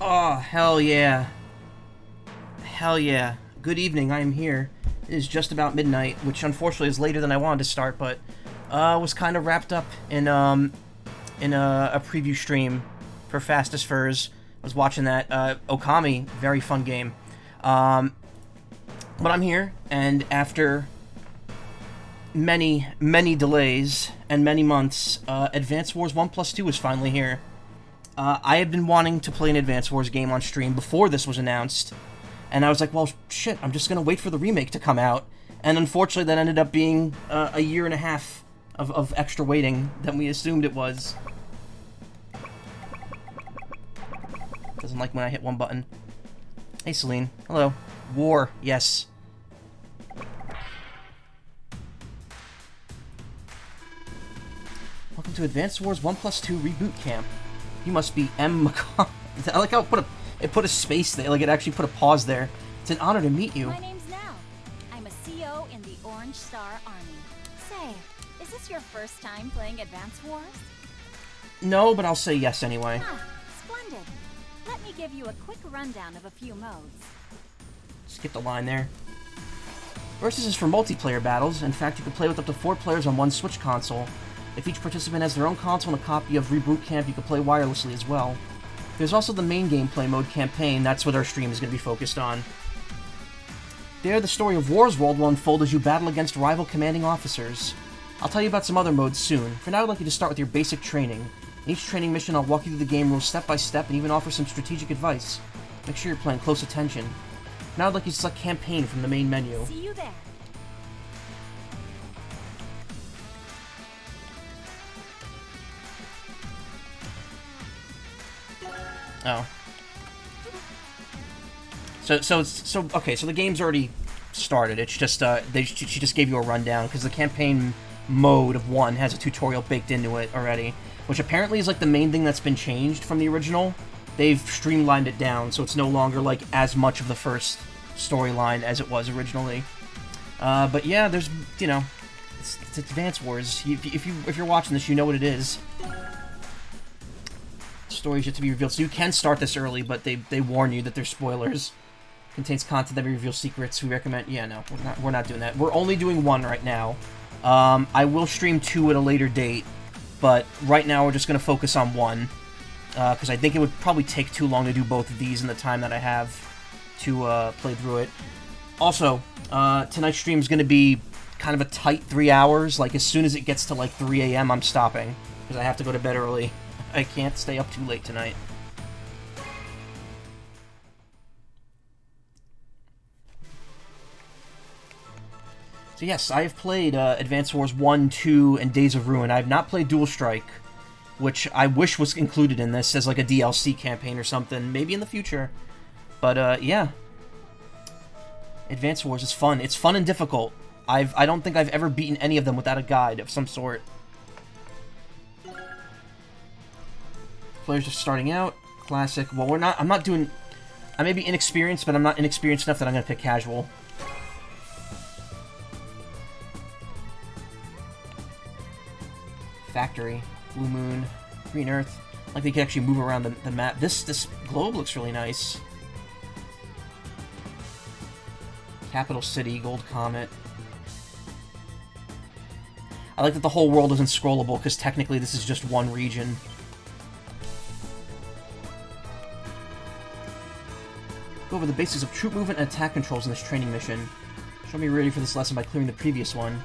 Oh, hell yeah. Hell yeah. Good evening, I am here. It is just about midnight, which unfortunately is later than I wanted to start, but was kind of wrapped up in a preview stream for Fastest Furs. I was watching that. Okami, very fun game. But I'm here, and after many delays and many months, Advance Wars 1 plus 2 is finally here. I had been wanting to play an Advance Wars game on stream before this was announced, and I was like, well, shit, I'm just gonna wait for the remake to come out. And unfortunately, that ended up being a year and a half of extra waiting than we assumed it was. Doesn't like when I hit one button. Hey, Celine. Hello. War. Yes. Welcome to Advanced Wars 1 plus 2 Reboot Camp. You must be M. Macaw. I like how it put a space there, like it actually put a pause there. It's an honor to meet you. My name's Now. I'm a CO in the Orange Star Army. Say, is this your first time playing Advance Wars? No, but I'll say yes anyway. Ah, splendid. Let me give you a quick rundown of a few modes. Skip the line there. Versus is for multiplayer battles. In fact, you can play with up to 4 players on one Switch console. If each participant has their own console and a copy of Reboot Camp, you can play wirelessly as well. There's also the main gameplay mode Campaign. That's what our stream is going to be focused on. There, the story of Wars World will unfold as you battle against rival commanding officers. I'll tell you about some other modes soon. For now, I'd like you to start with your basic training. In each training mission, I'll walk you through the game rules step by step and even offer some strategic advice. Make sure you're paying close attention. Now I'd like you to select Campaign from the main menu. See you there. Oh. Okay, so the game's already started. It's just, she just gave you a rundown, because the campaign mode of 1 has a tutorial baked into it already, which apparently is, like, the main thing that's been changed from the original. They've streamlined it down, so it's no longer, like, as much of the first storyline as it was originally. But yeah, there's, you know, it's Advance Wars. If you're watching this, you know what it is. Stories yet to be revealed, so you can start this early, but they warn you that there's spoilers. Contains content that reveals secrets. We recommend. Yeah, no, we're not doing that. We're only doing 1 right now. I will stream 2 at a later date, but right now we're just gonna focus on 1 because I think it would probably take too long to do both of these in the time that I have to play through it. Also, tonight's stream is gonna be kind of a tight 3 hours. Like as soon as it gets to like 3 a.m., I'm stopping because I have to go to bed early. I can't stay up too late tonight. So yes, I have played Advance Wars 1, 2, and Days of Ruin. I have not played Dual Strike, which I wish was included in this as like a DLC campaign or something, maybe in the future. But yeah. Advance Wars is fun. It's fun and difficult. I don't think I've ever beaten any of them without a guide of some sort. Players are starting out. Classic. Well, I'm not doing... I may be inexperienced, but I'm not inexperienced enough that I'm going to pick casual. Factory. Blue Moon. Green Earth. Like they can actually move around the map. This globe looks really nice. Capital City. Gold Comet. I like that the whole world isn't scrollable, because technically this is just one region. Go over the basics of troop movement and attack controls in this training mission. Show me you're ready for this lesson by clearing the previous one.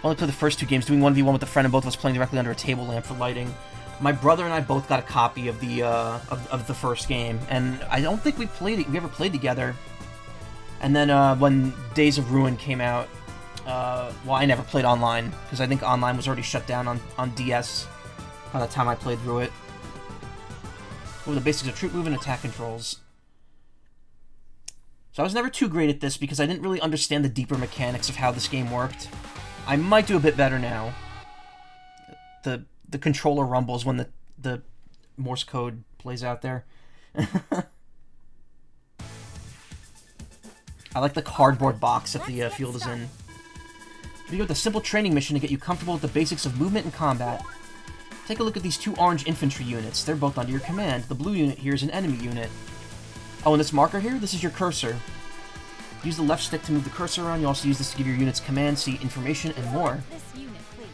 I only played the first 2 games, doing 1v1 with a friend and both of us playing directly under a table lamp for lighting. My brother and I both got a copy of the of the first game, and I don't think we ever played together. And then when Days of Ruin came out, well, I never played online, because I think online was already shut down on DS by the time I played through it. Over the basics of troop movement and attack controls. So I was never too great at this because I didn't really understand the deeper mechanics of how this game worked. I might do a bit better now. The controller rumbles when the Morse code plays out there. I like the cardboard box that the field is in. Begin with a simple training mission to get you comfortable with the basics of movement and combat. Take a look at these two orange infantry units. They're both under your command. The blue unit here is an enemy unit. Oh, and this marker here, this is your cursor. Use the left stick to move the cursor around. You also use this to give your units commands, see information, and more. This unit, please.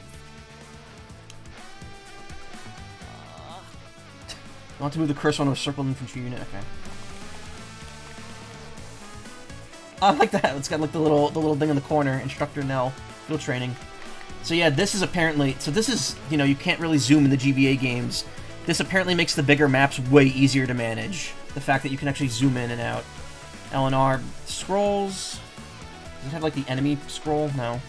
You want to move the cursor onto a circled infantry unit? Okay. I like that. It's got like the little thing in the corner. Instructor Nell. Field training. So yeah, this is apparently... So this is, you know, you can't really zoom in the GBA games. This apparently makes the bigger maps way easier to manage. The fact that you can actually zoom in and out. L&R scrolls. Does it have like the enemy scroll? No.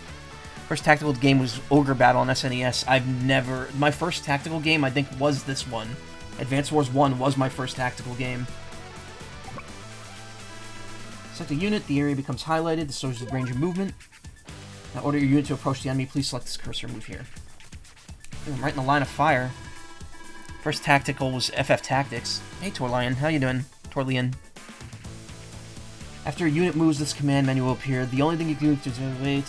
First tactical game was Ogre Battle on SNES. I've never... My first tactical game, I think, was this one. Advance Wars 1 was my first tactical game. Select a unit, the area becomes highlighted. This shows the range of movement. Now order your unit to approach the enemy. Please select this cursor, move here. I'm right in the line of fire. First tactical was FF Tactics. Hey, Torlion, how you doing? Torlion. After a unit moves, this command menu will appear. The only thing you can do is wait.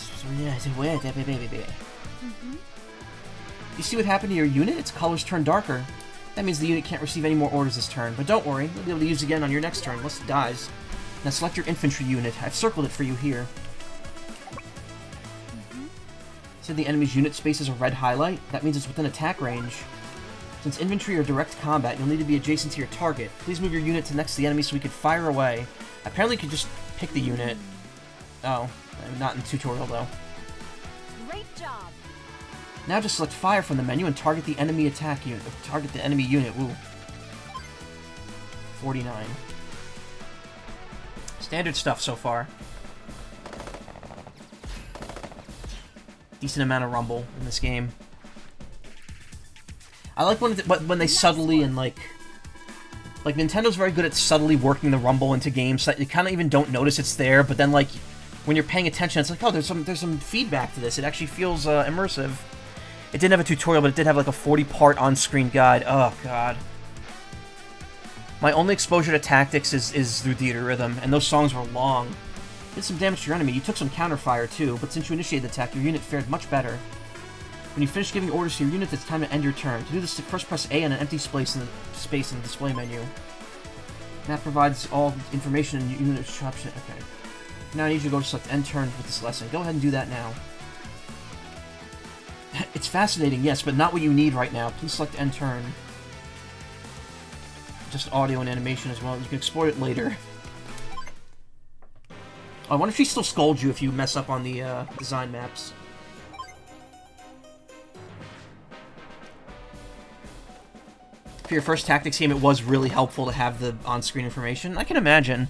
You see what happened to your unit? Its colors turn darker. That means the unit can't receive any more orders this turn. But don't worry, you'll be able to use it again on your next turn, unless it dies. Now select your infantry unit. I've circled it for you here. So the enemy's unit space is a red highlight. That means it's within attack range. Since infantry are direct combat, you'll need to be adjacent to your target. Please move your unit to next to the enemy so we can fire away. Apparently you could just pick the unit. Oh, not in the tutorial though. Great job. Now just select fire from the menu and target the enemy attack unit. Target the enemy unit. Woo. 49. Standard stuff so far. Decent amount of rumble in this game. I like when they subtly and like Nintendo's very good at subtly working the rumble into games so that you kind of even don't notice it's there, but then like when you're paying attention, it's like, oh, there's some feedback to this. It actually feels immersive. It didn't have a tutorial, but it did have like a 40-part on-screen guide. Oh god. My only exposure to tactics is through Theater Rhythm, and those songs were long. Did some damage to your enemy. You took some counterfire too, but since you initiated the attack, your unit fared much better. When you finish giving orders to your unit, it's time to end your turn. To do this, first press A on an empty space in the display menu. Map provides all information in your unit option. Okay. Now I need you to go to select end turn with this lesson. Go ahead and do that now. It's fascinating, yes, but not what you need right now. Please select end turn. Just audio and animation as well. You can exploit it later. I wonder if she still scolds you if you mess up on the design maps. For your first tactics game, it was really helpful to have the on-screen information. I can imagine.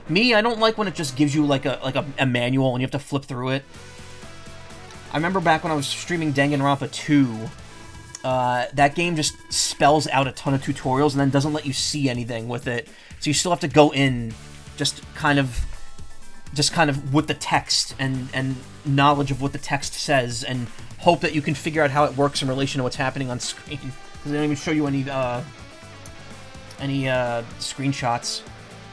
Me, I don't like when it just gives you like a manual and you have to flip through it. I remember back when I was streaming Danganronpa 2, that game just spells out a ton of tutorials and then doesn't let you see anything with it. So you still have to go in just kind of with the text and knowledge of what the text says and hope that you can figure out how it works in relation to what's happening on screen. Because they don't even show you any screenshots.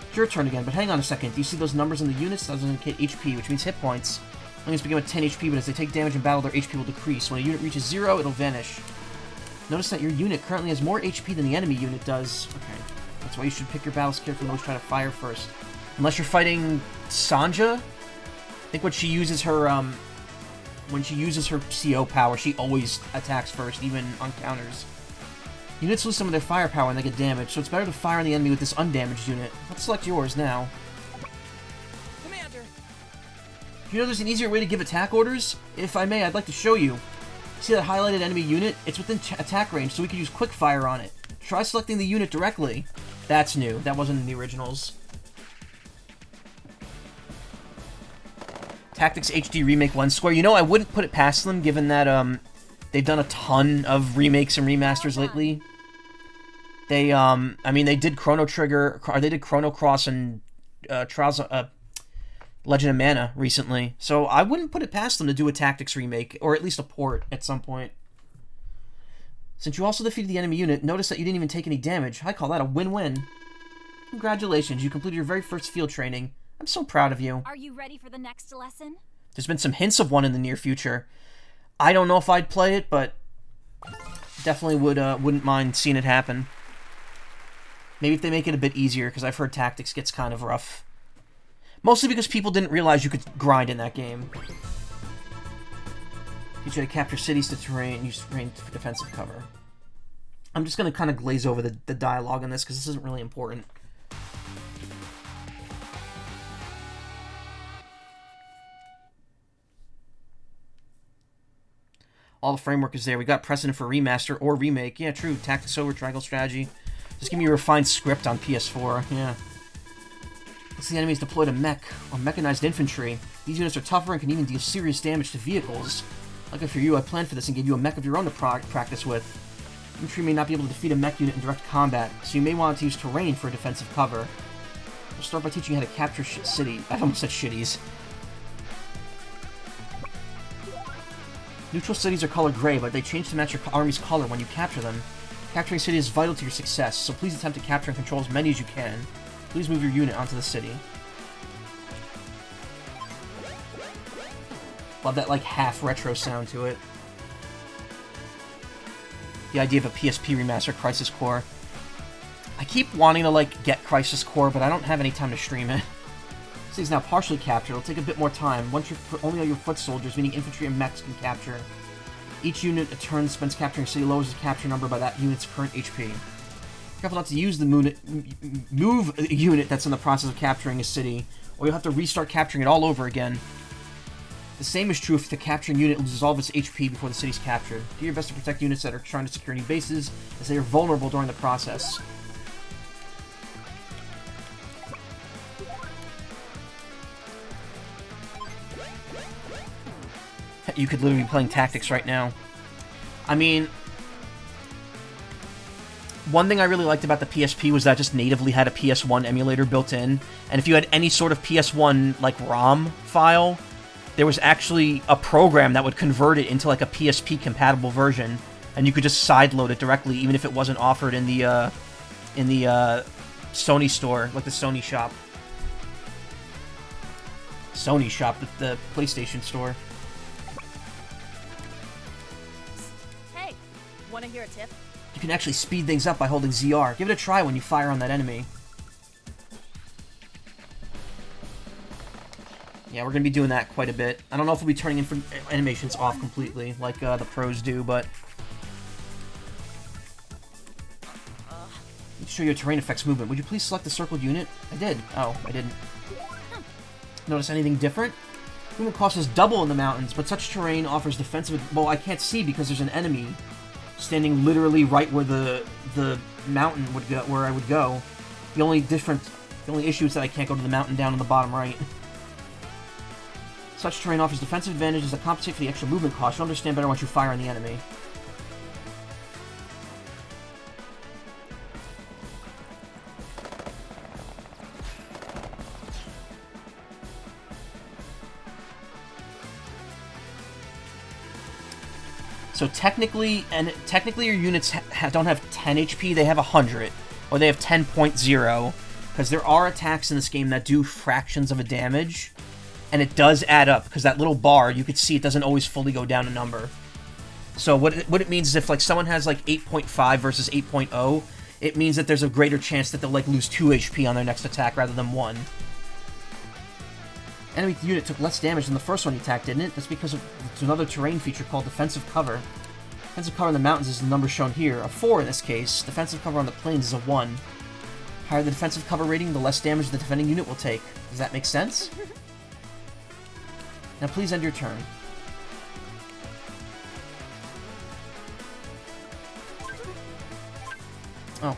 It's your turn again, but hang on a second. Do you see those numbers in the units? Those indicate HP, which means hit points. Units begin with 10 HP, but as they take damage in battle, their HP will decrease. When a unit reaches 0, it'll vanish. Notice that your unit currently has more HP than the enemy unit does. Okay. That's why you should pick your battles carefully and always try to fire first. Unless you're fighting Sanja. I think when she uses her CO power, she always attacks first, even on counters. Units lose some of their firepower and they get damaged, so it's better to fire on the enemy with this undamaged unit. Let's select yours now. Commander. You know there's an easier way to give attack orders? If I may, I'd like to show you. See that highlighted enemy unit? It's within attack range, so we can use quick fire on it. Try selecting the unit directly. That's new. That wasn't in the originals. Tactics HD Remake 1 Square. You know, I wouldn't put it past them, given that, they've done a ton of remakes and remasters lately. They, I mean, they did Chrono Trigger, or they did Chrono Cross and, Trials, Legend of Mana recently. So I wouldn't put it past them to do a Tactics remake, or at least a port at some point. Since you also defeated the enemy unit, notice that you didn't even take any damage. I call that a win-win. Congratulations, you completed your very first field training. I'm so proud of you. Are you ready for the next lesson? There's been some hints of one in the near future. I don't know if I'd play it, but Definitely wouldn't mind seeing it happen. Maybe if they make it a bit easier, because I've heard tactics gets kind of rough. Mostly because people didn't realize you could grind in that game. You try to capture cities to terrain, use terrain for defensive cover. I'm just going to kind of glaze over the dialogue on this, because this isn't really important. All the framework is there. We got precedent for remaster or remake. Yeah, true. Tactics over, triangle strategy. Just give me a refined script on PS4. Yeah. Looks like the enemies deployed a mech, or mechanized infantry. These units are tougher and can even deal serious damage to vehicles. Lucky for you, I planned for this and gave you a mech of your own to practice with. Infantry may not be able to defeat a mech unit in direct combat, so you may want to use terrain for defensive cover. We'll start by teaching you how to capture city. I almost said shitties. Neutral cities are colored gray, but they change to match your army's color when you capture them. Capturing cities is vital to your success, so please attempt to capture and control as many as you can. Please move your unit onto the city. Love that, like, half retro sound to it. The idea of a PSP remaster, Crisis Core. I keep wanting to, like, get Crisis Core, but I don't have any time to stream it. The city's now partially captured. It'll take a bit more time. Once only your foot soldiers, meaning infantry and mechs, can capture. Each unit a turn spends capturing a city lowers the capture number by that unit's current HP. Careful not to use the move unit that's in the process of capturing a city, or you'll have to restart capturing it all over again. The same is true if the capturing unit loses all of its HP before the city's captured. Do your best to protect units that are trying to secure any bases, as they are vulnerable during the process. You could literally be playing tactics right now. I mean, one thing I really liked about the PSP was that it just natively had a PS1 emulator built in, and if you had any sort of PS1 like ROM file, there was actually a program that would convert it into like a PSP compatible version, and you could just sideload it directly, even if it wasn't offered in the Sony store, like the Sony shop. Sony shop, the PlayStation store. Want to hear a tip? You can actually speed things up by holding ZR. Give it a try when you fire on that enemy. Yeah, we're going to be doing that quite a bit. I don't know if we'll be turning animations off completely, like the pros do, but... Show your terrain affects movement. Would you please select the circled unit? I did. Oh, I didn't. Notice anything different? Movement cost is double in the mountains, but such terrain offers defensive... Well, I can't see because there's an enemy standing literally right where the mountain would go, where I would go. The only issue is that I can't go to the mountain down on the bottom right. Such terrain offers defensive advantages that compensate for the extra movement cost. You'll understand better once you fire on the enemy. So technically your units don't have 10 HP, they have 100. Or they have 10.0. Because there are attacks in this game that do fractions of a damage. And it does add up, because that little bar, you could see it doesn't always fully go down a number. So what it means is if like someone has like 8.5 versus 8.0, it means that there's a greater chance that they'll like lose 2 HP on their next attack rather than 1. Enemy unit took less damage than the first one you attacked, didn't it? That's because of another terrain feature called defensive cover. Defensive cover in the mountains is the number shown here, a 4 in this case. Defensive cover on the plains is a 1. Higher the defensive cover rating, the less damage the defending unit will take. Does that make sense? Now please end your turn. Oh.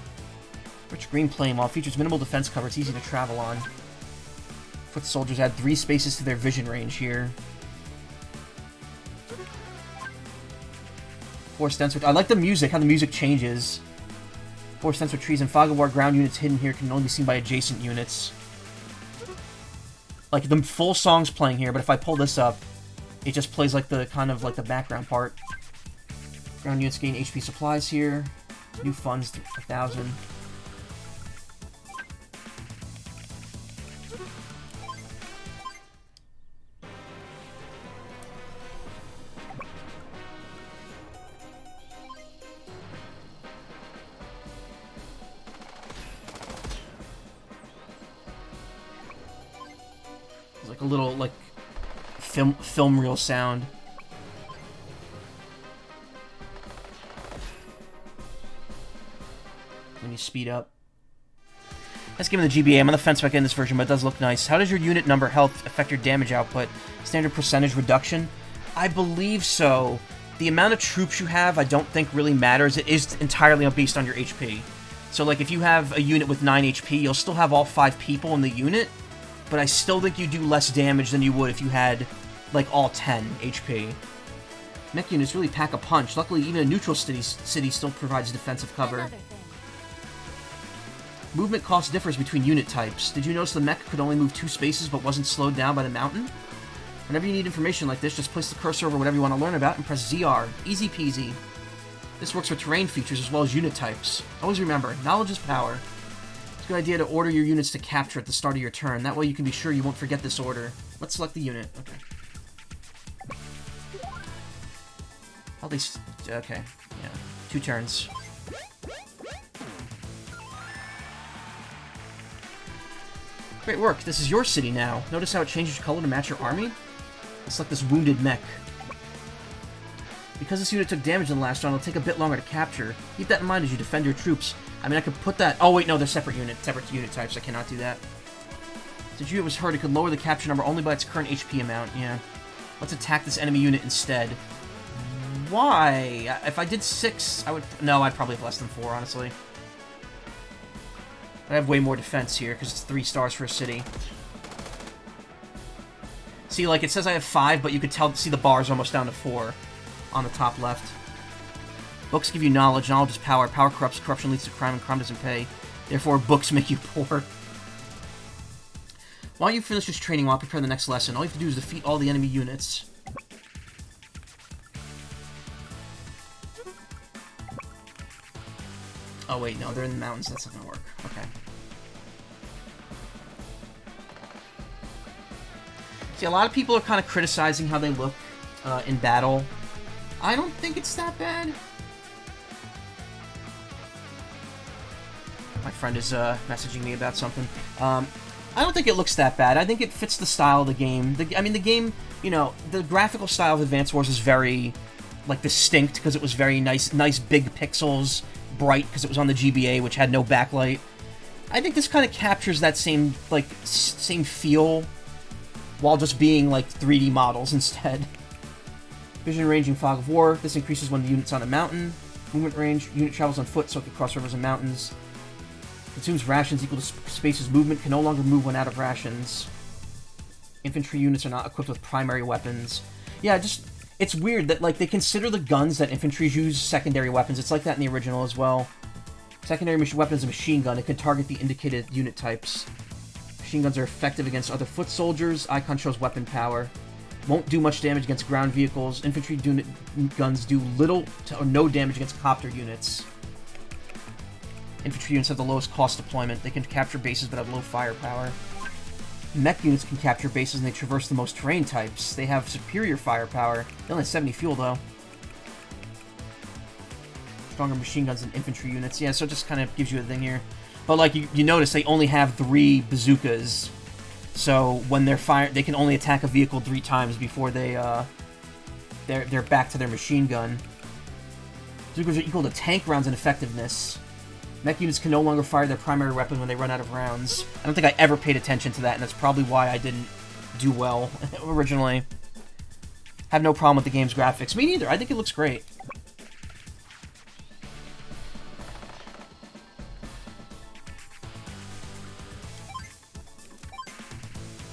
Rich green plain, while it features minimal defense cover, it's easy to travel on. Foot soldiers add 3 spaces to their vision range here. 4 denser... I like the music, how the music changes. 4 denser trees and fog of war ground units hidden here can only be seen by adjacent units. Like, the full song's playing here, but if I pull this up, it just plays like the kind of like the background part. Ground units gain HP supplies here. New funds, 1,000. like a little, like, film reel sound. When you speed up. Let's give him the GBA. I'm on the fence about getting this version, but it does look nice. How does your unit number health affect your damage output? Standard percentage reduction? I believe so. The amount of troops you have, I don't think really matters. It is entirely based on your HP. So, like, if you have a unit with 9 HP, you'll still have all 5 people in the unit, but I still think you do less damage than you would if you had, like, all 10 HP. Mech units really pack a punch. Luckily, even a neutral city still provides defensive cover. Movement cost differs between unit types. Did you notice the mech could only move 2 spaces but wasn't slowed down by the mountain? Whenever you need information like this, just place the cursor over whatever you want to learn about and press ZR. Easy peasy. This works for terrain features as well as unit types. Always remember, knowledge is power. It's a good idea to order your units to capture at the start of your turn. That way you can be sure you won't forget this order. Let's select the unit. Okay. At least... okay. Yeah. 2 turns. Great work. This is your city now. Notice how it changes color to match your army? Let's select this wounded mech. Because this unit took damage in the last round, it'll take a bit longer to capture. Keep that in mind as you defend your troops. I mean, I could put that... oh, wait, no, they're separate unit types. I cannot do that. Since unit was hurt, it could lower the capture number only by its current HP amount. Yeah. Let's attack this enemy unit instead. Why? If I did 6, I would... no, I'd probably have less than 4, honestly. I have way more defense here, because it's 3 stars for a city. See, like, it says I have 5, but you could see the bar's almost down to 4 on the top left. Books give you knowledge. Knowledge is power. Power corrupts. Corruption leads to crime, and crime doesn't pay. Therefore, books make you poor. While you finish this training, while I prepare the next lesson, all you have to do is defeat all the enemy units. Oh, wait, no, they're in the mountains. That's not gonna work. Okay. See, a lot of people are kind of criticizing how they look in battle. I don't think it's that bad. My friend is messaging me about something. I don't think it looks that bad. I think it fits the style of the game. I mean, the game, you know, the graphical style of Advance Wars is very, like, distinct because it was very nice big pixels, bright because it was on the GBA, which had no backlight. I think this kind of captures that same feel while just being, like, 3D models instead. Vision range in Fog of War. This increases when the unit's on a mountain. Movement range. Unit travels on foot so it can cross rivers and mountains. Consumes rations equal to space's movement. Can no longer move when out of rations. Infantry units are not equipped with primary weapons. Yeah, just... it's weird that, like, they consider the guns that infantry use secondary weapons. It's like that in the original as well. Secondary weapon is a machine gun. It can target the indicated unit types. Machine guns are effective against other foot soldiers. Icon shows weapon power. Won't do much damage against ground vehicles. Infantry guns do little to no damage against copter units. Infantry units have the lowest cost deployment. They can capture bases but have low firepower. Mech units can capture bases and they traverse the most terrain types. They have superior firepower. They only have 70 fuel though. Stronger machine guns than infantry units. Yeah, so it just kind of gives you a thing here. But like you notice, they only have 3 bazookas. So when they're fired, they can only attack a vehicle 3 times before they're back to their machine gun. Bazookas are equal to tank rounds in effectiveness. Mech units can no longer fire their primary weapon when they run out of rounds. I don't think I ever paid attention to that, and that's probably why I didn't do well originally. Have no problem with the game's graphics. Me neither. I think it looks great.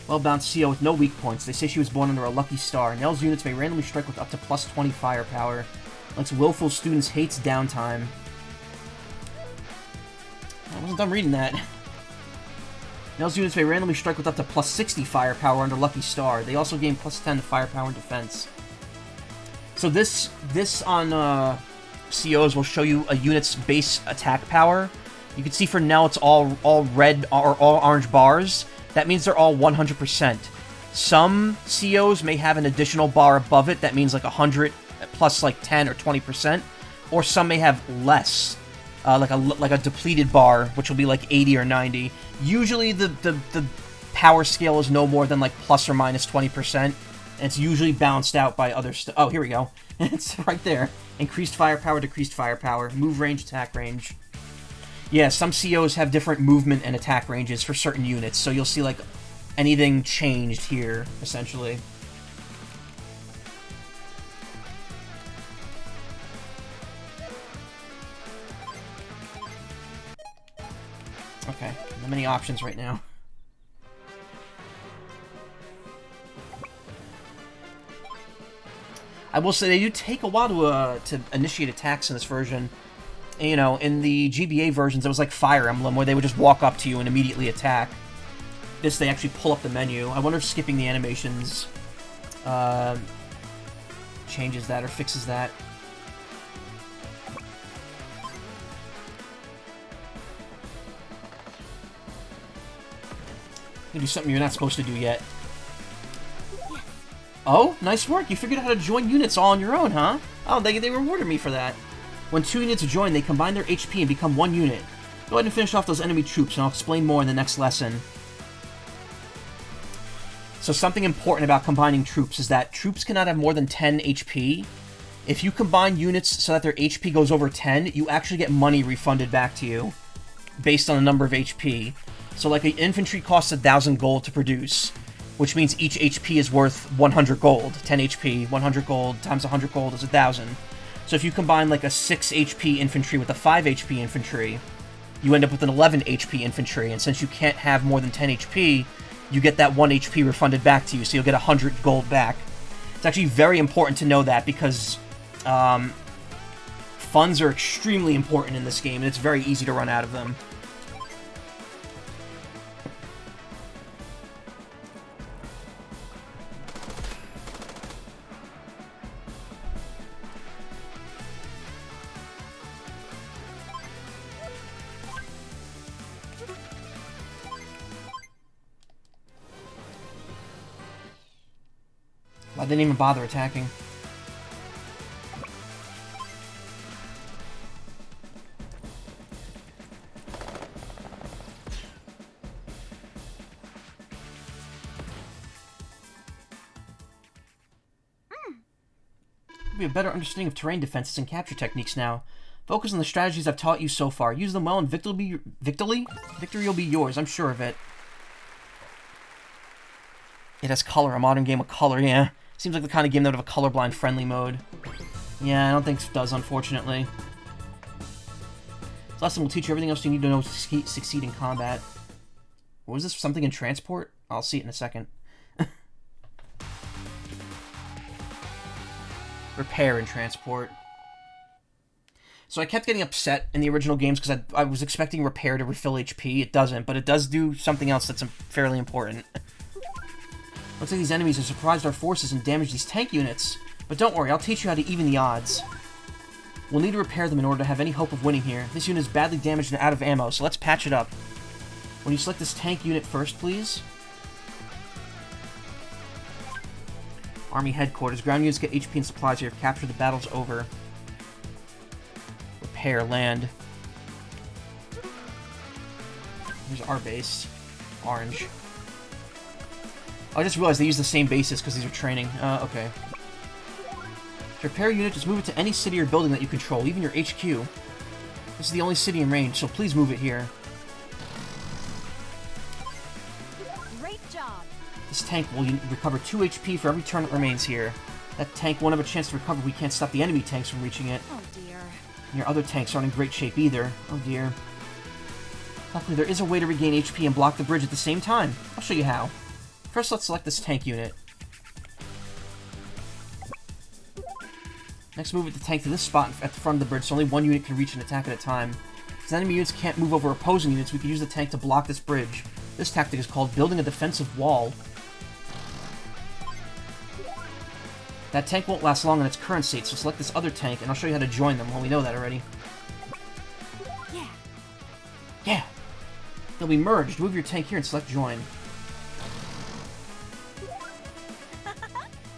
Well-balanced CO with no weak points. They say she was born under a lucky star. Nell's units may randomly strike with up to plus 20 firepower. Likes willful students, hates downtime. I wasn't done reading that. Nell's units may randomly strike with up to plus 60 firepower under lucky star. They also gain plus 10 firepower and defense. So this on COs will show you a unit's base attack power. You can see for Nell it's all red or all orange bars. That means they're all 100%. Some COs may have an additional bar above it. That means like 100 plus like 10 or 20%. Or some may have less, like a depleted bar, which will be like 80 or 90. Usually the power scale is no more than like plus or minus 20%, and it's usually balanced out by other stuff. Oh, here we go. It's right there. Increased firepower, decreased firepower, move range, attack range. Yeah, some COs have different movement and attack ranges for certain units, so you'll see like anything changed here, essentially. Okay, not many options right now. I will say they do take a while to initiate attacks in this version. You know, in the GBA versions, it was like Fire Emblem, where they would just walk up to you and immediately attack. This, they actually pull up the menu. I wonder if skipping the animations changes that or fixes that. You do something you're not supposed to do yet. Oh, nice work. You figured out how to join units all on your own, huh? Oh, they rewarded me for that. When two units join, they combine their HP and become one unit. Go ahead and finish off those enemy troops, and I'll explain more in the next lesson. So something important about combining troops is that troops cannot have more than 10 HP. If you combine units so that their HP goes over 10, you actually get money refunded back to you based on the number of HP. So like an infantry costs 1,000 gold to produce, which means each HP is worth 100 gold. 10 HP, 100 gold times 100 gold is 1,000. So if you combine like a 6 HP infantry with a 5 HP infantry, you end up with an 11 HP infantry, and since you can't have more than 10 HP, you get that 1 HP refunded back to you, so you'll get 100 gold back. It's actually very important to know that, because funds are extremely important in this game, and it's very easy to run out of them. I didn't even bother attacking. We have a better understanding of terrain defenses and capture techniques now. Focus on the strategies I've taught you so far. Use them well and victory will be yours, I'm sure of it. It has color, a modern game with color, yeah. Seems like the kind of game that would have a colorblind friendly mode. Yeah, I don't think it does, unfortunately. This lesson will teach you everything else you need to know to succeed in combat. What was this, something in transport? I'll see it in a second. Repair and transport. So I kept getting upset in the original games because I was expecting repair to refill HP. It doesn't, but it does do something else that's fairly important. Looks like these enemies have surprised our forces and damaged these tank units. But don't worry, I'll teach you how to even the odds. We'll need to repair them in order to have any hope of winning here. This unit is badly damaged and out of ammo, so let's patch it up. When you select this tank unit first, please. Army Headquarters. Ground units get HP and supplies here. Capture the battle's over. Repair land. Here's our base. Orange. Oh, I just realized they use the same bases because these are training. Okay. To repair a unit, just move it to any city or building that you control, even your HQ. This is the only city in range, so please move it here. Great job. This tank will recover 2 HP for every turn it remains here. That tank won't have a chance to recover. We can't stop the enemy tanks from reaching it. Oh dear. And your other tanks aren't in great shape either. Oh dear. Luckily, there is a way to regain HP and block the bridge at the same time. I'll show you how. First, let's select this tank unit. Next, move the tank to this spot at the front of the bridge so only one unit can reach an attack at a time. Since enemy units can't move over opposing units, we can use the tank to block this bridge. This tactic is called building a defensive wall. That tank won't last long in its current state, so select this other tank, and I'll show you how to join them. Well, we know that already. Yeah. Yeah! They'll be merged. Move your tank here and select join.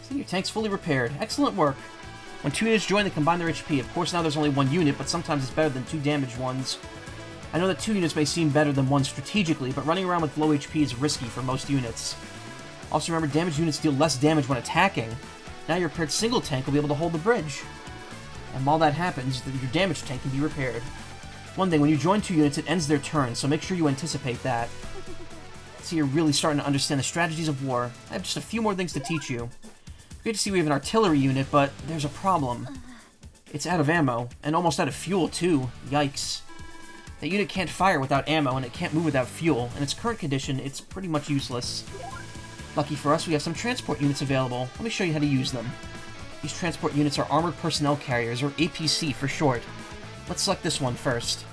See, your tank's fully repaired. Excellent work. When two units join, they combine their HP. Of course, now there's only one unit, but sometimes it's better than two damaged ones. I know that 2 units may seem better than 1 strategically, but running around with low HP is risky for most units. Also remember, damaged units deal less damage when attacking. Now your repaired single tank will be able to hold the bridge. And while that happens, your damaged tank can be repaired. One thing, when you join 2 units, it ends their turn, so make sure you anticipate that. So you're really starting to understand the strategies of war. I have just a few more things to teach you. Great to see we have an artillery unit, but there's a problem. It's out of ammo, and almost out of fuel, too. Yikes. That unit can't fire without ammo, and it can't move without fuel. In its current condition, it's pretty much useless. Lucky for us, we have some transport units available. Let me show you how to use them. These transport units are Armored Personnel Carriers, or APC for short. Let's select this one first.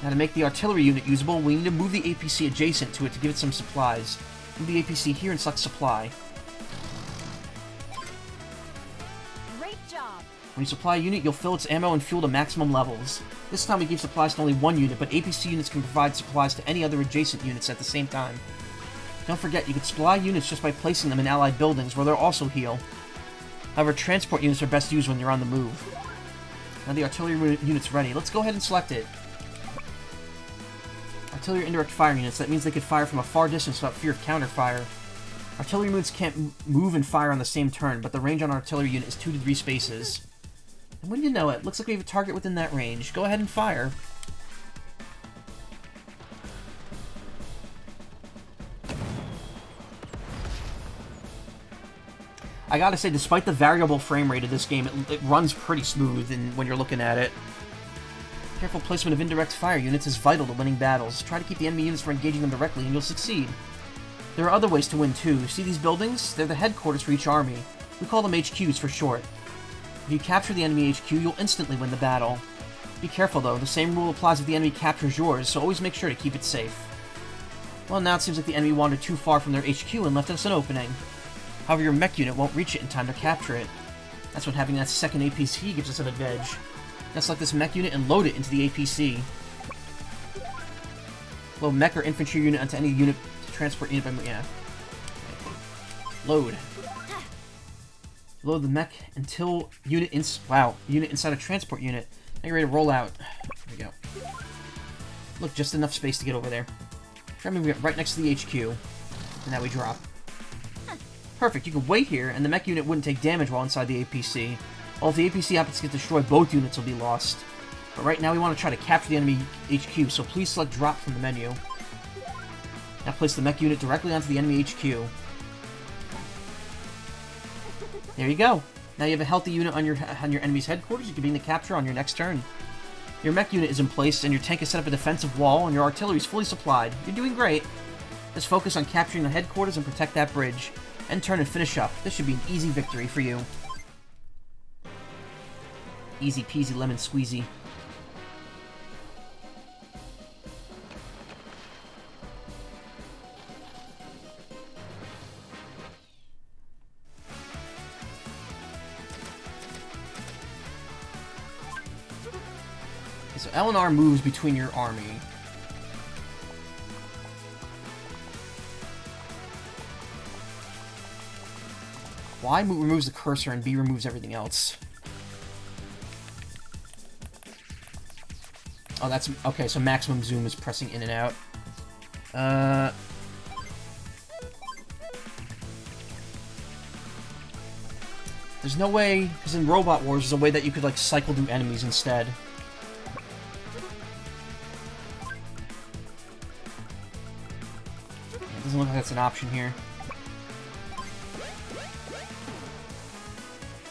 Now to make the artillery unit usable, we need to move the APC adjacent to it to give it some supplies. Move the APC here and select supply. Great job. When you supply a unit, you'll fill its ammo and fuel to maximum levels. This time we give supplies to only 1 unit, but APC units can provide supplies to any other adjacent units at the same time. Don't forget, you can supply units just by placing them in allied buildings, where they'll also heal. However, transport units are best used when you're on the move. Now the artillery unit's ready. Let's go ahead and select it. Artillery indirect fire units. That means they could fire from a far distance without fear of counterfire. Artillery units can't move and fire on the same turn, but the range on an artillery unit is 2 to 3 spaces. And when you know it, looks like we have a target within that range. Go ahead and fire. I gotta say, despite the variable frame rate of this game, it runs pretty smooth when you're looking at it. Careful placement of indirect fire units is vital to winning battles. Try to keep the enemy units from engaging them directly and you'll succeed. There are other ways to win too. See these buildings? They're the headquarters for each army. We call them HQs for short. If you capture the enemy HQ, you'll instantly win the battle. Be careful though, the same rule applies if the enemy captures yours, so always make sure to keep it safe. Well, now it seems like the enemy wandered too far from their HQ and left us an opening. However, your mech unit won't reach it in time to capture it. That's when having that second APC gives us an advantage. Now select this mech unit and load it into the APC. Load mech or infantry unit onto any unit to transport unit by... yeah. Load. Load the mech until unit unit inside a transport unit. Now you're ready to roll out. There we go. Look, just enough space to get over there. Try moving it right next to the HQ. And now we drop. Perfect, you can wait here, and the mech unit wouldn't take damage while inside the APC. Well, if the APC happens to get destroyed, both units will be lost. But right now we want to try to capture the enemy HQ, so please select drop from the menu. Now place the mech unit directly onto the enemy HQ. There you go. Now you have a healthy unit on your enemy's headquarters. You can begin the capture on your next turn. Your mech unit is in place, and your tank has set up a defensive wall, and your artillery is fully supplied. You're doing great. Just focus on capturing the headquarters and protect that bridge. End turn and finish up. This should be an easy victory for you. Easy peasy lemon squeezy. So L&R moves between your army. Y removes the cursor and B removes everything else. Oh, that's... okay, so maximum zoom is pressing in and out. There's no way... because in Robot Wars, there's a way that you could, like, cycle through enemies instead. It doesn't look like that's an option here.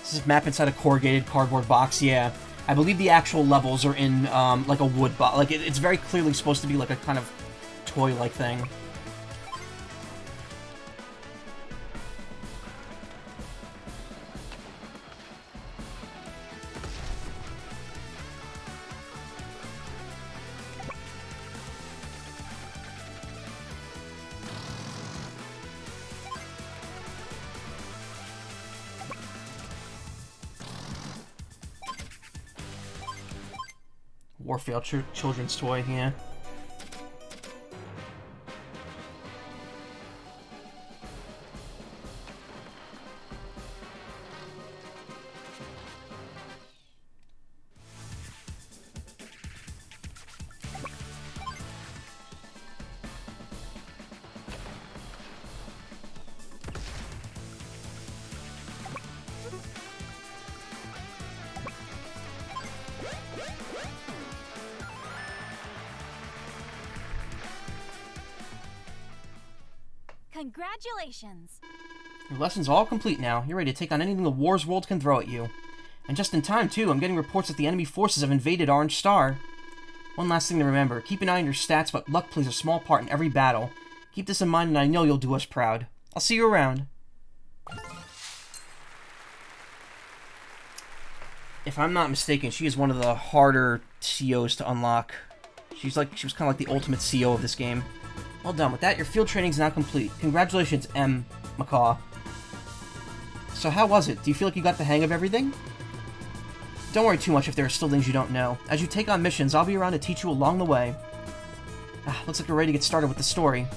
This is map inside a corrugated cardboard box, yeah. I believe the actual levels are in, like a wood box. Like, it's very clearly supposed to be like a kind of toy-like thing. Warfield children's toy, yeah. Congratulations! Your lesson's all complete now. You're ready to take on anything the War's World can throw at you. And just in time, too. I'm getting reports that the enemy forces have invaded Orange Star. One last thing to remember. Keep an eye on your stats, but luck plays a small part in every battle. Keep this in mind, and I know you'll do us proud. I'll see you around. If I'm not mistaken, she is one of the harder COs to unlock. She was kind of like the ultimate CO of this game. Well done. With that, your field training's now complete. Congratulations, Macaw. So how was it? Do you feel like you got the hang of everything? Don't worry too much if there are still things you don't know. As you take on missions, I'll be around to teach you along the way. Looks like we're ready to get started with the story.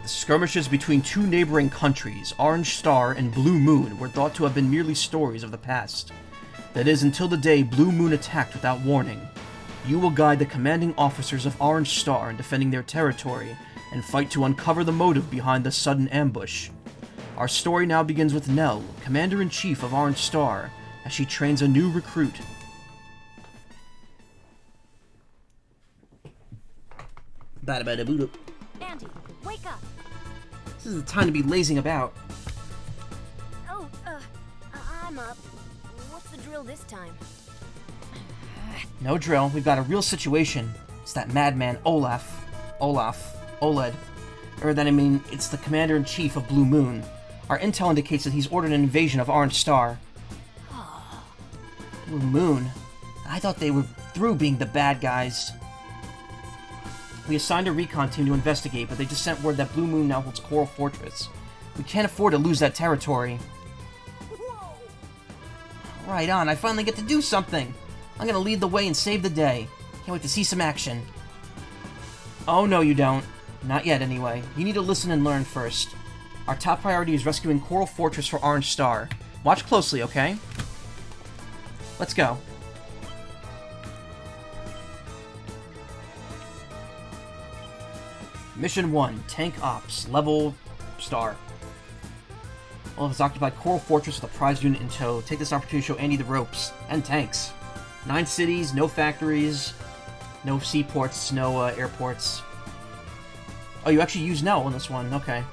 The skirmishes between two neighboring countries, Orange Star and Blue Moon, were thought to have been merely stories of the past. That is, until the day Blue Moon attacked without warning. You will guide the commanding officers of Orange Star in defending their territory, and fight to uncover the motive behind the sudden ambush. Our story now begins with Nell, Commander-in-Chief of Orange Star, as she trains a new recruit. Andy, wake up! This is the time to be lazing about. Oh, I'm up. What's the drill this time? No drill, we've got a real situation. It's that madman Oled. It's the Commander-in-Chief of Blue Moon. Our intel indicates that he's ordered an invasion of Orange Star. Blue Moon? I thought they were through being the bad guys. We assigned a recon team to investigate, but they just sent word that Blue Moon now holds Coral Fortress. We can't afford to lose that territory. Right on, I finally get to do something! I'm gonna lead the way and save the day. Can't wait to see some action. Oh, no you don't. Not yet, anyway. You need to listen and learn first. Our top priority is rescuing Coral Fortress for Orange Star. Watch closely, okay? Let's go. Mission 1, Tank Ops, level star. Olaf has occupied Coral Fortress with a prize unit in tow. Take this opportunity to show Andy the ropes. And tanks. 9 cities, no factories, no seaports, no airports. Oh, you actually use Nell on this one, okay.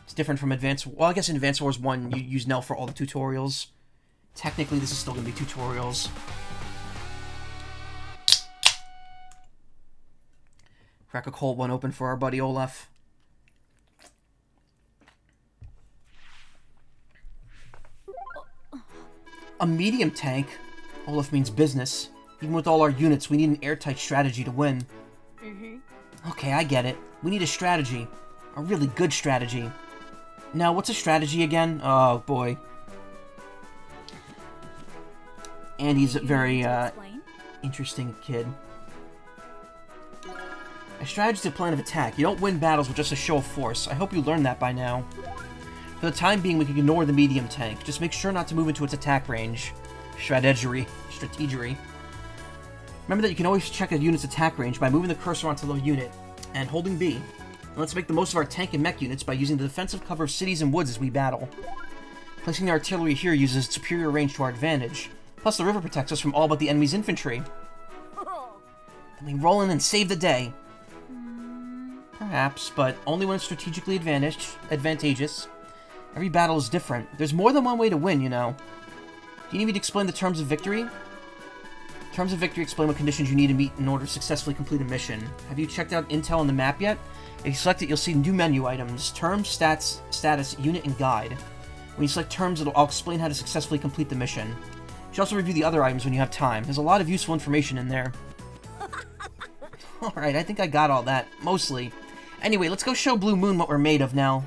It's different from Advanced... Well, I guess in Advanced Wars 1, you use Nell for all the tutorials. Technically, this is still going to be tutorials. Crack a cold one open for our buddy Olaf. A medium tank? Olaf means business. Even with all our units, we need an airtight strategy to win. Okay, I get it. We need a strategy. A really good strategy. Now, what's a strategy again? Oh, boy. Andy's a very, interesting kid. A strategy is a plan of attack. You don't win battles with just a show of force. I hope you learned that by now. For the time being, we can ignore the medium tank. Just make sure not to move into its attack range. Strategery. Remember that you can always check a unit's attack range by moving the cursor onto the unit and holding B. And let's make the most of our tank and mech units by using the defensive cover of cities and woods as we battle. Placing the artillery here uses superior range to our advantage. Plus, the river protects us from all but the enemy's infantry. Then we roll in and save the day. Perhaps, but only when it's strategically advantageous. Every battle is different. There's more than one way to win, you know. Do you need me to explain the terms of victory? Terms of victory explain what conditions you need to meet in order to successfully complete a mission. Have you checked out intel on the map yet? If you select it, you'll see new menu items. Terms, stats, status, unit, and guide. When you select terms, I'll explain how to successfully complete the mission. You should also review the other items when you have time. There's a lot of useful information in there. Alright, I think I got all that. Mostly. Anyway, let's go show Blue Moon what we're made of now.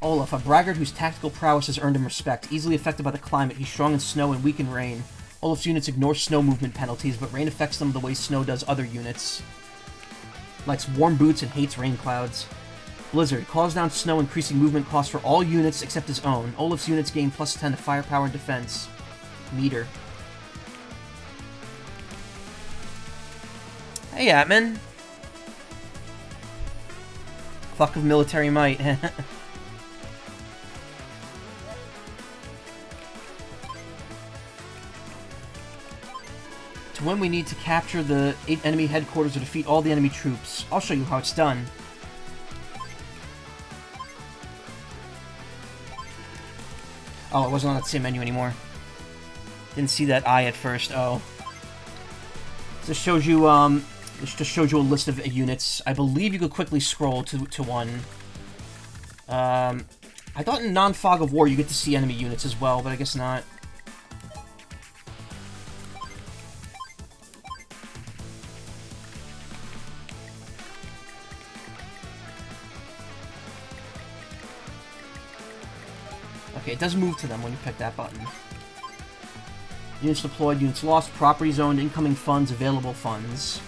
Olaf, a braggart whose tactical prowess has earned him respect. Easily affected by the climate, he's strong in snow and weak in rain. Olaf's units ignore snow movement penalties, but rain affects them the way snow does other units. Likes warm boots and hates rain clouds. Blizzard, calls down snow, increasing movement costs for all units except his own. Olaf's units gain plus 10 to firepower and defense. Meter. Hey, Atman. Fuck of military might. To win, we need to capture the 8 enemy headquarters to defeat all the enemy troops. I'll show you how it's done. Oh, it wasn't on that same menu anymore. Didn't see that eye at first. Oh. This shows you, this just shows you a list of units. I believe you could quickly scroll to one. I thought in non-Fog of War you get to see enemy units as well, but I guess not. Okay, it does move to them when you pick that button. Units deployed, units lost, properties owned, incoming funds, available funds.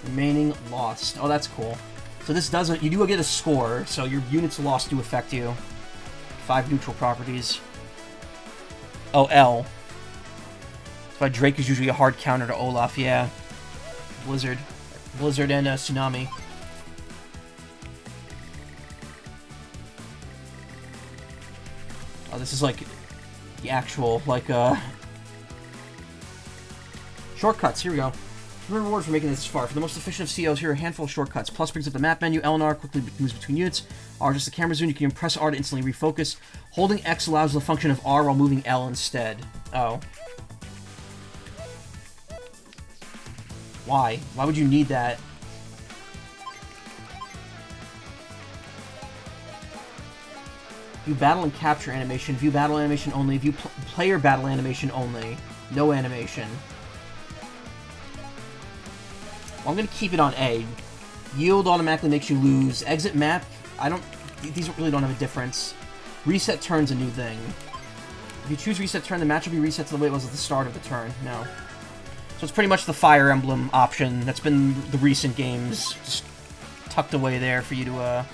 Remaining lost. Oh, that's cool. So this doesn't... You do get a score, so your units lost do affect you. 5 neutral properties. Oh, L. That's why Drake is usually a hard counter to Olaf, yeah. Blizzard. Blizzard and Tsunami. Oh, this is like the actual, like, shortcuts. Here we go. Reward for making this far. For the most efficient of COs, here are a handful of shortcuts. Plus brings up the map menu. L and R quickly moves between units. R just the camera zoom. You can press R to instantly refocus. Holding X allows the function of R while moving L instead. Oh. Why? Why would you need that? View battle and capture animation. View battle animation only. View player battle animation only. No animation. Well, I'm going to keep it on A. Yield automatically makes you lose. Exit map. I don't... These really don't have a difference. Reset turn's a new thing. If you choose reset turn, the match will be reset to the way it was at the start of the turn. No. So it's pretty much the Fire Emblem option that's been the recent games. Just tucked away there for you to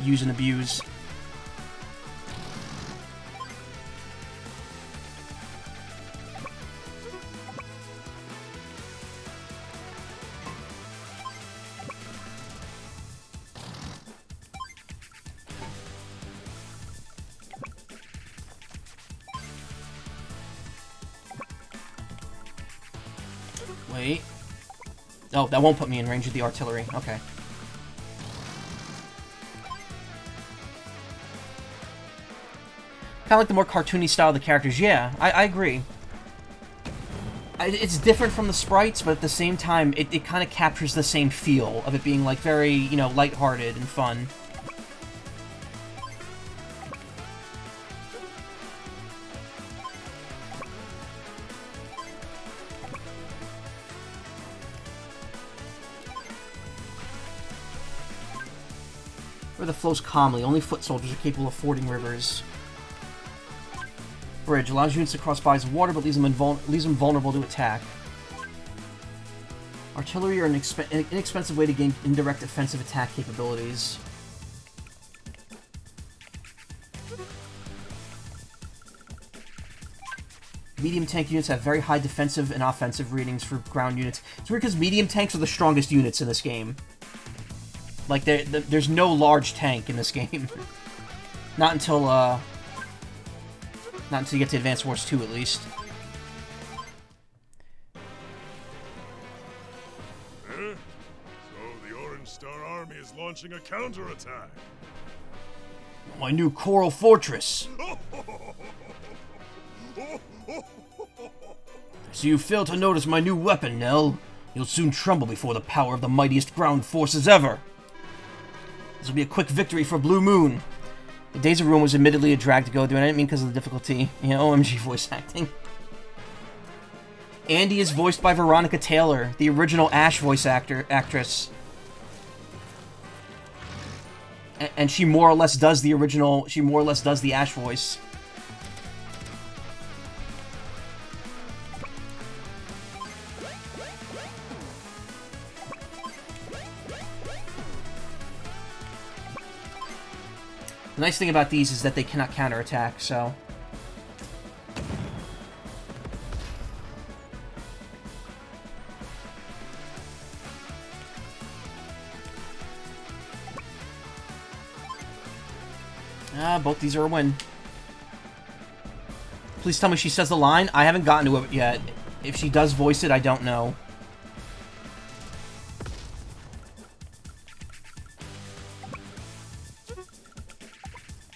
use and abuse. Wait. Oh, that won't put me in range of the artillery. Okay. Kind of like the more cartoony style of the characters. Yeah, I agree. It's different from the sprites, but at the same time, it kind of captures the same feel of it being, like, very, you know, lighthearted and fun. River that flows calmly. Only foot soldiers are capable of fording rivers. Bridge allows units to cross bodies of water, but leaves them vulnerable to attack. Artillery are an inexpensive way to gain indirect offensive attack capabilities. Medium tank units have very high defensive and offensive readings for ground units. It's weird because medium tanks are the strongest units in this game. Like, there's no large tank in this game. Not until you get to Advance Wars 2, at least. So the Orange Star Army is launching a counterattack. My new Coral Fortress. So you fail to notice my new weapon, Nell. You'll soon tremble before the power of the mightiest ground forces ever. This will be a quick victory for Blue Moon. The Days of Ruin was admittedly a drag to go through, and I didn't mean because of the difficulty. You know, OMG voice acting. Andy is voiced by Veronica Taylor, the original Ash voice actress. And she more or less does the original, she more or less does the Ash voice. The nice thing about these is that they cannot counterattack, so... Both these are a win. Please tell me she says the line. I haven't gotten to it yet. If she does voice it, I don't know.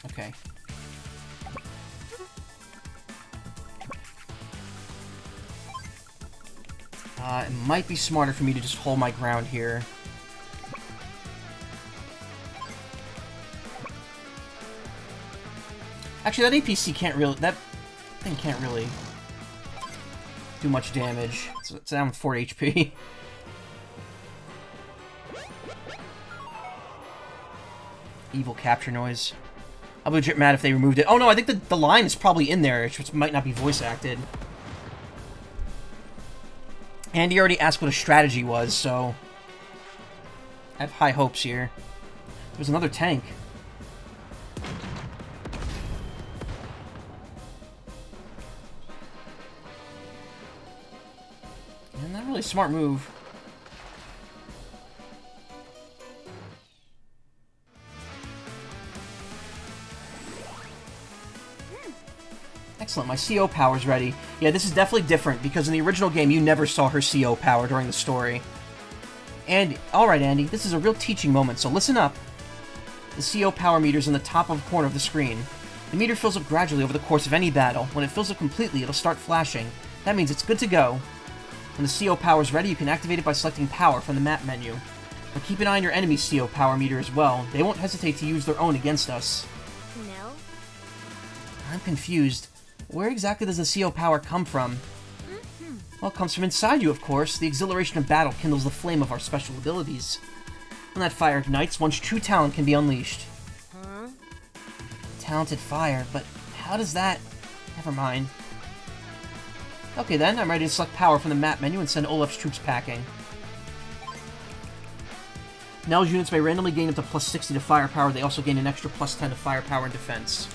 Okay. It might be smarter for me to just hold my ground here. Actually, that APC can't really... That thing can't really do much damage. It's down with 4 HP. Evil capture noise. I'll be legit mad if they removed it. Oh no, I think the line is probably in there. It just might not be voice acted. Andy already asked what a strategy was, so... I have high hopes here. There's another tank. And not really a smart move. Excellent, my CO power's ready. Yeah, this is definitely different, because in the original game, you never saw her CO power during the story. And, alright Andy, this is a real teaching moment, so listen up. The CO power meter's in the top of the corner of the screen. The meter fills up gradually over the course of any battle. When it fills up completely, it'll start flashing. That means it's good to go. When the CO power's ready, you can activate it by selecting Power from the map menu. But keep an eye on your enemy's CO power meter as well. They won't hesitate to use their own against us. No? I'm confused. Where exactly does the CO power come from? Well, it comes from inside you, of course. The exhilaration of battle kindles the flame of our special abilities. When that fire ignites, one's true talent can be unleashed. Huh? Talented fire, but how does that... Never mind. Okay then, I'm ready to select Power from the map menu and send Olaf's troops packing. Nell's units may randomly gain up to plus 60 to firepower. They also gain an extra plus 10 to firepower and defense.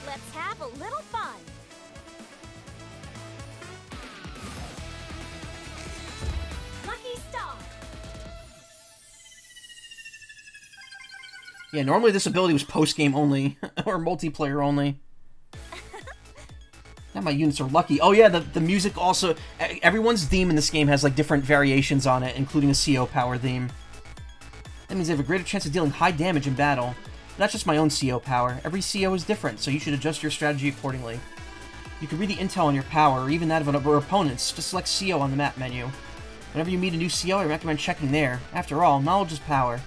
Let's have a little fun. Lucky star. Yeah, normally this ability was post-game only, or multiplayer only. Now my units are lucky. Oh yeah, the music also... Everyone's theme in this game has like different variations on it, including a CO power theme. That means they have a greater chance of dealing high damage in battle. But that's just my own CO power. Every CO is different, so you should adjust your strategy accordingly. You can read the intel on your power, or even that of your opponents. Just select CO on the map menu. Whenever you meet a new CO, I recommend checking there. After all, knowledge is power.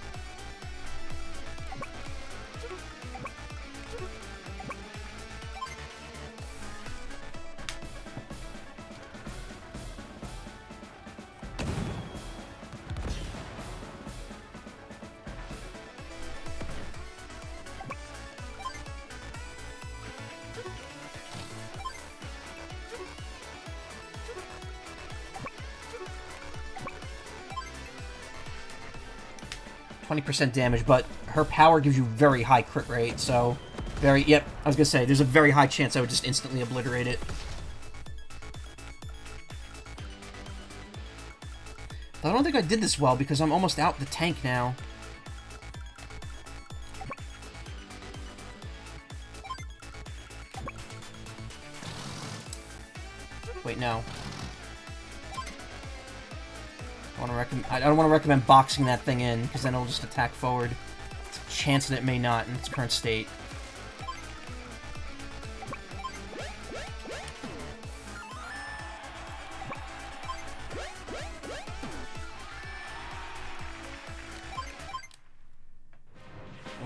20% damage, but her power gives you very high crit rate, so... Yep, I was gonna say, there's a very high chance I would just instantly obliterate it. But I don't think I did this well, because I'm almost out the tank now. Wait, no. I don't want to recommend boxing that thing in, because then it'll just attack forward. There's a chance that it may not in its current state.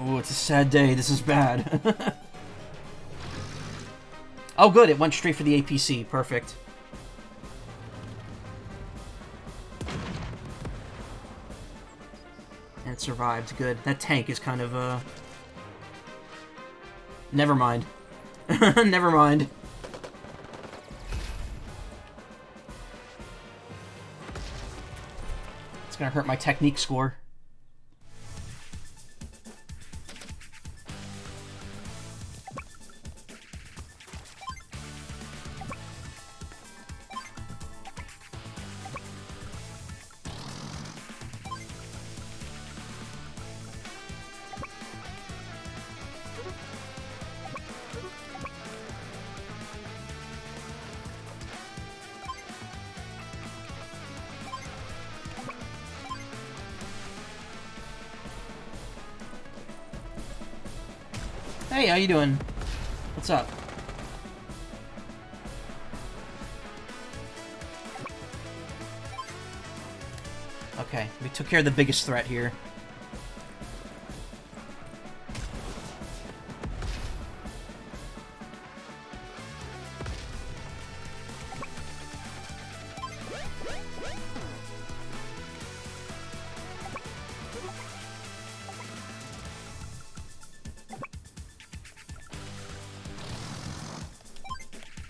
Oh, it's a sad day. This is bad. Oh, good. It went straight for the APC. Perfect. And it survived. Good. That tank is kind of, Never mind. Never mind. It's gonna hurt my technique score. Hey, how you doing? What's up? Okay, we took care of the biggest threat here.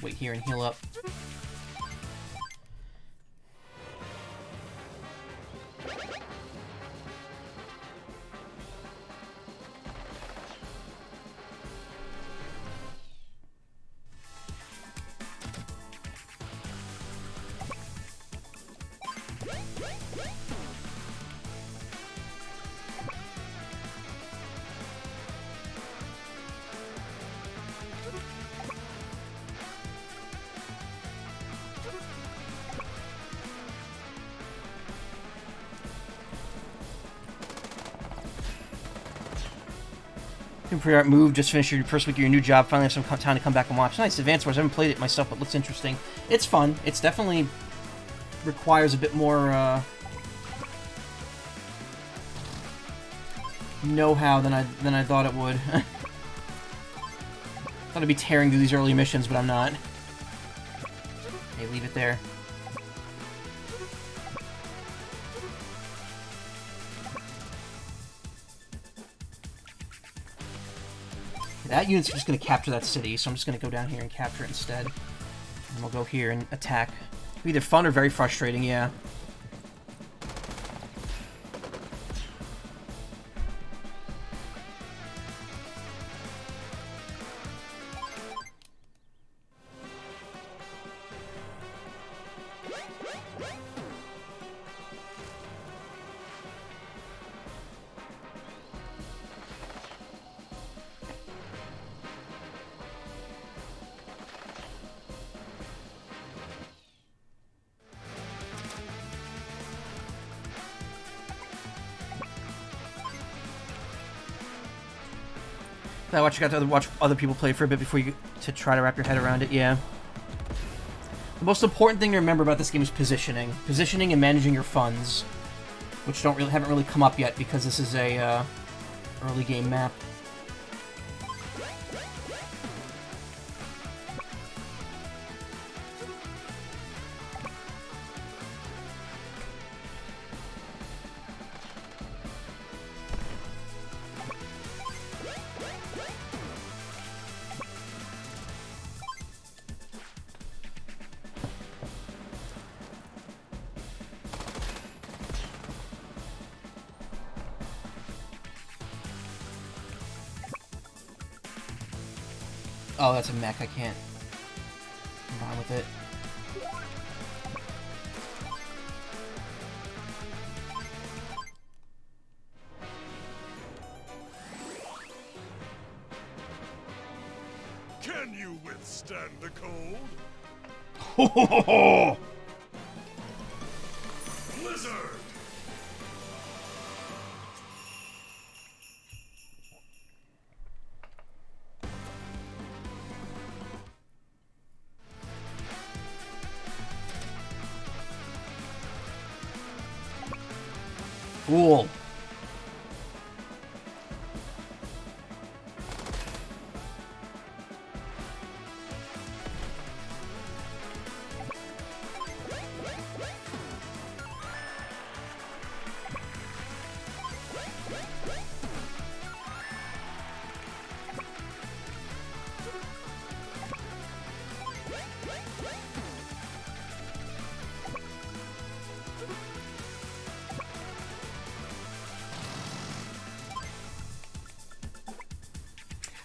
Wait here and heal up. Pre-art move, just finished your first week of your new job, finally have some time to come back and watch. Nice, Advance Wars, I haven't played it myself, but looks interesting. It's fun. It's definitely requires a bit more, know-how than I thought it would. Thought I'd be tearing through these early missions, but I'm not. Hey, leave it there. That unit's just going to capture that city, so I'm just going to go down here and capture it instead. And we'll go here and attack. Either fun or very frustrating, yeah. You got to watch other people play for a bit before you to try to wrap your head around it. Yeah. The most important thing to remember about this game is positioning, and managing your funds, which haven't really come up yet because this is a early game map. Oh, that's a mech. I can't combine with it. Can you withstand the cold? Ho ho ho ho! Blizzard! Cool.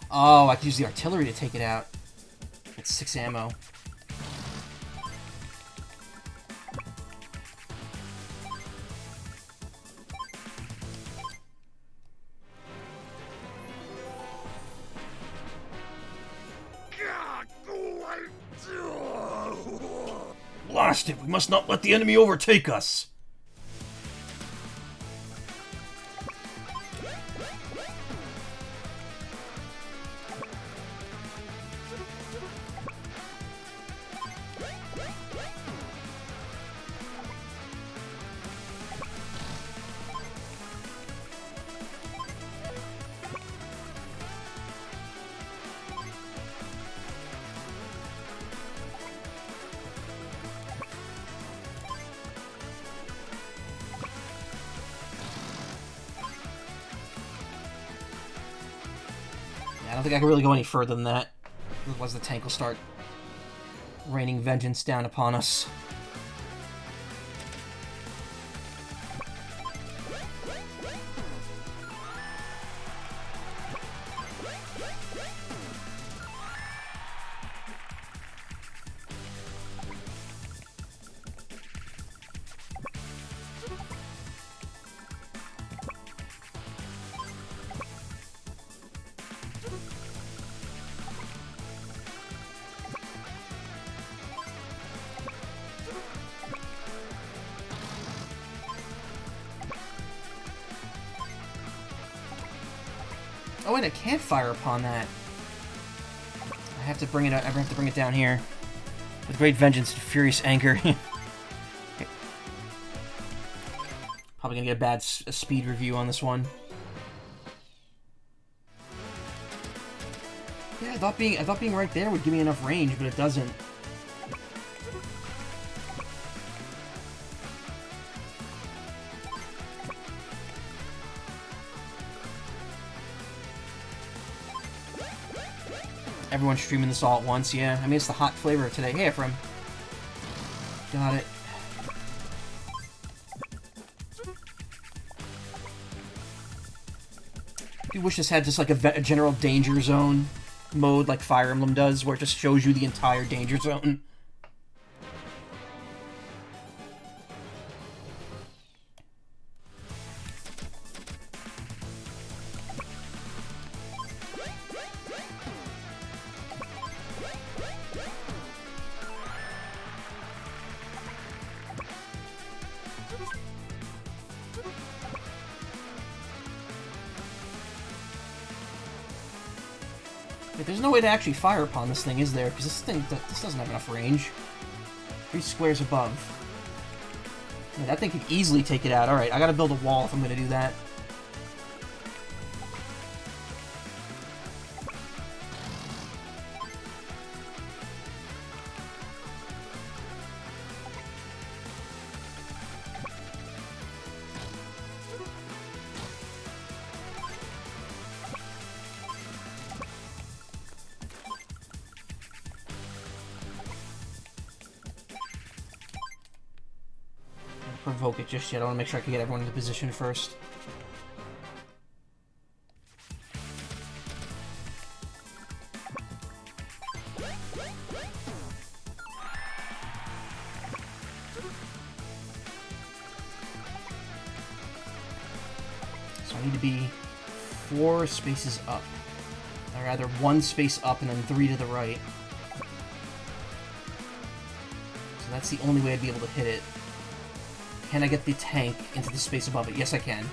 Oh, I could use the artillery to take it out. It's 6 ammo. Blast it! We must not let the enemy overtake us! don't think I can really go any further than that. Otherwise the tank will start raining vengeance down upon us. Oh wait, I can't fire upon that. I have to bring it. I have to bring it down here with great vengeance and furious anger. Okay. Probably gonna get a bad speed review on this one. Yeah, I thought being right there would give me enough range, but it doesn't. Everyone's streaming this all at once, yeah. I mean, it's the hot flavor of today. Hey, Ephraim. Got it. I wish this had just like a general danger zone mode like Fire Emblem does, where it just shows you the entire danger zone. There's no way to actually fire upon this thing, is there? Because this doesn't have enough range. 3 squares above. Yeah, that thing could easily take it out. Alright, I gotta build a wall if I'm gonna do that. Provoke it just yet. I want to make sure I can get everyone into position first. So I need to be 4 spaces up. Or rather 1 space up and then 3 to the right. So that's the only way I'd be able to hit it. Can I get the tank into the space above it? Yes, I can.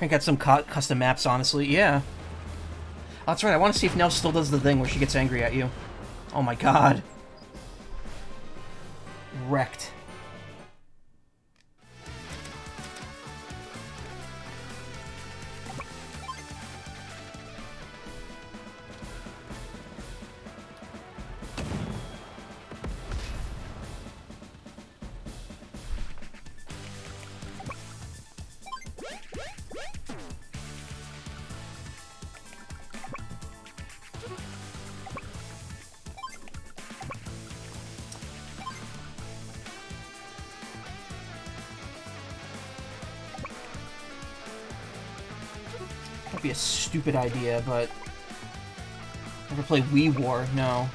I got some custom maps, honestly. Yeah. Oh, that's right. I want to see if Nell still does the thing where she gets angry at you. Oh my god. Wrecked. Be a stupid idea, but ever play Wii War? No.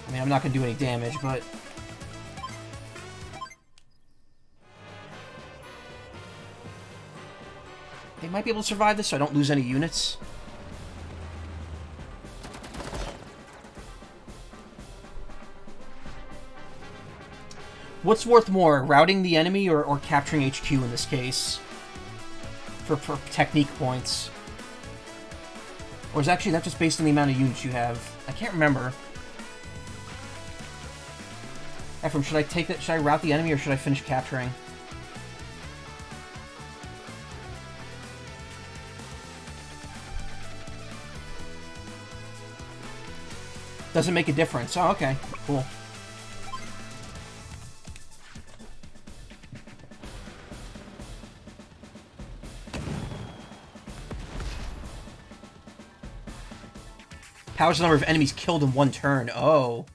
I mean, I'm not gonna do any damage, but they might be able to survive this so I don't lose any units. What's worth more, routing the enemy or capturing HQ in this case? For technique points. Or is actually that just based on the amount of units you have? I can't remember. Ephraim, should I route the enemy or should I finish capturing? Doesn't make a difference. Oh, okay. Cool. Powers the number of enemies killed in one turn. Oh.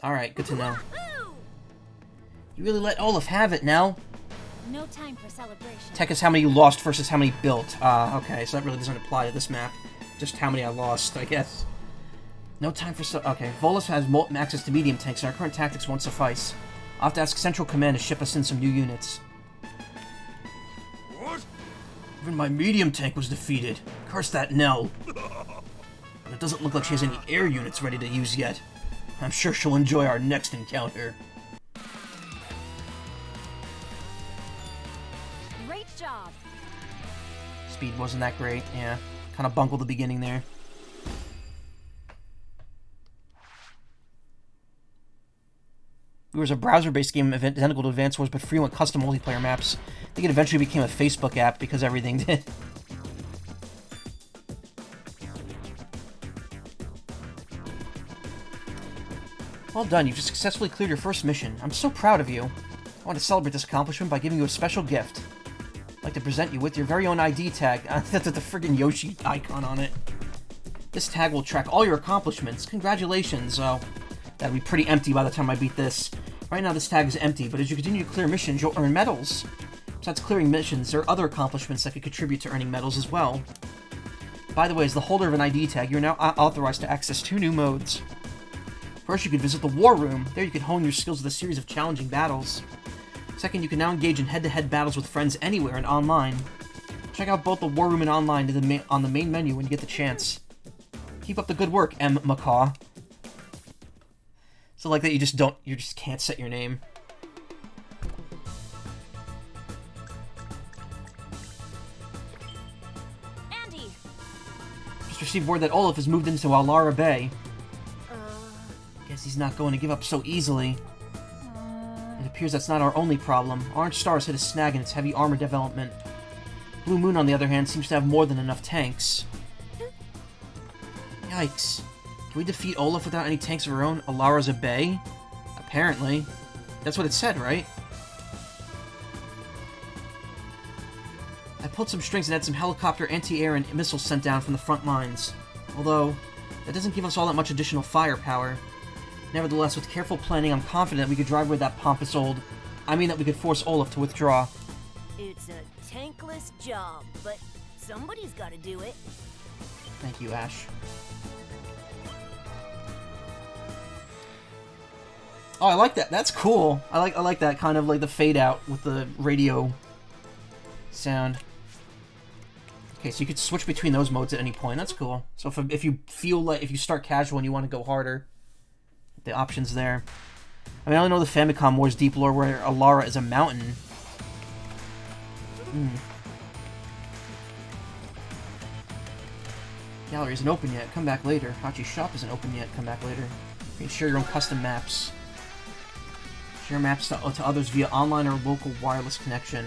Alright, good to know. You really let Olaf have it now. No time for celebration. Tech is how many you lost versus how many built. Okay, so that really doesn't apply to this map. Just how many I lost, I guess. No time for okay, Volus has access to medium tanks, and our current tactics won't suffice. I'll have to ask Central Command to ship us in some new units. What? Even my medium tank was defeated. Curse that Nell. It doesn't look like she has any air units ready to use yet. I'm sure she'll enjoy our next encounter. Great job. Speed wasn't that great, yeah. Kind of bungled the beginning there. It was a browser-based game identical to Advance Wars, but free with custom multiplayer maps. I think it eventually became a Facebook app because everything did. Well done, you've just successfully cleared your first mission. I'm so proud of you. I want to celebrate this accomplishment by giving you a special gift. I'd like to present you with your very own ID tag. That's the friggin' Yoshi icon on it. This tag will track all your accomplishments. Congratulations. Oh, that'll be pretty empty by the time I beat this. Right now this tag is empty, but as you continue to clear missions, you'll earn medals. Besides clearing missions, there are other accomplishments that could contribute to earning medals as well. By the way, as the holder of an ID tag, you're now authorized to access 2 new modes. First, you can visit the War Room. There you can hone your skills with a series of challenging battles. Second, you can now engage in head-to-head battles with friends anywhere and online. Check out both the War Room and online on the main menu when you get the chance. Keep up the good work, M. Macaw. So like that you just can't set your name. Andy! Just received word that Olaf has moved into Alara Bay. Guess he's not going to give up so easily. It appears that's not our only problem. Orange Star has hit a snag in its heavy armor development. Blue Moon, on the other hand, seems to have more than enough tanks. Yikes. Can we defeat Olaf without any tanks of our own? Alara's a bay? Apparently. That's what it said, right? I pulled some strings and had some helicopter, anti-air, and missiles sent down from the front lines. Although, that doesn't give us all that much additional firepower. Nevertheless, with careful planning, I'm confident we could drive away that pompous old... I mean that we could force Olaf to withdraw. It's a tankless job, but somebody's gotta do it. Thank you, Ash. Oh, I like that. That's cool. I like that kind of like the fade out with the radio sound. Okay, so you could switch between those modes at any point. That's cool. So if you feel like if you start casual and you want to go harder, the options there. I mean, I only know the Famicom Wars deep lore where Alara is a mountain. Gallery isn't open yet. Come back later. Hachi's shop isn't open yet. Come back later. You can share your own custom maps. Share maps to others via online or local wireless connection.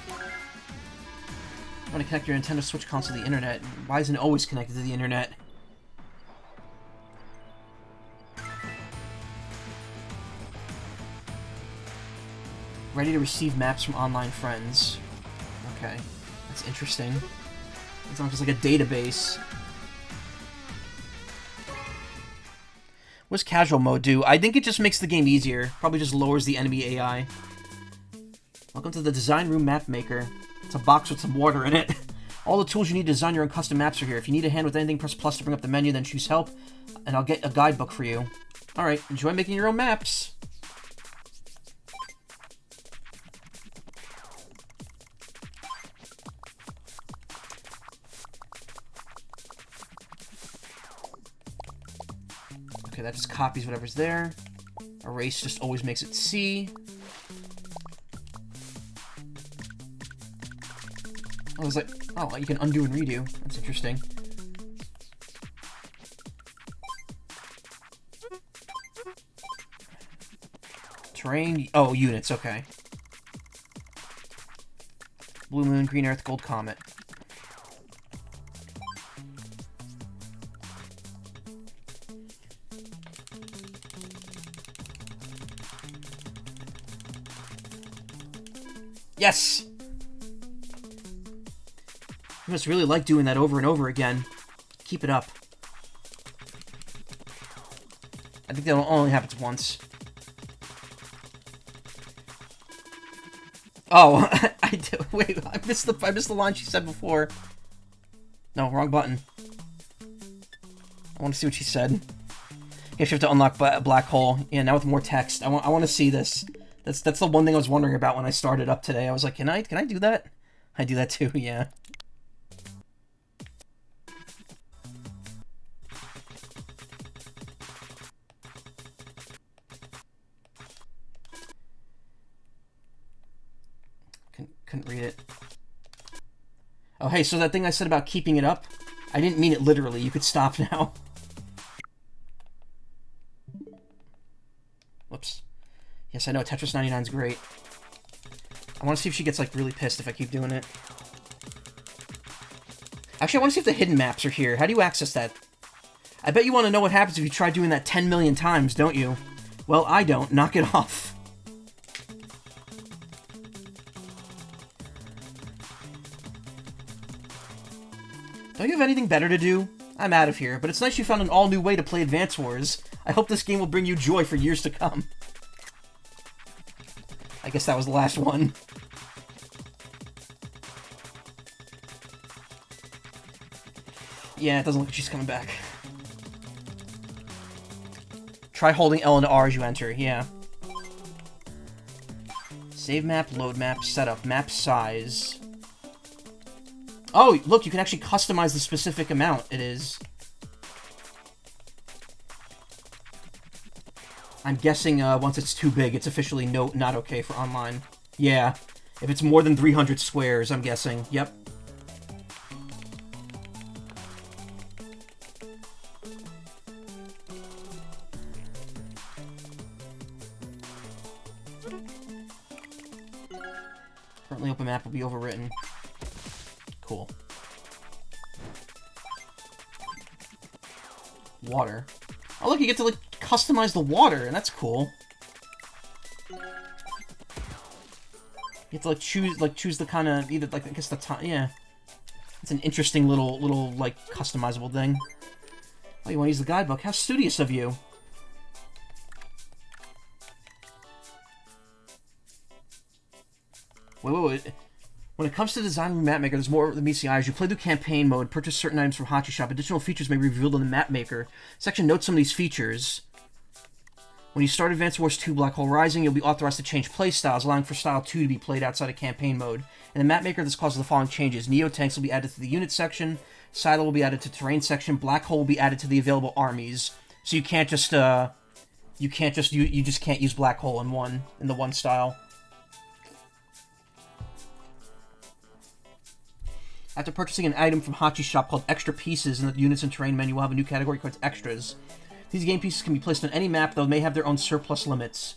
You want to connect your Nintendo Switch console to the internet. Why isn't it always connected to the internet? Ready to receive maps from online friends. Okay. That's interesting. It's not just like a database. What does casual mode do? I think it just makes the game easier. Probably just lowers the enemy AI. Welcome to the Design Room Map Maker. It's a box with some water in it. All the tools you need to design your own custom maps are here. If you need a hand with anything, press plus to bring up the menu, then choose help, and I'll get a guidebook for you. Alright, enjoy making your own maps. Okay, that just copies whatever's there. Erase just always makes it C. I was like, oh, you can undo and redo. That's interesting. Terrain, oh, units, okay. Blue Moon, Green Earth, Gold Comet. Yes! You must really like doing that over and over again. Keep it up. I think that only happens once. Oh, wait, I missed the line she said before. No, wrong button. I want to see what she said. Yeah, she have to unlock black hole. Yeah, now with more text. I want to see this. That's the one thing I was wondering about when I started up today. I was like, can I do that? I do that too, yeah. Couldn't read it. Oh, hey, so that thing I said about keeping it up, I didn't mean it literally. You could stop now. Whoops. Yes, I know, Tetris 99 is great. I want to see if she gets, like, really pissed if I keep doing it. Actually, I want to see if the hidden maps are here. How do you access that? I bet you want to know what happens if you try doing that 10 million times, don't you? Well, I don't. Knock it off. Don't you have anything better to do? I'm out of here, but it's nice you found an all-new way to play Advance Wars. I hope this game will bring you joy for years to come. I guess that was the last one. Yeah, it doesn't look like she's coming back. Try holding L and R as you enter, yeah. Save map, load map, setup, map size. Oh, look, you can actually customize the specific amount it is. I'm guessing once it's too big, it's officially not okay for online. Yeah, if it's more than 300 squares, I'm guessing. Yep. Currently open map will be overwritten. Cool. Water. Oh look, you get to like customize the water, and that's cool. You have to choose the kind of either like I guess the time. Yeah, it's an interesting little like customizable thing. Oh, you want to use the guidebook? How studious of you. Wait. When it comes to designing the map maker, there's more than meets the eye. As you play through campaign mode, purchase certain items from Hachi Shop. Additional features may be revealed in the map maker section. Note some of these features. When you start Advance Wars 2 Black Hole Rising, you'll be authorized to change play styles, allowing for Style 2 to be played outside of campaign mode. In the map maker, this causes the following changes. Neo Tanks will be added to the unit section. Silo will be added to terrain section. Black Hole will be added to the available armies. So you can't just you just can't use Black Hole in the one style. After purchasing an item from Hachi's shop called Extra Pieces in the Units and Terrain menu, we'll have a new category called Extras. These game pieces can be placed on any map, though may have their own surplus limits.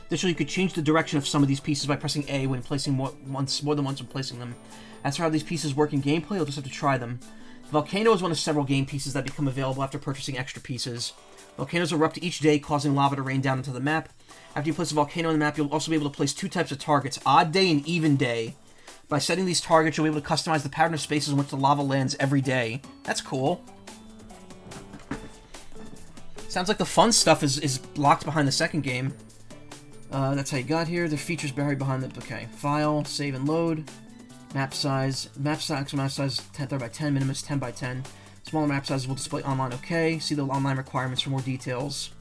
Additionally, you could change the direction of some of these pieces by pressing A when placing more than once when placing them. As for how these pieces work in gameplay, you'll just have to try them. The Volcano is one of several game pieces that become available after purchasing extra pieces. Volcanoes erupt each day, causing lava to rain down into the map. After you place a volcano on the map, you'll also be able to place two types of targets, Odd Day and Even Day. By setting these targets, you'll be able to customize the pattern of spaces in which the lava lands every day. That's cool. Sounds like the fun stuff is locked behind the second game. That's how you got here. The features buried behind the... Okay. File, save and load. Map size. Map size 10 by 10. Minimum is 10 by 10. Smaller map sizes will display online okay. See the online requirements for more details.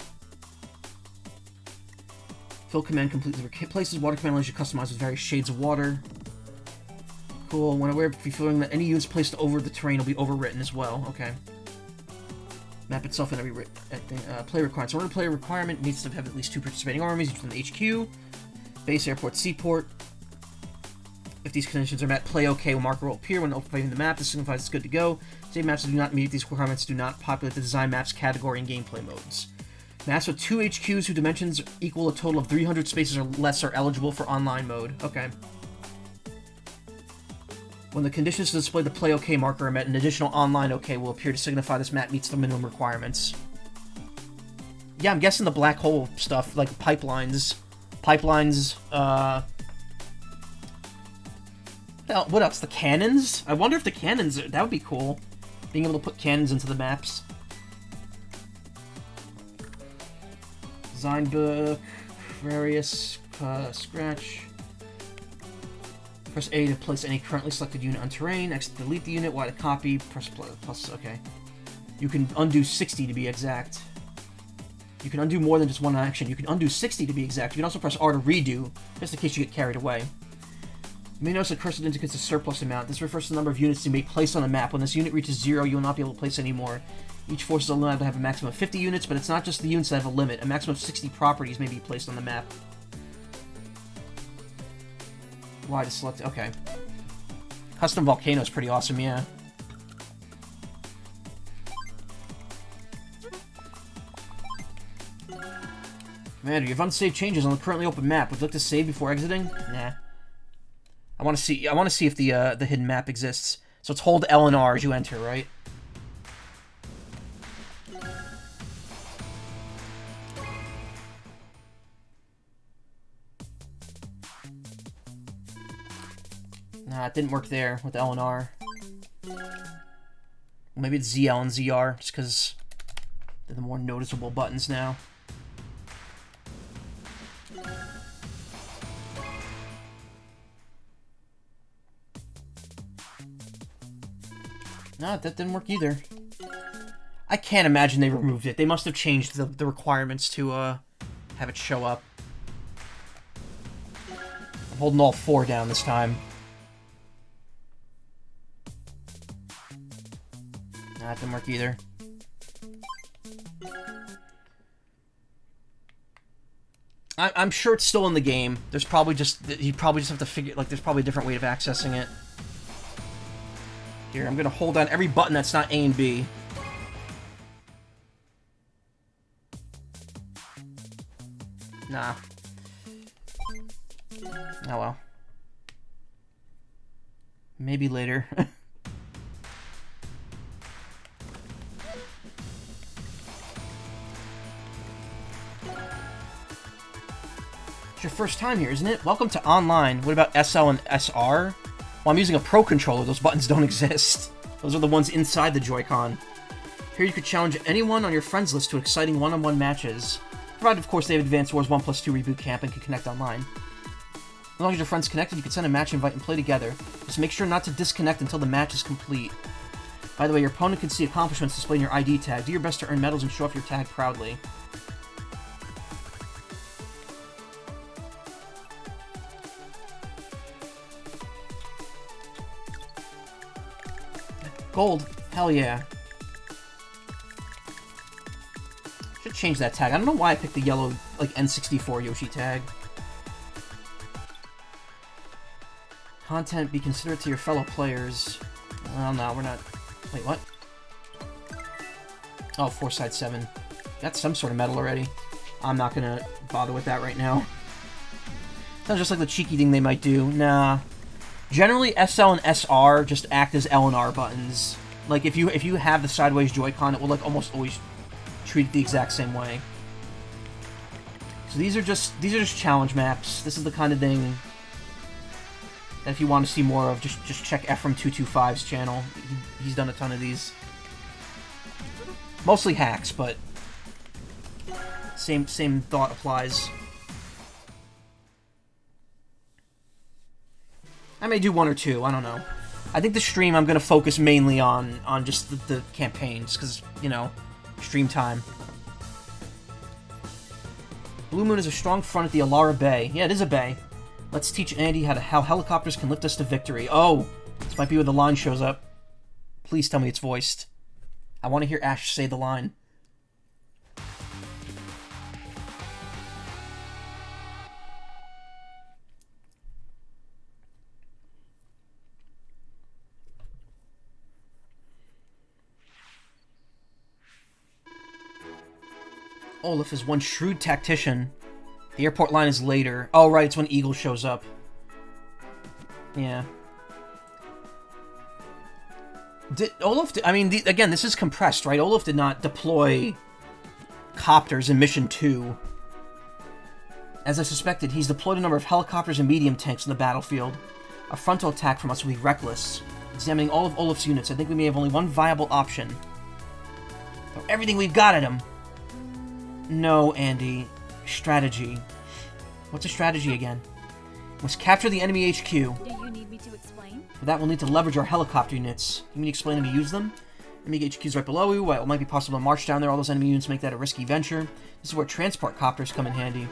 Fill command completely replaces water command allows you to customize with various shades of water. Cool. When aware of feeling that any units placed over the terrain will be overwritten as well. Okay. Map itself and every play requirements. In order to play a requirement, needs to have at least 2 participating armies, each from the HQ, base, airport, seaport. If these conditions are met, play OK. A marker will appear when opening the map. This signifies it's good to go. Save maps that do not meet these requirements do not populate the design maps category and gameplay modes. Maps with 2 HQs whose dimensions equal a total of 300 spaces or less are eligible for online mode. Okay. When the conditions to display the Play OK marker are met, an additional online OK will appear to signify this map meets the minimum requirements. Yeah, I'm guessing the black hole stuff, like pipelines, What else? The cannons? I wonder if the cannons... That would be cool. Being able to put cannons into the maps. Design book. Various. Scratch. Press A to place any currently selected unit on terrain. X to delete the unit. Y to copy. Press plus. Okay. You can undo 60 to be exact. You can undo more than just one action. You can undo 60 to be exact. You can also press R to redo, just in case you get carried away. You may notice the cursor indicates a surplus amount. This refers to the number of units you may place on a map. When this unit reaches 0, you will not be able to place any more. Each force is allowed to have a maximum of 50 units, but it's not just the units that have a limit. A maximum of 60 properties may be placed on the map. Y to select... Okay. Custom volcano is pretty awesome, yeah. Commander, you have unsaved changes on the currently open map. Would you like to save before exiting? Nah. I want to see if the hidden map exists. So it's hold L and R as you enter, right? Nah, it didn't work there with L and R. Maybe it's ZL and ZR, just because they're the more noticeable buttons now. No, that didn't work either. I can't imagine they removed it. They must have changed the requirements to have it show up. I'm holding all 4 down this time. Nah, that didn't work either. I'm sure it's still in the game. There's probably just... You probably just have to figure... Like, there's probably a different way of accessing it. Here, I'm gonna hold down every button that's not A and B. Nah. Oh well. Maybe later. It's your first time here, isn't it? Welcome to online. What about SL and SR? Well, I'm using a Pro Controller. Those buttons don't exist. Those are the ones inside the Joy-Con. Here you could challenge anyone on your friends list to exciting one-on-one matches. Provided, of course, they have Advance Wars 1+2 Reboot Camp and can connect online. As long as your friend's connected, you can send a match invite and play together. Just make sure not to disconnect until the match is complete. By the way, your opponent can see accomplishments displayed in your ID tag. Do your best to earn medals and show off your tag proudly. Gold. Hell yeah. Should change that tag. I don't know why I picked the yellow, like, N64 Yoshi tag. Content, be considerate to your fellow players. Well, no, we're not... Wait, what? Oh, 4-side-7. Got some sort of medal already. I'm not gonna bother with that right now. Sounds just like the cheeky thing they might do. Nah. Generally, SL and SR just act as L and R buttons. Like, if you have the sideways Joy-Con, it will, like, almost always treat it the exact same way. So these are just challenge maps. This is the kind of thing that if you want to see more of, just check Ephraim225's channel. He's done a ton of these. Mostly hacks, but same thought applies. I may do 1 or 2, I don't know. I think the stream I'm going to focus mainly on just the campaigns, because, you know, stream time. Blue Moon is a strong front at the Alara Bay. Yeah, it is a bay. Let's teach Andy how helicopters can lift us to victory. Oh, this might be where the line shows up. Please tell me it's voiced. I want to hear Ash say the line. Olaf is one shrewd tactician. The airport line is later. Oh, right, it's when Eagle shows up. Yeah. Again, this is compressed, right? Olaf did not deploy copters in Mission 2. As I suspected, he's deployed a number of helicopters and medium tanks in the battlefield. A frontal attack from us will be reckless. Examining all of Olaf's units, I think we may have only one viable option. Throw everything we've got at him! No, Andy. Strategy. What's a strategy again? We must capture the enemy HQ. Do you need me to explain? For that, we'll need to leverage our helicopter units. You mean to explain how to use them? Enemy HQ's right below you. While it might be possible to march down there, all those enemy units make that a risky venture. This is where transport copters come in handy.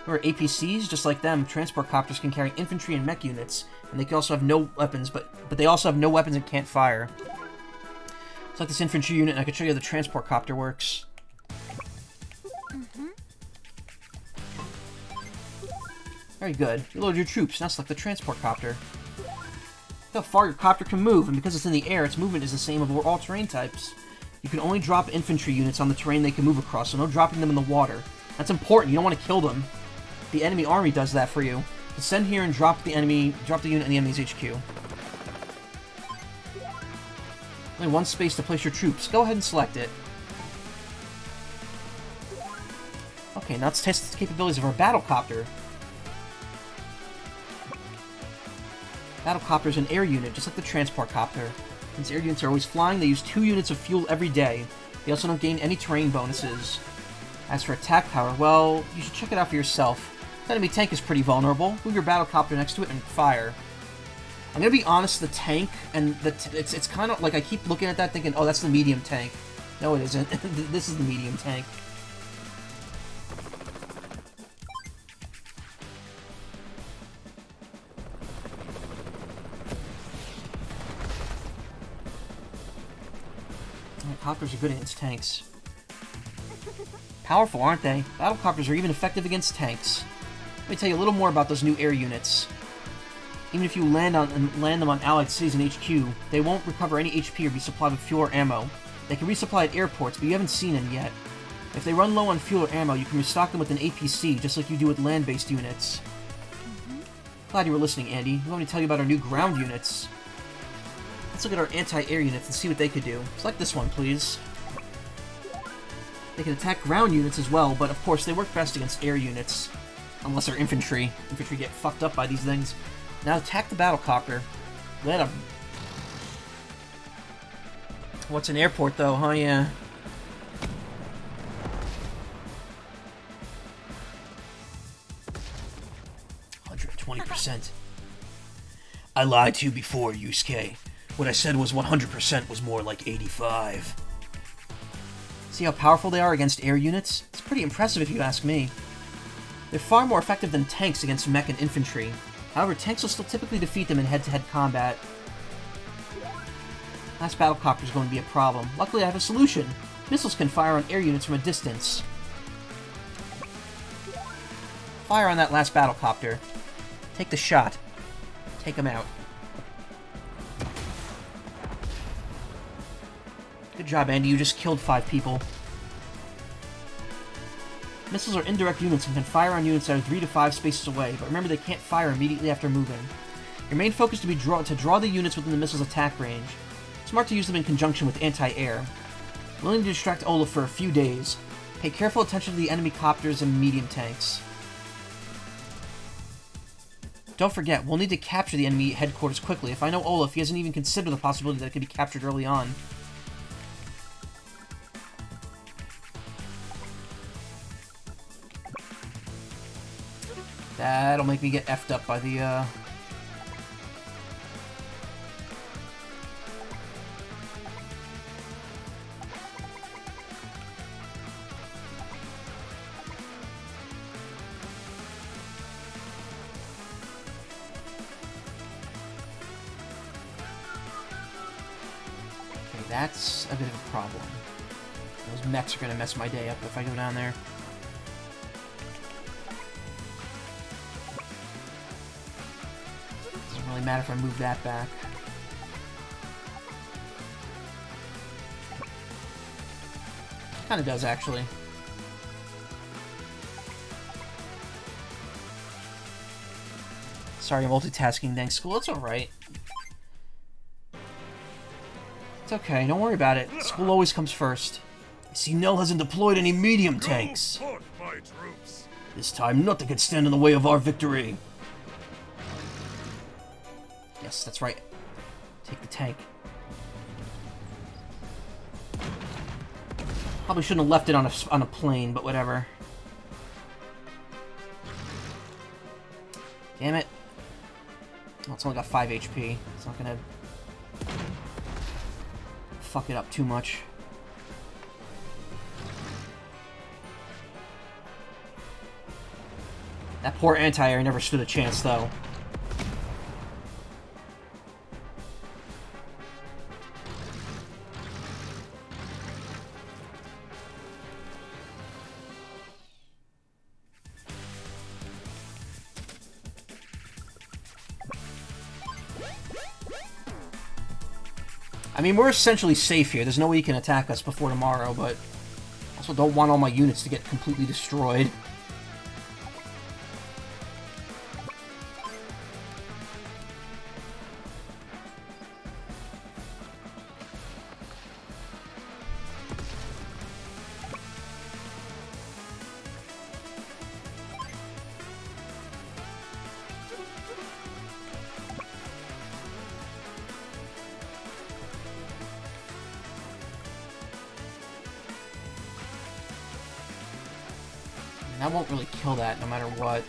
There are APCs, just like them. Transport copters can carry infantry and mech units, and they can also have no weapons, but they also have no weapons and can't fire. It's like this infantry unit, and I can show you how the transport copter works. Very good. You load your troops. Now select the transport copter. Look how far your copter can move, and because it's in the air, its movement is the same of all terrain types. You can only drop infantry units on the terrain they can move across, so no dropping them in the water. That's important. You don't want to kill them. The enemy army does that for you. Descend here and drop the unit in the enemy's HQ. Only one space to place your troops. Go ahead and select it. Okay, now let's test the capabilities of our battlecopter. Battlecopter is an air unit, just like the transport copter. Since air units are always flying, they use 2 units of fuel every day. They also don't gain any terrain bonuses. As for attack power, well, you should check it out for yourself. The enemy tank is pretty vulnerable. Move your battlecopter next to it and fire. I'm gonna be honest, the tank, and it's kind of like I keep looking at that thinking, oh, that's the medium tank. No, it isn't. This is the medium tank. Copters are good against tanks. Powerful, aren't they? Battlecopters are even effective against tanks. Let me tell you a little more about those new air units. Even if you land them on allied cities and HQ, they won't recover any HP or be supplied with fuel or ammo. They can resupply at airports, but you haven't seen any yet. If they run low on fuel or ammo, you can restock them with an APC, just like you do with land-based units. Glad you were listening, Andy. We want me to tell you about our new ground units. Let's look at our anti-air units and see what they could do. Select this one, please. They can attack ground units as well, but of course they work best against air units. Unless they're infantry. Infantry get fucked up by these things. Now attack the battlecopter. Let them. What's an airport though, huh? Yeah. %. I lied to you before, Yusuke. What I said was 100% was more like 85. See how powerful they are against air units? It's pretty impressive if you ask me. They're far more effective than tanks against mech and infantry. However, tanks will still typically defeat them in head-to-head combat. Last battlecopter is going to be a problem. Luckily, I have a solution. Missiles can fire on air units from a distance. Fire on that last battlecopter. Take the shot. Take him out. Good job, Andy. You just killed 5 people. Missiles are indirect units and can fire on units that are 3 to 5 spaces away, but remember they can't fire immediately after moving. Your main focus to draw the units within the missile's attack range. Smart to use them in conjunction with anti-air. Willing to distract Olaf for a few days. Pay careful attention to the enemy copters and medium tanks. Don't forget, we'll need to capture the enemy headquarters quickly. If I know Olaf, he hasn't even considered the possibility that it could be captured early on. That'll make me get effed up by the, Okay, that's a bit of a problem. Those mechs are gonna mess my day up if I go down there. Doesn't really matter if I move that back. Kinda does, actually. Sorry, multitasking, thanks, school. It's alright. It's okay, don't worry about it. School always comes first. I see Nell hasn't deployed any medium tanks. Go forth, my troops. This time, nothing can stand in the way of our victory. Yes, that's right. Take the tank. Probably shouldn't have left it on a plane, but whatever. Damn it. Well, it's only got 5 HP. It's not gonna fuck it up too much. That poor anti-air never stood a chance, though. I mean, we're essentially safe here. There's no way he can attack us before tomorrow, but also don't want all my units to get completely destroyed. I won't really kill that no matter what.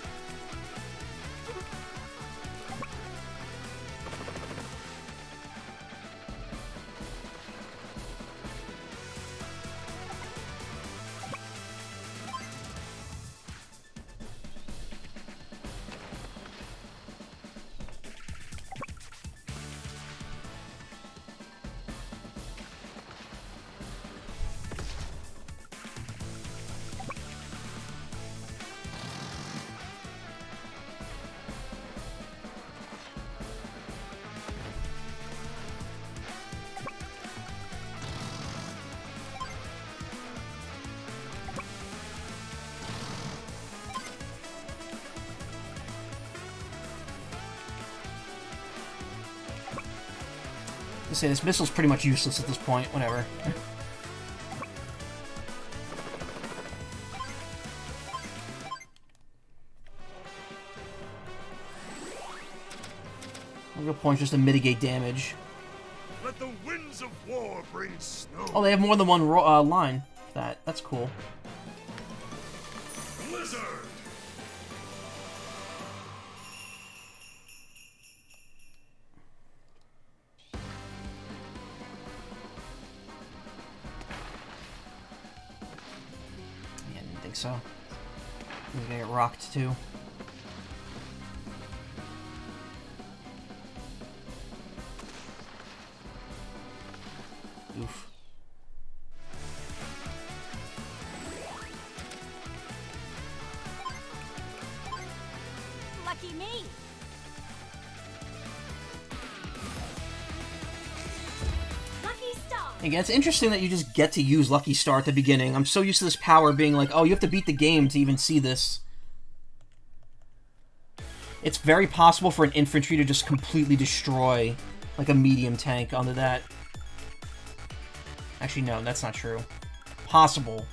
Say this missile's pretty much useless at this point. Whatever. Real point just to mitigate damage. Let the winds of war bring snow. Oh, they have more than one line. That's cool. Blizzard. So, I'm gonna get rocked too. Oof. Lucky me. Again, it's interesting that you just get to use Lucky Star at the beginning. I'm so used to this power being like, oh, you have to beat the game to even see this. It's very possible for an infantry to just completely destroy, like, a medium tank onto that. Actually, no, that's not true. Possible.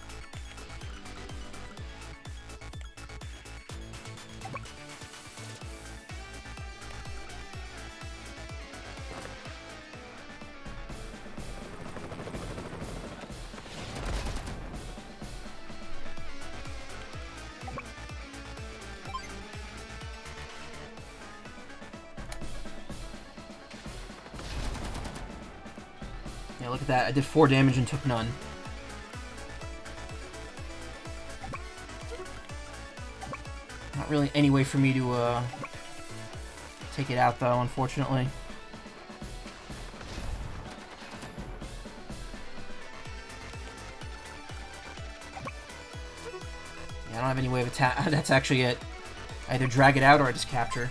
Yeah, look at that. I did 4 damage and took none. Not really any way for me to take it out, though, unfortunately. Yeah, I don't have any way of attack. That's actually it. I either drag it out or I just capture.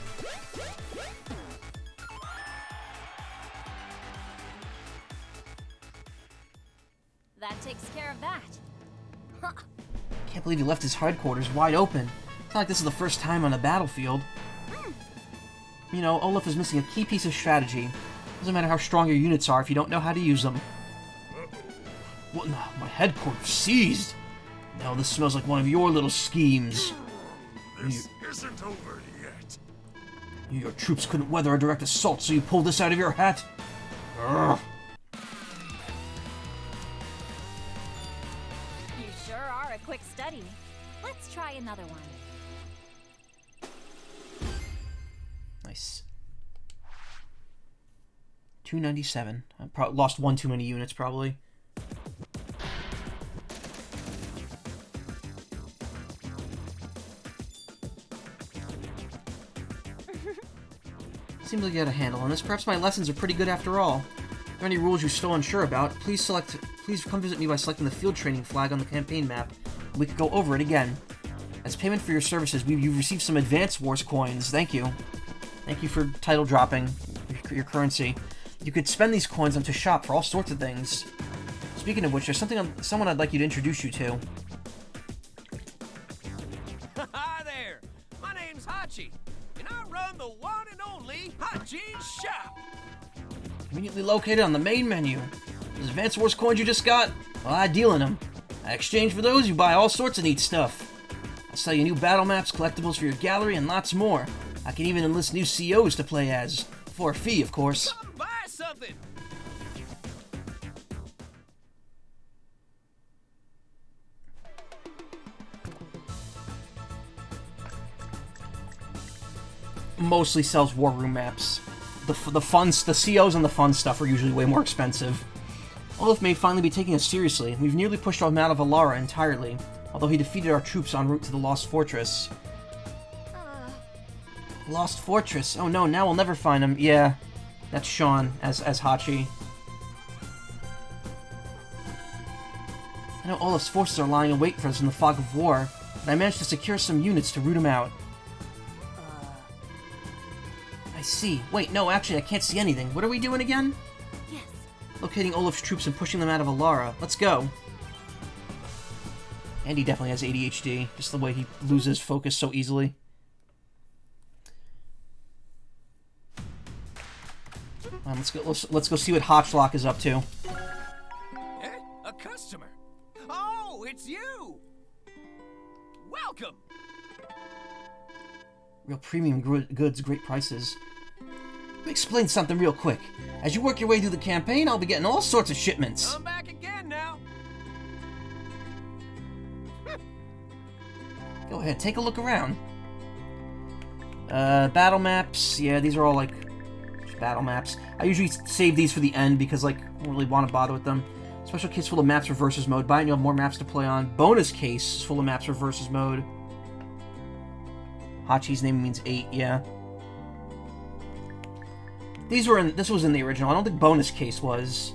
That takes care of that. Huh. Can't believe he left his headquarters wide open. It's not like this is the first time on the battlefield. You know, Olaf is missing a key piece of strategy. Doesn't matter how strong your units are if you don't know how to use them. What? No, my headquarters seized. No, this smells like one of your little schemes. This isn't over yet. Your troops couldn't weather a direct assault, so you pulled this out of your hat? Urgh. You sure are a quick study. Let's try another one. Nice. 297. I lost one too many units, probably. Seems like you got a handle on this. Perhaps my lessons are pretty good after all. If there are any rules you're still unsure about, please come visit me by selecting the field training flag on the campaign map. We could go over it again. As payment for your services, you've received some Advance Wars coins. Thank you. Thank you for title dropping your currency. You could spend these coins onto shop for all sorts of things. Speaking of which, there's someone I'd like you to introduce you to. Hi there! My name's Hachi, and I run the one and only Hachi's shop! Conveniently located on the main menu. Those Advance Wars coins you just got? Well, I deal in them. I exchange for those, you buy all sorts of neat stuff. I'll sell you new battle maps, collectibles for your gallery, and lots more. I can even enlist new COs to play as. For a fee, of course. Come buy something! Mostly sells war room maps. The COs and the fun stuff are usually way more expensive. Olaf may finally be taking us seriously. We've nearly pushed him out of Alara entirely, although he defeated our troops en route to the Lost Fortress. Lost Fortress? Oh no, now we'll never find him. Yeah, that's Sean as Hachi. I know Olaf's forces are lying in wait for us in the fog of war, but I managed to secure some units to root him out. I see. Wait, no, actually, I can't see anything. What are we doing again? Yes. Locating Olaf's troops and pushing them out of Alara. Let's go. Andy definitely has ADHD, just the way he loses focus so easily. Let's go see what Hotchlock is up to. Eh? A customer? Oh, it's you! Welcome! Real premium goods, great prices. Let me explain something real quick. As you work your way through the campaign, I'll be getting all sorts of shipments. Come back again now! Go ahead, take a look around. Battle maps. Yeah, these are all, like, just battle maps. I usually save these for the end because, like, I don't really want to bother with them. Special case full of maps for versus mode. Buy it and you'll have more maps to play on. Bonus case full of maps for versus mode. Hachi's name means 8, yeah. This was in the original. I don't think bonus case was.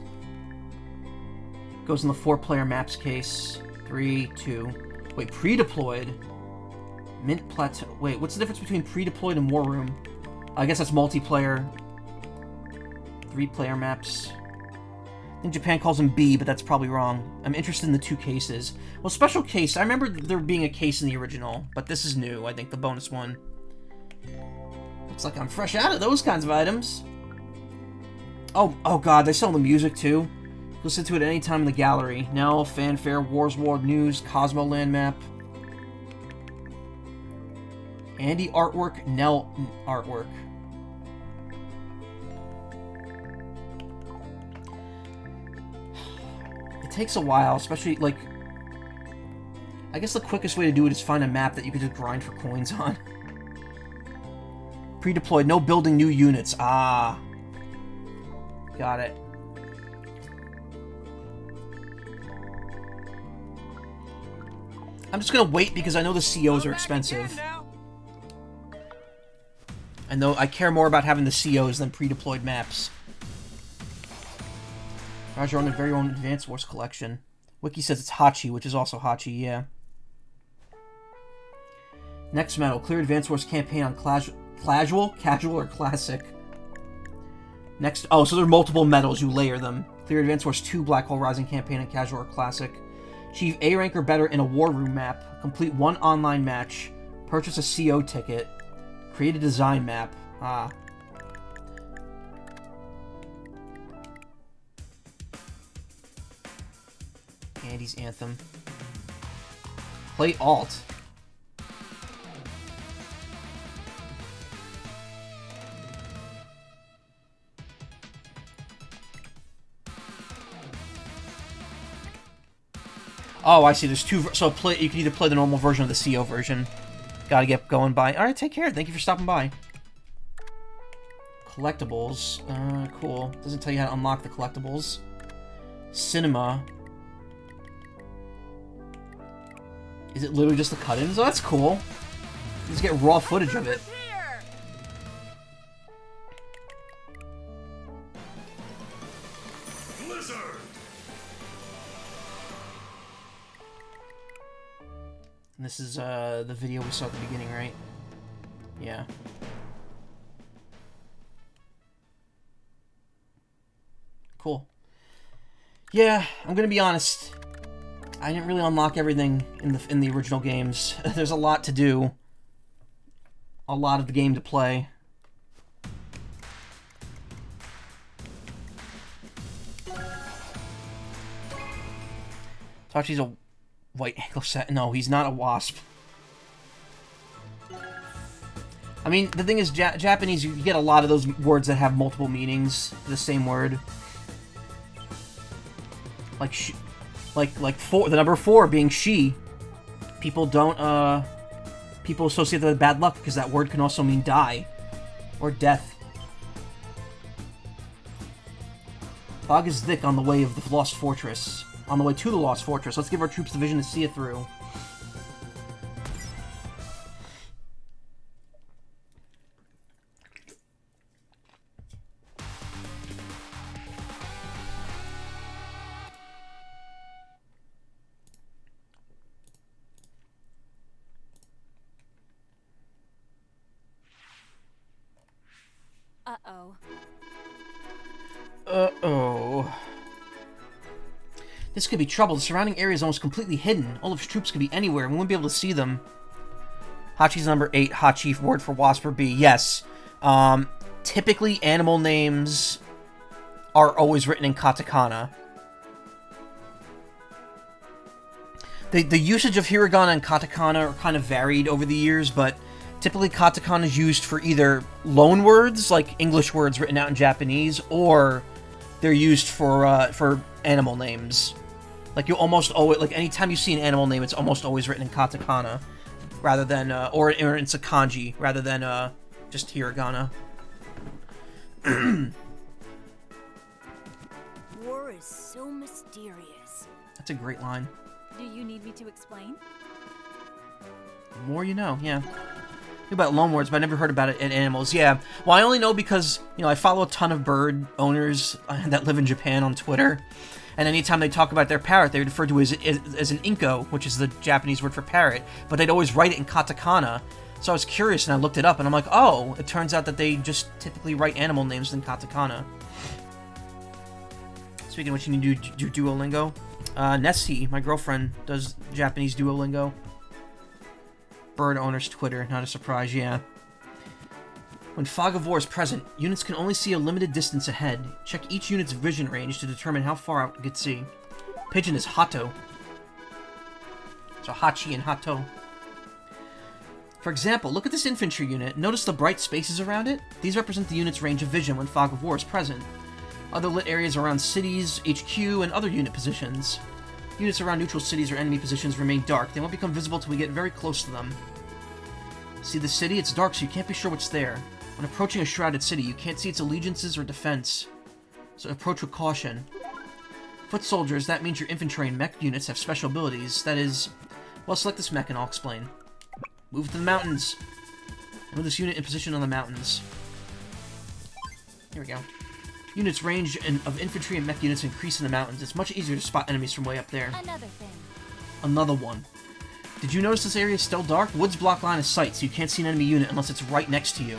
Goes in the 4-player maps case. 3, 2. Wait, pre-deployed. Mint Plateau. Wait, what's the difference between pre-deployed and War Room? I guess that's multiplayer. 3-player maps. I think Japan calls them B, but that's probably wrong. I'm interested in the 2 cases. Well, special case, I remember there being a case in the original, but this is new, I think, the bonus one. Looks like I'm fresh out of those kinds of items. Oh god, they sell the music too. Listen to it any time in the gallery. Nell, Fanfare, Wars World News, Cosmo Land Map. Andy artwork, Nell artwork. It takes a while, especially, like... I guess the quickest way to do it is find a map that you can just grind for coins on. Pre-deployed, no building new units. Ah. Got it. I'm just gonna wait because I know the COs are expensive. I know I care more about having the COs than pre-deployed maps. How's your own very own Advance Wars collection? Wiki says it's Hachi, which is also Hachi, yeah. Next medal, clear Advance Wars campaign on casual, or classic. Next, oh, so there are multiple medals, you layer them. Clear Advance Wars 2 Black Hole Rising campaign on casual or classic. Achieve A rank or better in a War Room map. Complete 1 online match. Purchase a CO ticket. Create a design map. Ah. Andy's Anthem. Play Alt. Oh, I see. There's two. So you can either play the normal version or the CO version. Gotta get going by. All right, take care. Thank you for stopping by. Collectibles. Cool. Doesn't tell you how to unlock the collectibles. Cinema. Is it literally just the cut-ins? Oh, that's cool. You just get raw footage of it. Blizzard! And this is the video we saw at the beginning, right? Yeah. Cool. Yeah, I'm gonna be honest. I didn't really unlock everything in the original games. There's a lot to do. A lot of the game to play. Tachi's a white ankle set. No, he's not a wasp. I mean, the thing is, Japanese, you get a lot of those words that have multiple meanings for the same word. Like, the number 4 being she. People don't, people associate that with bad luck because that word can also mean die. Or death. Fog is thick on the way of the Lost Fortress. On the way to the Lost Fortress. Let's give our troops the vision to see it through. Uh-oh. Uh-oh. This could be trouble. The surrounding area is almost completely hidden. All of his troops could be anywhere, and we wouldn't be able to see them. Hachi's number 8, Hachi, word for wasp or bee. Yes. Typically, animal names are always written in katakana. The usage of hiragana and katakana are kind of varied over the years, but typically katakana is used for either loan words, like English words written out in Japanese, or they're used for animal names. Like, you almost always, like, anytime you see an animal name, it's almost always written in katakana, rather than, or it's a kanji, rather than, just hiragana. War is so mysterious. That's a great line. Do you need me to explain? The more you know, yeah. Knew about loanwords, but I never heard about it in animals. Yeah, well, I only know because, you know, I follow a ton of bird owners that live in Japan on Twitter, and anytime they talk about their parrot, they refer to it as an inko, which is the Japanese word for parrot, but they'd always write it in katakana. So I was curious, and I looked it up, and I'm like, oh, it turns out that they just typically write animal names in katakana. Speaking of which, you need to do Duolingo. Nessie, my girlfriend, does Japanese Duolingo. Bird owner's Twitter, not a surprise, yeah. When Fog of War is present, units can only see a limited distance ahead. Check each unit's vision range to determine how far out it can see. Pigeon is Hato. So Hachi and Hato. For example, look at this infantry unit. Notice the bright spaces around it? These represent the unit's range of vision when Fog of War is present. Other lit areas around cities, HQ, and other unit positions. Units around neutral cities or enemy positions remain dark. They won't become visible till we get very close to them. See the city? It's dark, so you can't be sure what's there. When approaching a shrouded city, you can't see its allegiances or defense. So approach with caution. Foot soldiers, that means your infantry and mech units have special abilities. That is... Well, select this mech and I'll explain. Move to the mountains. Move this unit in position on the mountains. Here we go. Units' range of infantry and mech units increase in the mountains. It's much easier to spot enemies from way up there. Another thing. Another one. Did you notice this area is still dark? Woods block line of sight, so you can't see an enemy unit unless it's right next to you.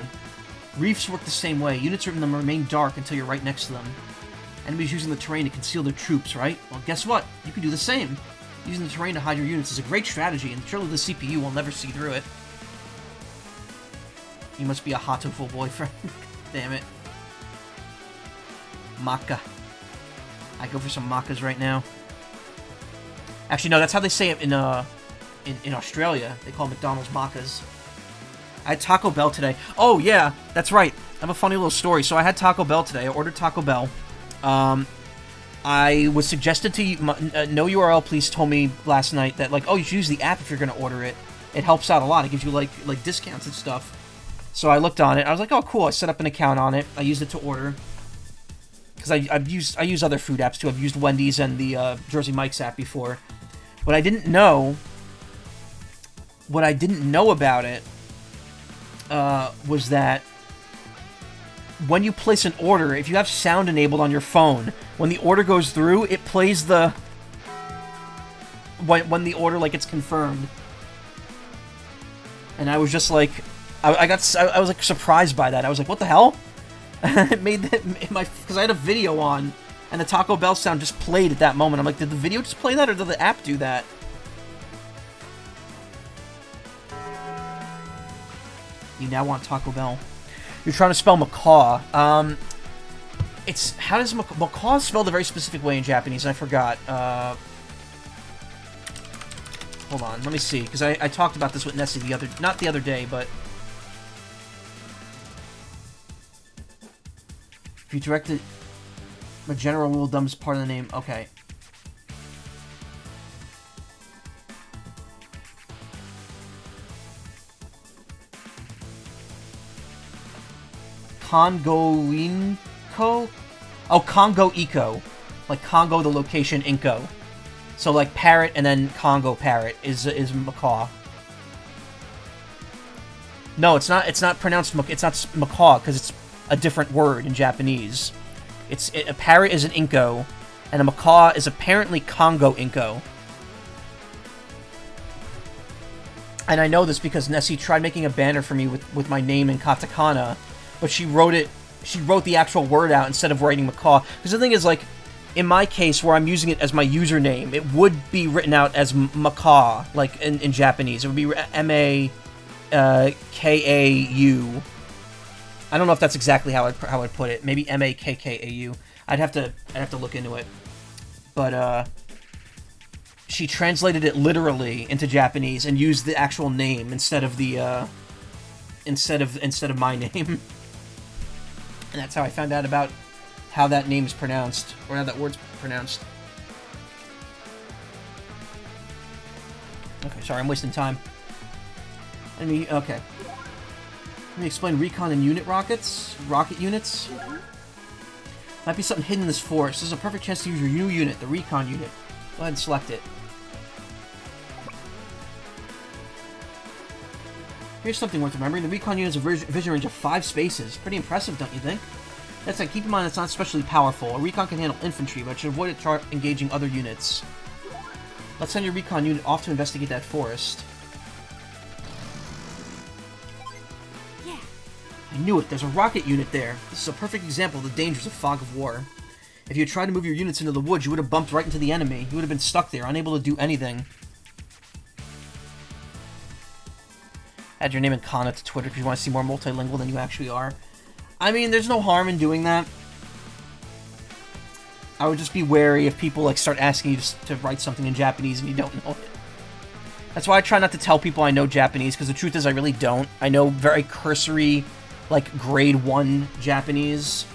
Reefs work the same way. Units in them remain dark until you're right next to them. Enemies using the terrain to conceal their troops, right? Well, guess what? You can do the same. Using the terrain to hide your units is a great strategy, and surely the CPU will never see through it. You must be a Hato-ful boyfriend. Damn it. Maca. I go for some macas right now. Actually, no, that's how they say it in Australia. They call McDonald's macas. I had Taco Bell today. Oh, yeah, that's right. I have a funny little story. So I had Taco Bell today. I ordered Taco Bell. I I was suggested to No URL Please told me last night that, like, oh, you should use the app if you're going to order it. It helps out a lot. It gives you, like discounts and stuff. So I looked on it. I was like, oh, cool. I set up an account on it. I used it to order. Because I use other food apps, too. I've used Wendy's and the Jersey Mike's app before. What I didn't know about it was that when you place an order, if you have sound enabled on your phone, when the order goes through, it plays the... When the order, like, it's confirmed. And I was just like... I was, like, surprised by that. I was like, what the hell? It made that... Because I had a video on, and the Taco Bell sound just played at that moment. I'm like, did the video just play that, or did the app do that? You now want Taco Bell. You're trying to spell Macaw. It's... How does Macaw is spelled a very specific way in Japanese, and I forgot. Hold on, let me see, because I talked about this with Nessie not the other day, but... If you direct it... A general rule of thumb is part of the name. Okay. Congo-inko? Oh, Congo-eco. Like Congo, the location, Inko. So, like, parrot and then Congo parrot is Macaw. No, it's not pronounced it's not Macaw, because it's a different word in Japanese. A parrot is an Inko, and a macaw is apparently Congo-inko. And I know this because Nessie tried making a banner for me with my name in katakana, but she wrote the actual word out instead of writing macaw. Because the thing is, like, in my case, where I'm using it as my username, it would be written out as Macaw, like in Japanese. It would be M-A-K-A-U. I don't know if that's exactly how I'd put it. Maybe M-A-K-K-A-U. I'd have to look into it. But she translated it literally into Japanese and used the actual name instead of the instead of my name. And that's how I found out about how that name is pronounced, or how that word's pronounced. Okay, sorry, I'm wasting time. Okay. Let me explain recon and rocket units. Might be something hidden in this forest. This is a perfect chance to use your new unit, the recon unit. Go ahead and select it. Here's something worth remembering. The recon unit has a vision range of 5 spaces. Pretty impressive, don't you think? That's like, keep in mind it's not especially powerful. A recon can handle infantry, but should avoid it engaging other units. Let's send your recon unit off to investigate that forest. Yeah. I knew it. There's a rocket unit there. This is a perfect example of the dangers of fog of war. If you had tried to move your units into the woods, you would have bumped right into the enemy. You would have been stuck there, unable to do anything. Add your name and Kana to Twitter if you want to see more multilingual than you actually are. I mean, there's no harm in doing that. I would just be wary if people like start asking you to write something in Japanese and you don't know it. That's why I try not to tell people I know Japanese, because the truth is I really don't. I know very cursory, like, grade 1 Japanese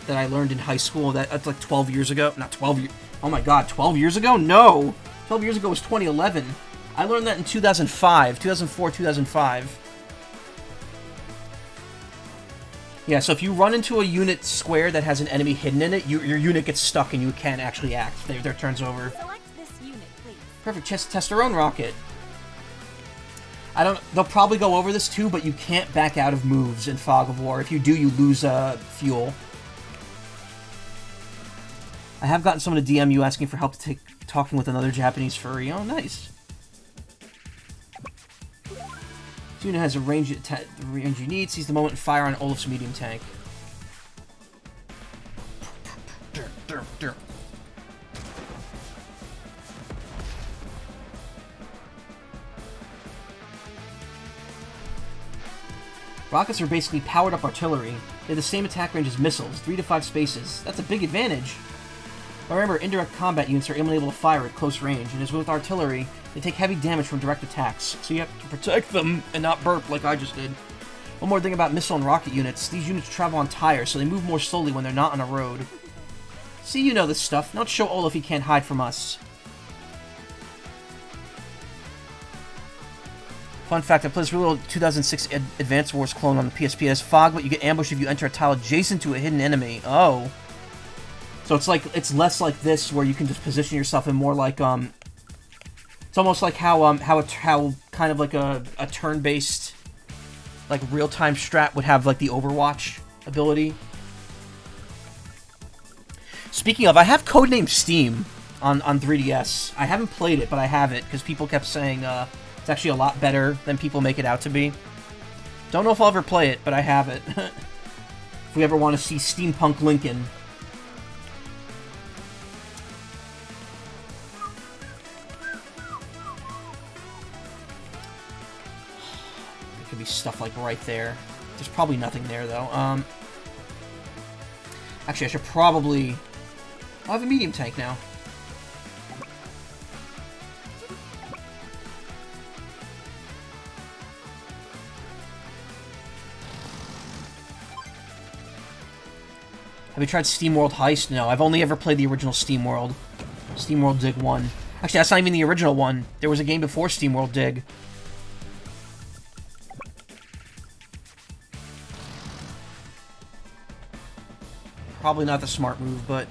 that I learned in high school. That's like 12 years ago. Not 12 years. Oh my god, 12 years ago? No! 12 years ago was 2011. I learned that in 2005. 2004, 2005. Yeah, so if you run into a unit square that has an enemy hidden in it, your unit gets stuck and you can't actually act. Their turn's over. Select this unit, please. Perfect chance to test their own rocket. They'll probably go over this too, but you can't back out of moves in Fog of War. If you do, you lose fuel. I have gotten someone to DM you asking for help talking with another Japanese furry. Oh, nice. This unit has the range you need. Seize the moment and fire on Olaf's medium tank. Rockets are basically powered-up artillery. They have the same attack range as missiles, 3 to 5 spaces. That's a big advantage. But remember, indirect combat units are able to fire at close range, and as with artillery, they take heavy damage from direct attacks, so you have to protect them and not burp like I just did. One more thing about missile and rocket units. These units travel on tires, so they move more slowly when they're not on a road. See, you know this stuff. Don't show Olaf he can't hide from us. Fun fact, I played this real 2006 Advance Wars clone on the PSP. It has fog, but you get ambushed if you enter a tile adjacent to a hidden enemy. Oh. So it's like, it's less like this, where you can just position yourself, and more like, it's almost like how kind of like a turn-based, like, real-time strat would have, like, the Overwatch ability. Speaking of, I have Codename Steam on 3DS. I haven't played it, but I have it, because people kept saying, it's actually a lot better than people make it out to be. Don't know if I'll ever play it, but I have it. If we ever want to see Steampunk Lincoln. There could be stuff like right there. There's probably nothing there, though. Actually, I should probably... I have a medium tank now. Have you tried SteamWorld Heist? No, I've only ever played the original SteamWorld. SteamWorld Dig 1. Actually, that's not even the original one. There was a game before SteamWorld Dig. Probably not the smart move, but...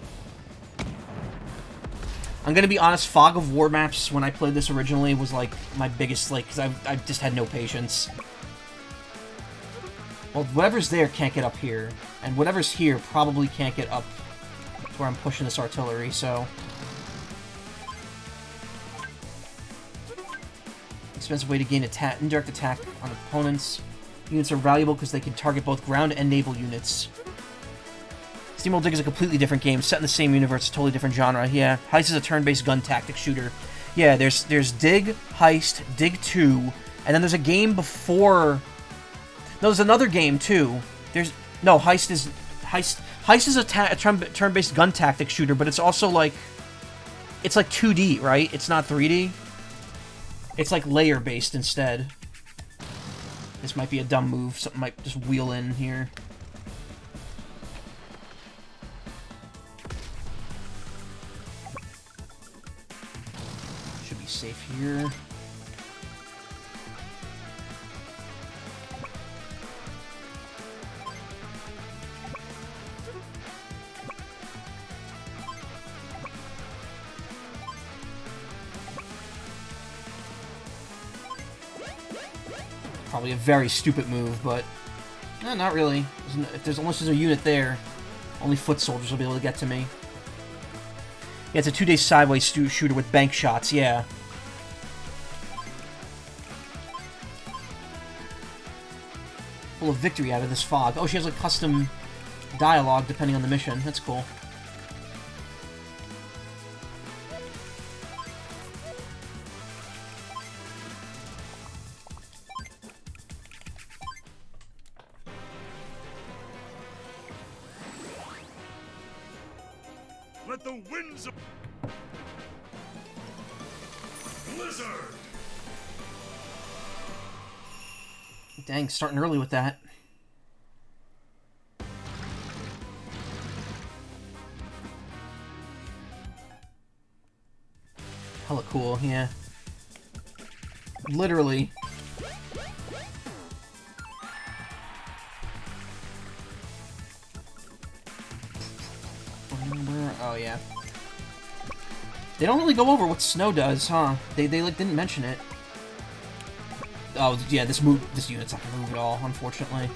I'm gonna be honest, Fog of War maps, when I played this originally, was like my biggest, like, because I just had no patience. Well, whatever's there can't get up here, and whatever's here probably can't get up to where I'm pushing this artillery, so... Expensive way to gain indirect attack on opponents. Units are valuable because they can target both ground and naval units. SteamWorld Dig is a completely different game, set in the same universe, a totally different genre. Yeah, Heist is a turn-based gun tactic shooter. Yeah, there's Dig, Heist, Dig 2, and then there's a game before... No, there's another game, too. Heist is a turn-based gun tactic shooter, but it's also, like... It's like 2D, right? It's not 3D. It's, like, layer-based instead. This might be a dumb move. Something might just wheel in here. Should be safe here. Probably a very stupid move, but not really. Unless there's a unit there, only foot soldiers will be able to get to me. Yeah, it's a 2-day sideways shooter with bank shots, yeah. Full of victory out of this fog. Oh, she has, like, custom dialogue depending on the mission. That's cool. Let the winds of Blizzard! Dang, starting early with that. Hella cool, yeah. Literally. Oh, yeah. They don't really go over what snow does, huh? They like, didn't mention it. Oh, yeah, this unit's not gonna move at all, unfortunately.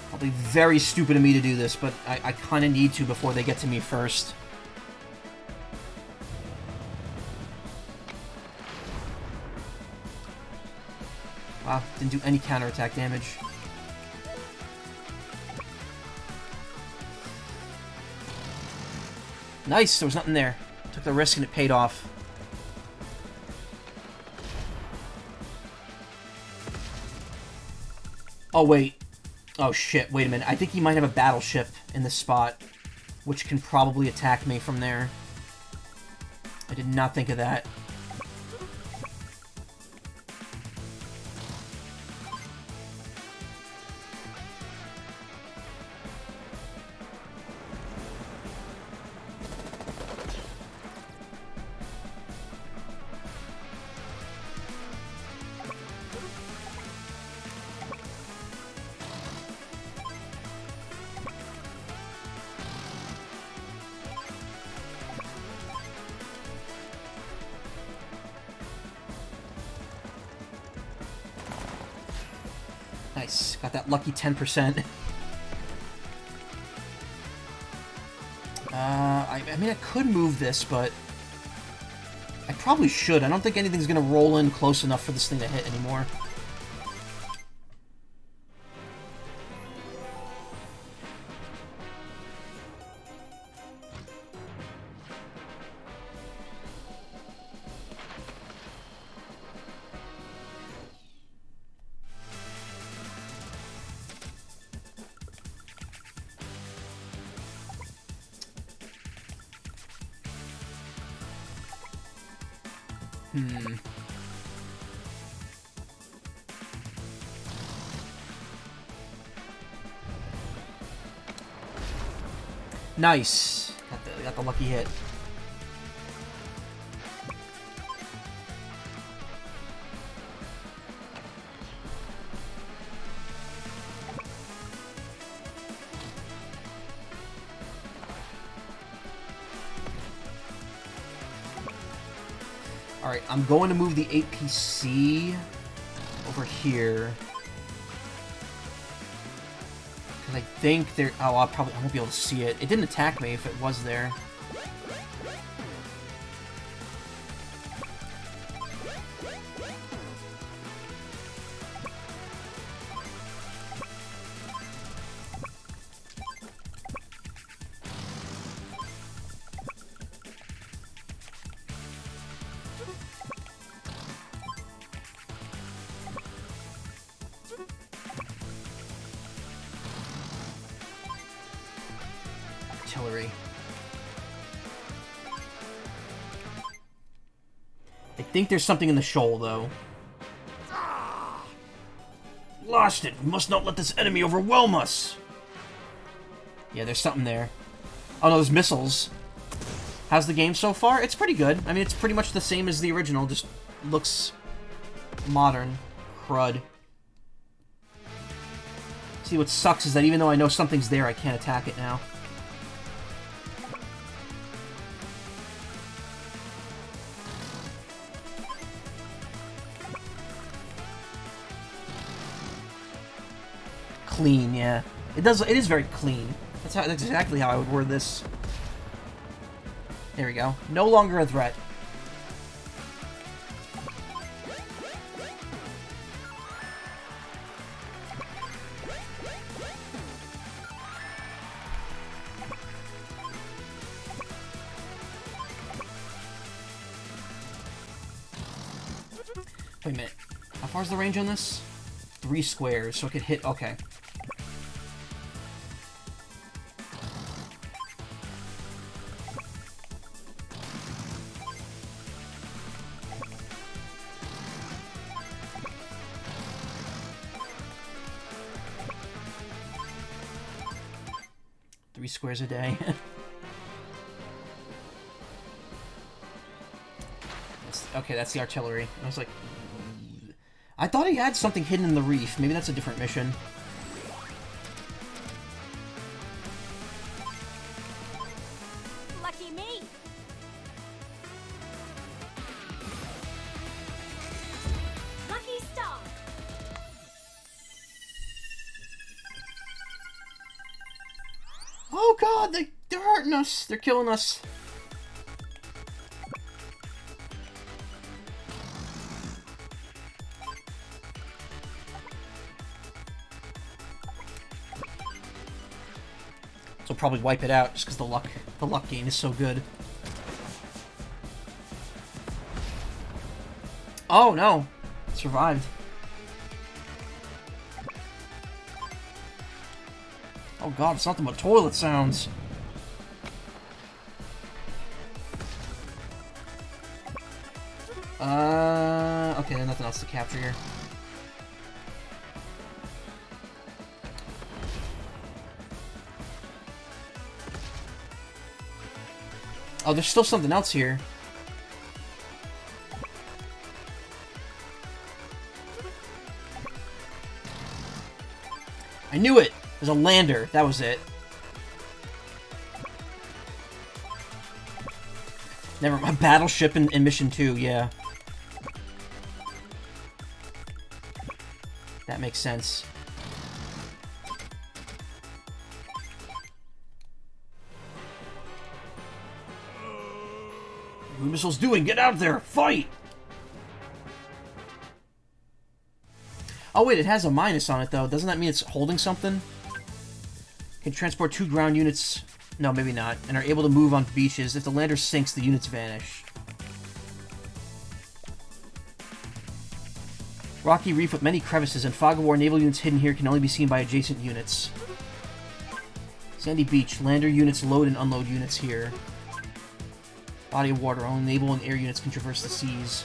Probably very stupid of me to do this, but I kind of need to before they get to me first. Wow, didn't do any counterattack damage. Nice, there was nothing there. Took the risk and it paid off. Oh, wait. Oh, shit, wait a minute. I think he might have a battleship in this spot, which can probably attack me from there. I did not think of that. Nice. Got that lucky 10%. I mean, I could move this, but I probably should. I don't think anything's going to roll in close enough for this thing to hit anymore. Nice. Got the lucky hit. Alright, I'm going to move the APC over here. Because I think there... Oh, I won't be able to see it. It didn't attack me if it was there. Artillery. I think there's something in the shoal, though. Lost it! We must not let this enemy overwhelm us! Yeah, there's something there. Oh no, there's missiles. How's the game so far? It's pretty good. I mean, it's pretty much the same as the original, just looks modern. Crud. See, what sucks is that even though I know something's there, I can't attack it now. Clean, yeah. It is very clean. That's exactly how I would word this. There we go. No longer a threat. Wait a minute. How far's the range on this? 3 squares, so it could hit... Okay. Squares a day. Okay, that's the artillery. I was like... I thought he had something hidden in the reef. Maybe that's a different mission. Lucky me! Lucky star! Oh god, they're hurting us. They're killing us. So probably wipe it out just because the luck gain is so good. Oh no, survived. Oh god, it's nothing but toilet sounds. Okay, there's nothing else to capture here. Oh, there's still something else here. I knew it! There's a lander. That was it. Never mind. Battleship in Mission 2, yeah. That makes sense. What are missiles doing? Get out there! Fight! Oh wait, it has a minus on it though. Doesn't that mean it's holding something? Can transport 2 ground units... No, maybe not. And are able to move on beaches. If the lander sinks, the units vanish. Rocky reef with many crevices and fog of war. Naval units hidden here can only be seen by adjacent units. Sandy beach. Lander units load and unload units here. Body of water. Only naval and air units can traverse the seas.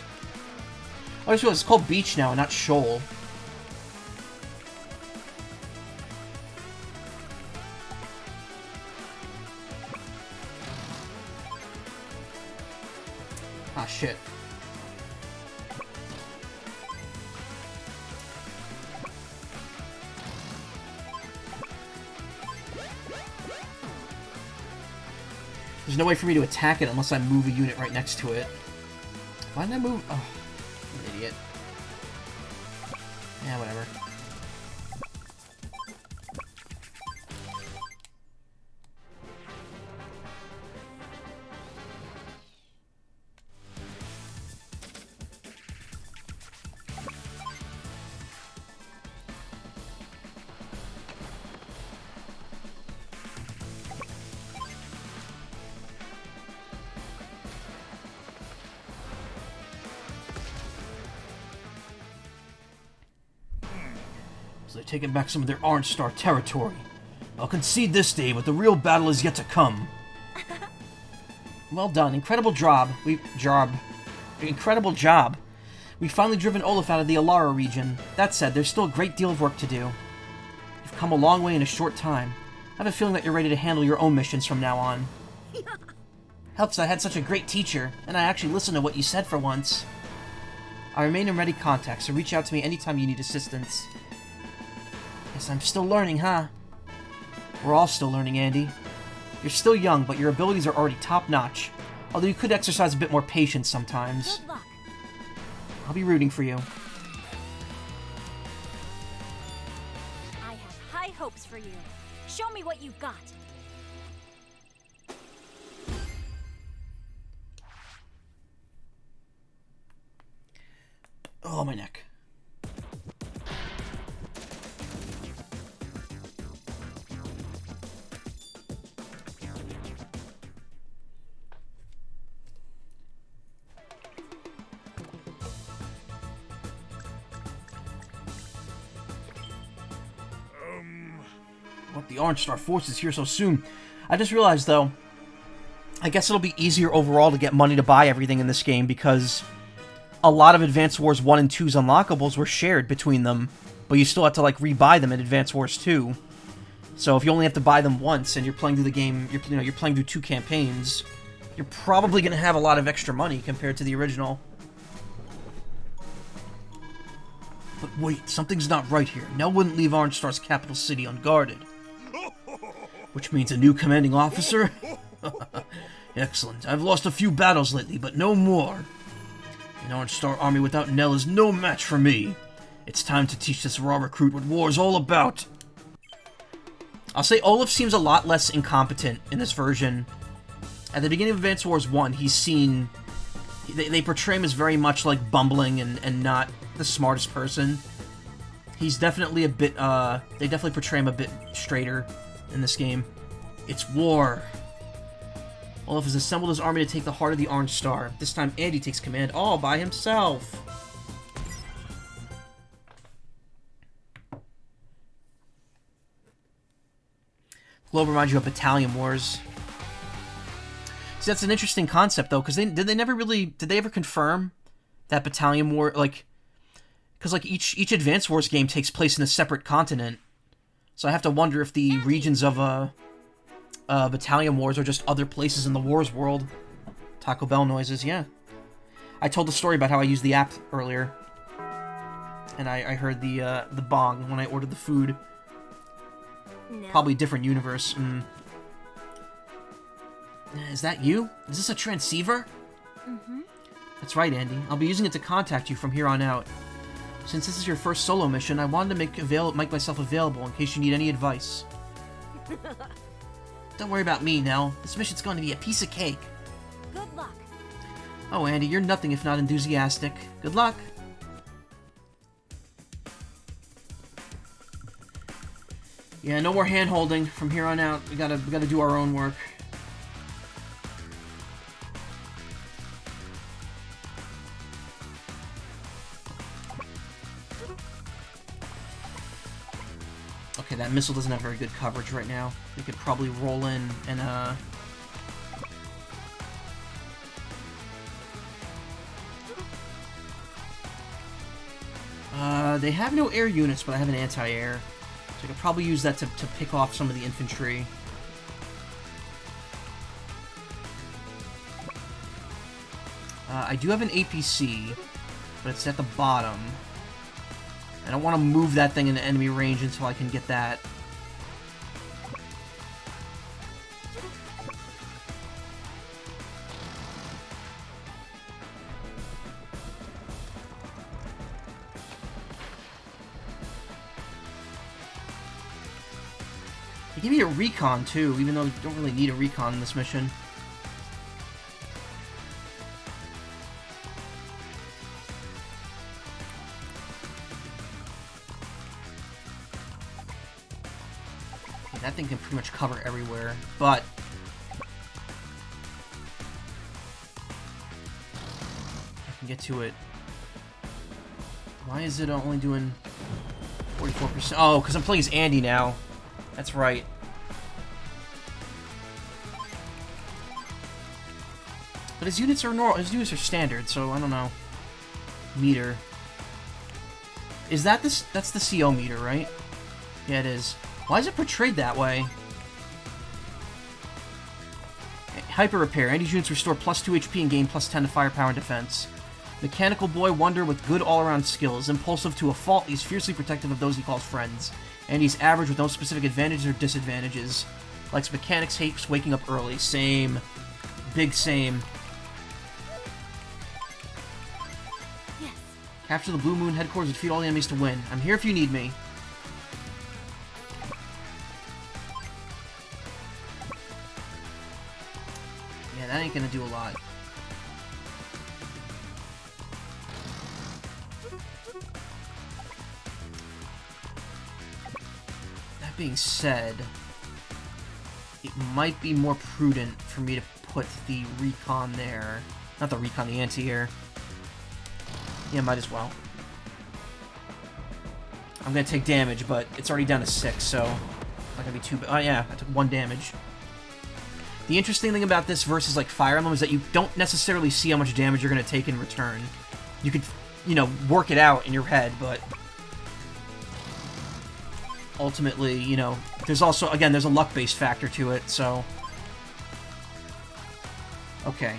Oh, I just realized it's called beach now, not shoal. Ah, shit. There's no way for me to attack it unless I move a unit right next to it. Why did I move? Oh, I'm an idiot. Yeah, whatever. So they're taking back some of their Orange Star territory. I'll concede this day, but the real battle is yet to come. Well done. Incredible job. Incredible job. We've finally driven Olaf out of the Alara region. That said, there's still a great deal of work to do. You've come a long way in a short time. I have a feeling that you're ready to handle your own missions from now on. Helps I had such a great teacher, and I actually listened to what you said for once. I remain in ready contact, so reach out to me anytime you need assistance. Guess I'm still learning, huh? We're all still learning, Andy. You're still young, but your abilities are already top-notch. Although you could exercise a bit more patience sometimes. Good luck. I'll be rooting for you. I have high hopes for you. Show me what you've got. Oh, my neck. What, the Orange Star Force is here so soon? I just realized, though, I guess it'll be easier overall to get money to buy everything in this game because a lot of Advance Wars 1 and 2's unlockables were shared between them, but you still have to, like, rebuy them in Advance Wars 2. So if you only have to buy them once and you're playing through the game, you're playing through 2 campaigns, you're probably going to have a lot of extra money compared to the original. But wait, something's not right here. Nell wouldn't leave Orange Star's capital city unguarded. Which means a new commanding officer? Excellent. I've lost a few battles lately, but no more. An Orange Star army without Nell is no match for me. It's time to teach this raw recruit what war's all about. I'll say Olaf seems a lot less incompetent in this version. At the beginning of Advance Wars 1, he's seen... They portray him as very much like bumbling and not the smartest person. He's definitely a bit, they definitely portray him a bit straighter in this game. It's war. Olaf has assembled his army to take the heart of the Orange Star. This time Andy takes command all by himself. Globe reminds you of Battalion Wars. See, that's an interesting concept, though, because did they ever confirm that Battalion War, like, because, like, each Advance Wars game takes place in a separate continent, so I have to wonder if the regions of, Battalion Wars are just other places in the Wars world. Taco Bell noises, yeah. I told the story about how I used the app earlier, and I heard the bong when I ordered the food. No. Probably different universe. Is that you? Is this a transceiver? Mm-hmm. That's right, Andy. I'll be using it to contact you from here on out. Since this is your first solo mission, I wanted to make myself available in case you need any advice. Don't worry about me, Nell. This mission's going to be a piece of cake. Good luck. Oh, Andy, you're nothing if not enthusiastic. Good luck. Yeah, no more hand-holding from here on out. We gotta do our own work. Okay, that missile doesn't have very good coverage right now. We could probably roll in and, they have no air units, but I have an anti-air. So I could probably use that to pick off some of the infantry. I do have an APC, but it's at the bottom. I don't want to move that thing into enemy range until I can get that. They give me a recon, too, even though you don't really need a recon in this mission. That thing can pretty much cover everywhere, but I can get to it. Why is it only doing 44%? Oh, because I'm playing as Andy now. That's right. But his units are normal. His units are standard, so I don't know. Meter. Is that this? That's the CO meter, right? Yeah, it is. Why is it portrayed that way? Hyper Repair. Andy's units restore plus 2 HP and gain plus 10 to firepower and defense. Mechanical Boy Wonder with good all-around skills. Impulsive to a fault, he's fiercely protective of those he calls friends. Andy's average with no specific advantages or disadvantages. Likes mechanics, hates waking up early. Same. Big same. Yes. Capture the Blue Moon headquarters and defeat all the enemies to win. I'm here if you need me. That ain't gonna do a lot. That being said, it might be more prudent for me to put the recon there. Not the recon, the anti-air. Yeah, might as well. I'm gonna take damage, but it's already down to 6, so not gonna be too bad. Oh yeah, I took 1 damage. The interesting thing about this versus, like, Fire Emblem is that you don't necessarily see how much damage you're going to take in return. You could, you know, work it out in your head, but ultimately, you know, there's also, again, there's a luck-based factor to it, so... Okay.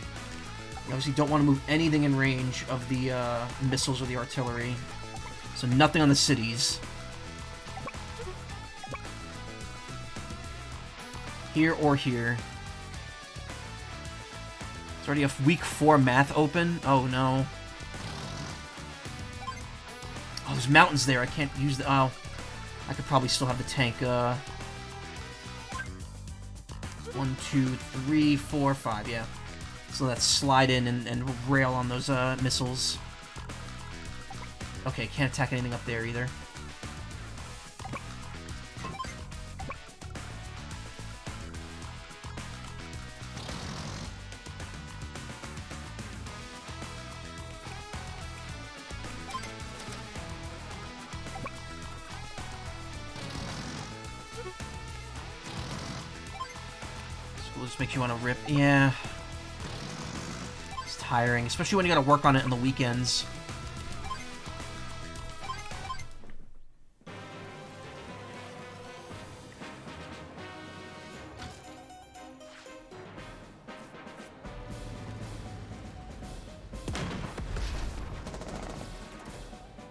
You obviously don't want to move anything in range of the missiles or the artillery. So nothing on the cities. Here or here. It's already a week 4 math open. Oh no. Oh, there's mountains there. I can't use the... Oh. I could probably still have the tank. 1, 2, 3, 4, 5. Yeah. So let's slide in and rail on those missiles. Okay, can't attack anything up there either. Just makes you want to rip. Yeah. It's tiring, especially when you gotta work on it on the weekends.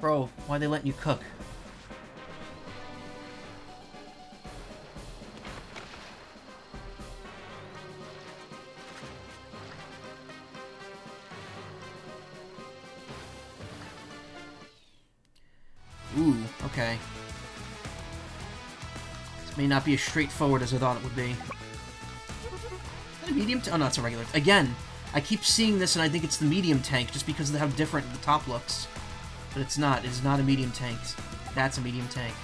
Bro, why are they letting you cook? Ooh, okay. This may not be as straightforward as I thought it would be. Is that a medium? Oh no, it's a regular. Again, I keep seeing this and I think it's the medium tank just because of how different the top looks. But it's not. It is not a medium tank. That's a medium tank.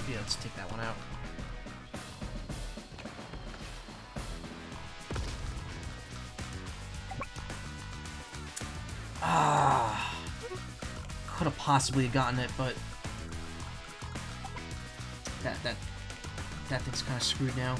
Yeah, let's take that one out. Could have possibly gotten it, but that thing's kind of screwed now.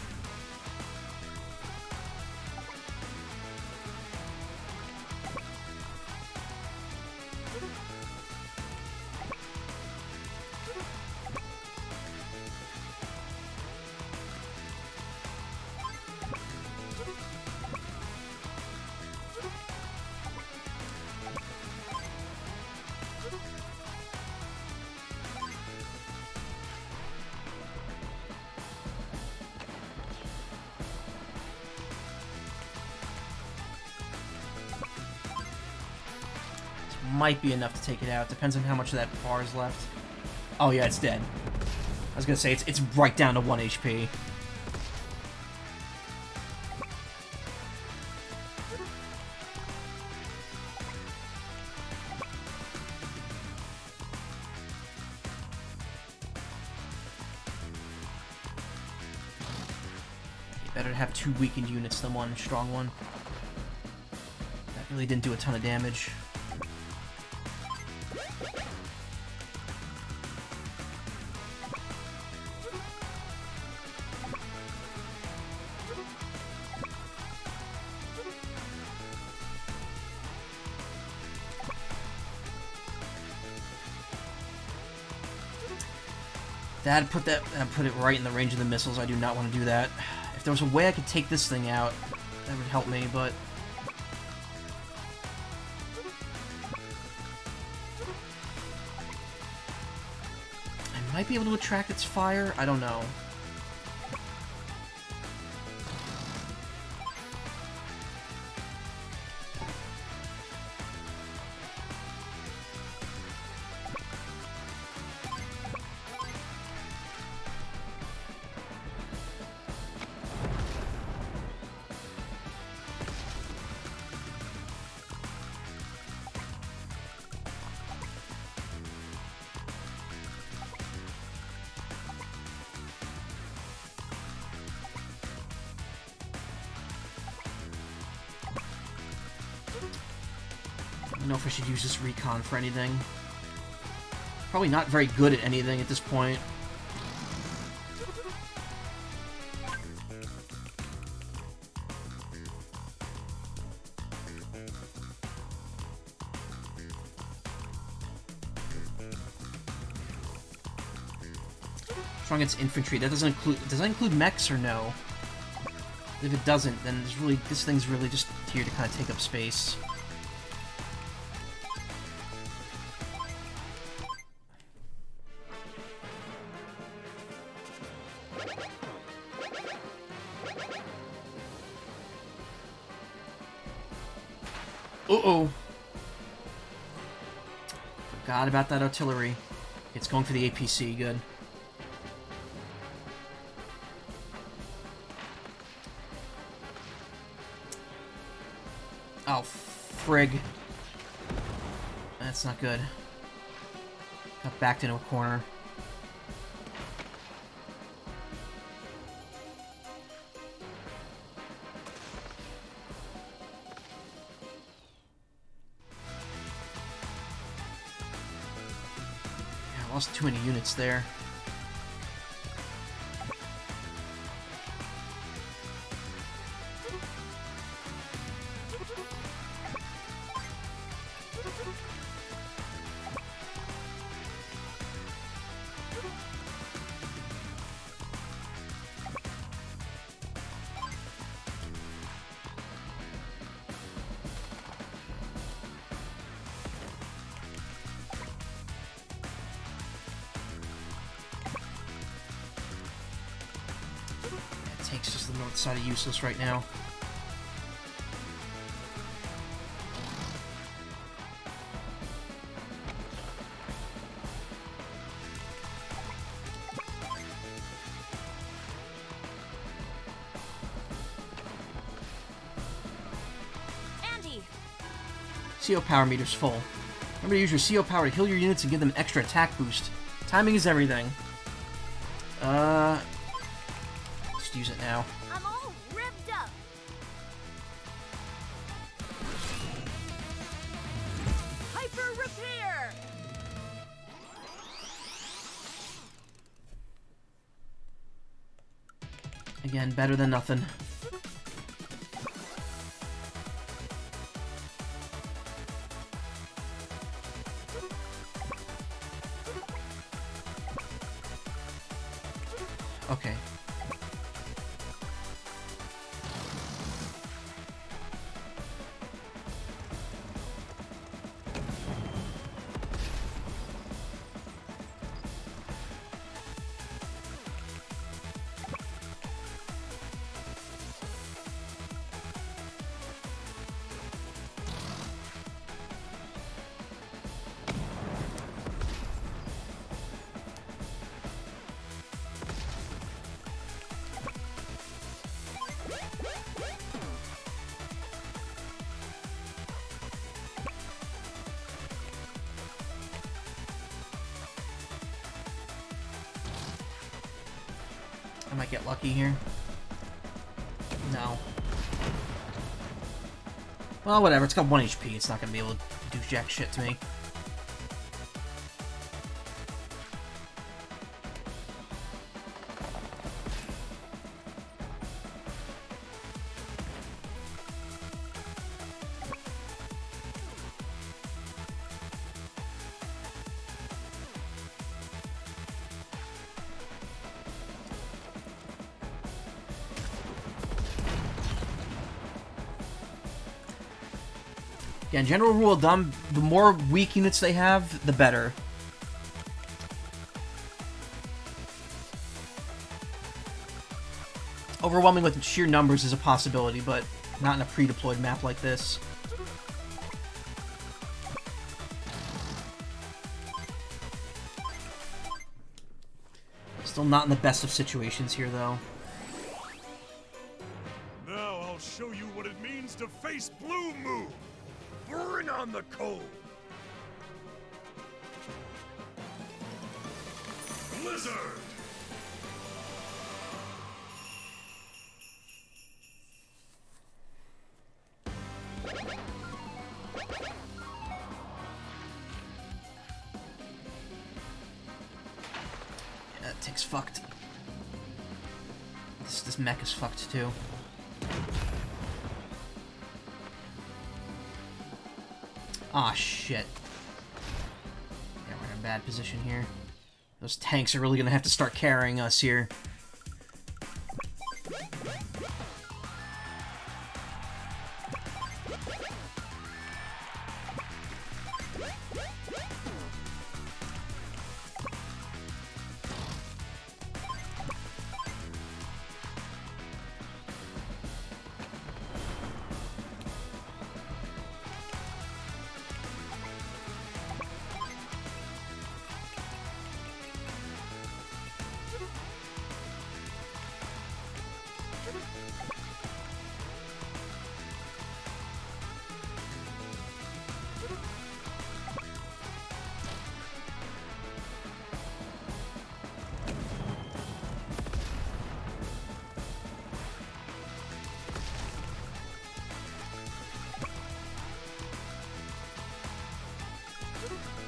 Might be enough to take it out. Depends on how much of that bar is left. Oh yeah, it's dead. I was gonna say, it's right down to 1 HP. Better to have 2 weakened units than 1 strong one. That really didn't do a ton of damage. That put it right in the range of the missiles. I do not want to do that. If there was a way I could take this thing out, that would help me, but I might be able to attract its fire. I don't know. I don't know if I should use this recon for anything. Probably not very good at anything at this point. Strong against infantry. That doesn't include. Does that include mechs or no? If it doesn't, then there's really, this thing's really just here to kind of take up space. Uh-oh. Forgot about that artillery. It's going for the APC, good. Oh, frig. That's not good. Got backed into a corner. Yeah, I lost too many units there. Tank's just the north side of useless right now. CO power meter's full. Remember to use your CO power to heal your units and give them extra attack boost. Timing is everything. Just use it now. I'm all ripped up. Hyper repair. Again, better than nothing. Okay. I might get lucky here. No. Well, whatever. It's got 1 HP. It's not going to be able to do jack shit to me. Again, general rule of thumb, the more weak units they have, the better. Overwhelming with sheer numbers is a possibility, but not in a pre-deployed map like this. Still not in the best of situations here, though. Now I'll show you what it means to face Blue Moon. Bring on the cold. Blizzard. Yeah, that tick's fucked. This mech is fucked too. Aw, shit. Yeah, we're in a bad position here. Those tanks are really gonna have to start carrying us here.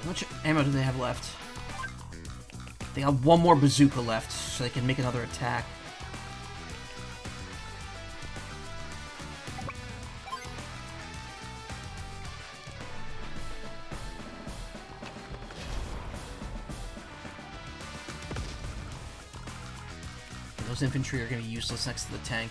How much ammo do they have left? They have one more bazooka left, so they can make another attack. Those infantry are going to be useless next to the tank.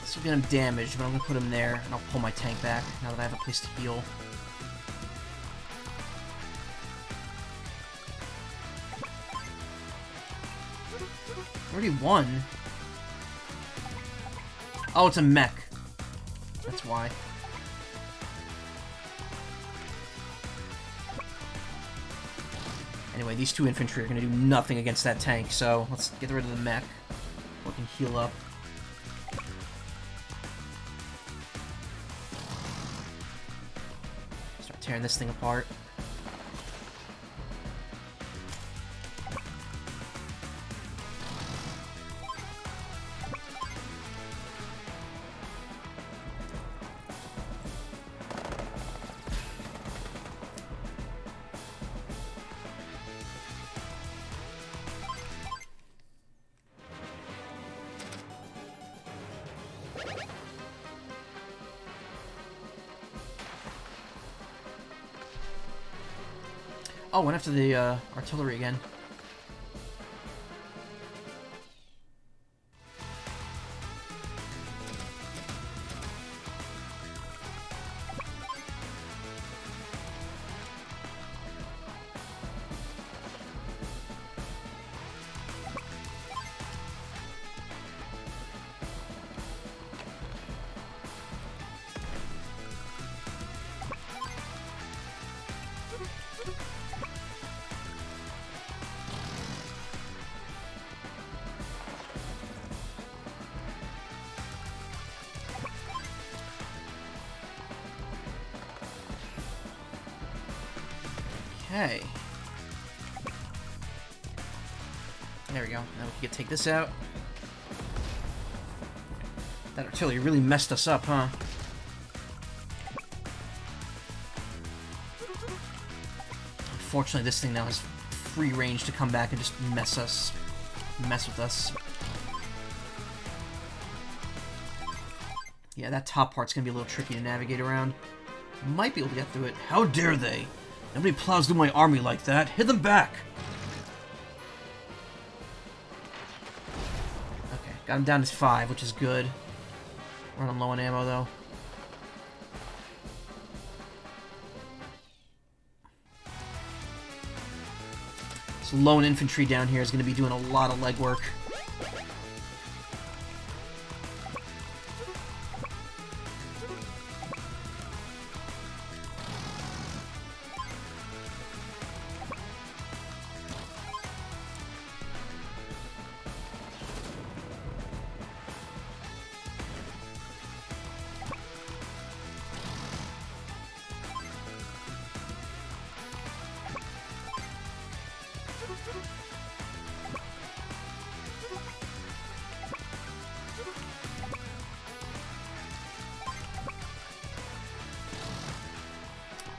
Still get him damaged, but I'm gonna put him there, and I'll pull my tank back now that I have a place to heal. Already won. Oh, it's a mech. That's why. Anyway, these two infantry are going to do nothing against that tank, so let's get rid of the mech. We can heal up. Start tearing this thing apart. Oh, went after the artillery again. Okay. There we go. Now we can take this out. That artillery really messed us up, huh? Unfortunately, this thing now has free range to come back and just mess with us. Yeah, that top part's gonna be a little tricky to navigate around. Might be able to get through it. How dare they? Nobody plows through my army like that. Hit them back! Okay, got him down to 5, which is good. Running low on ammo, though. So lone infantry down here is going to be doing a lot of legwork.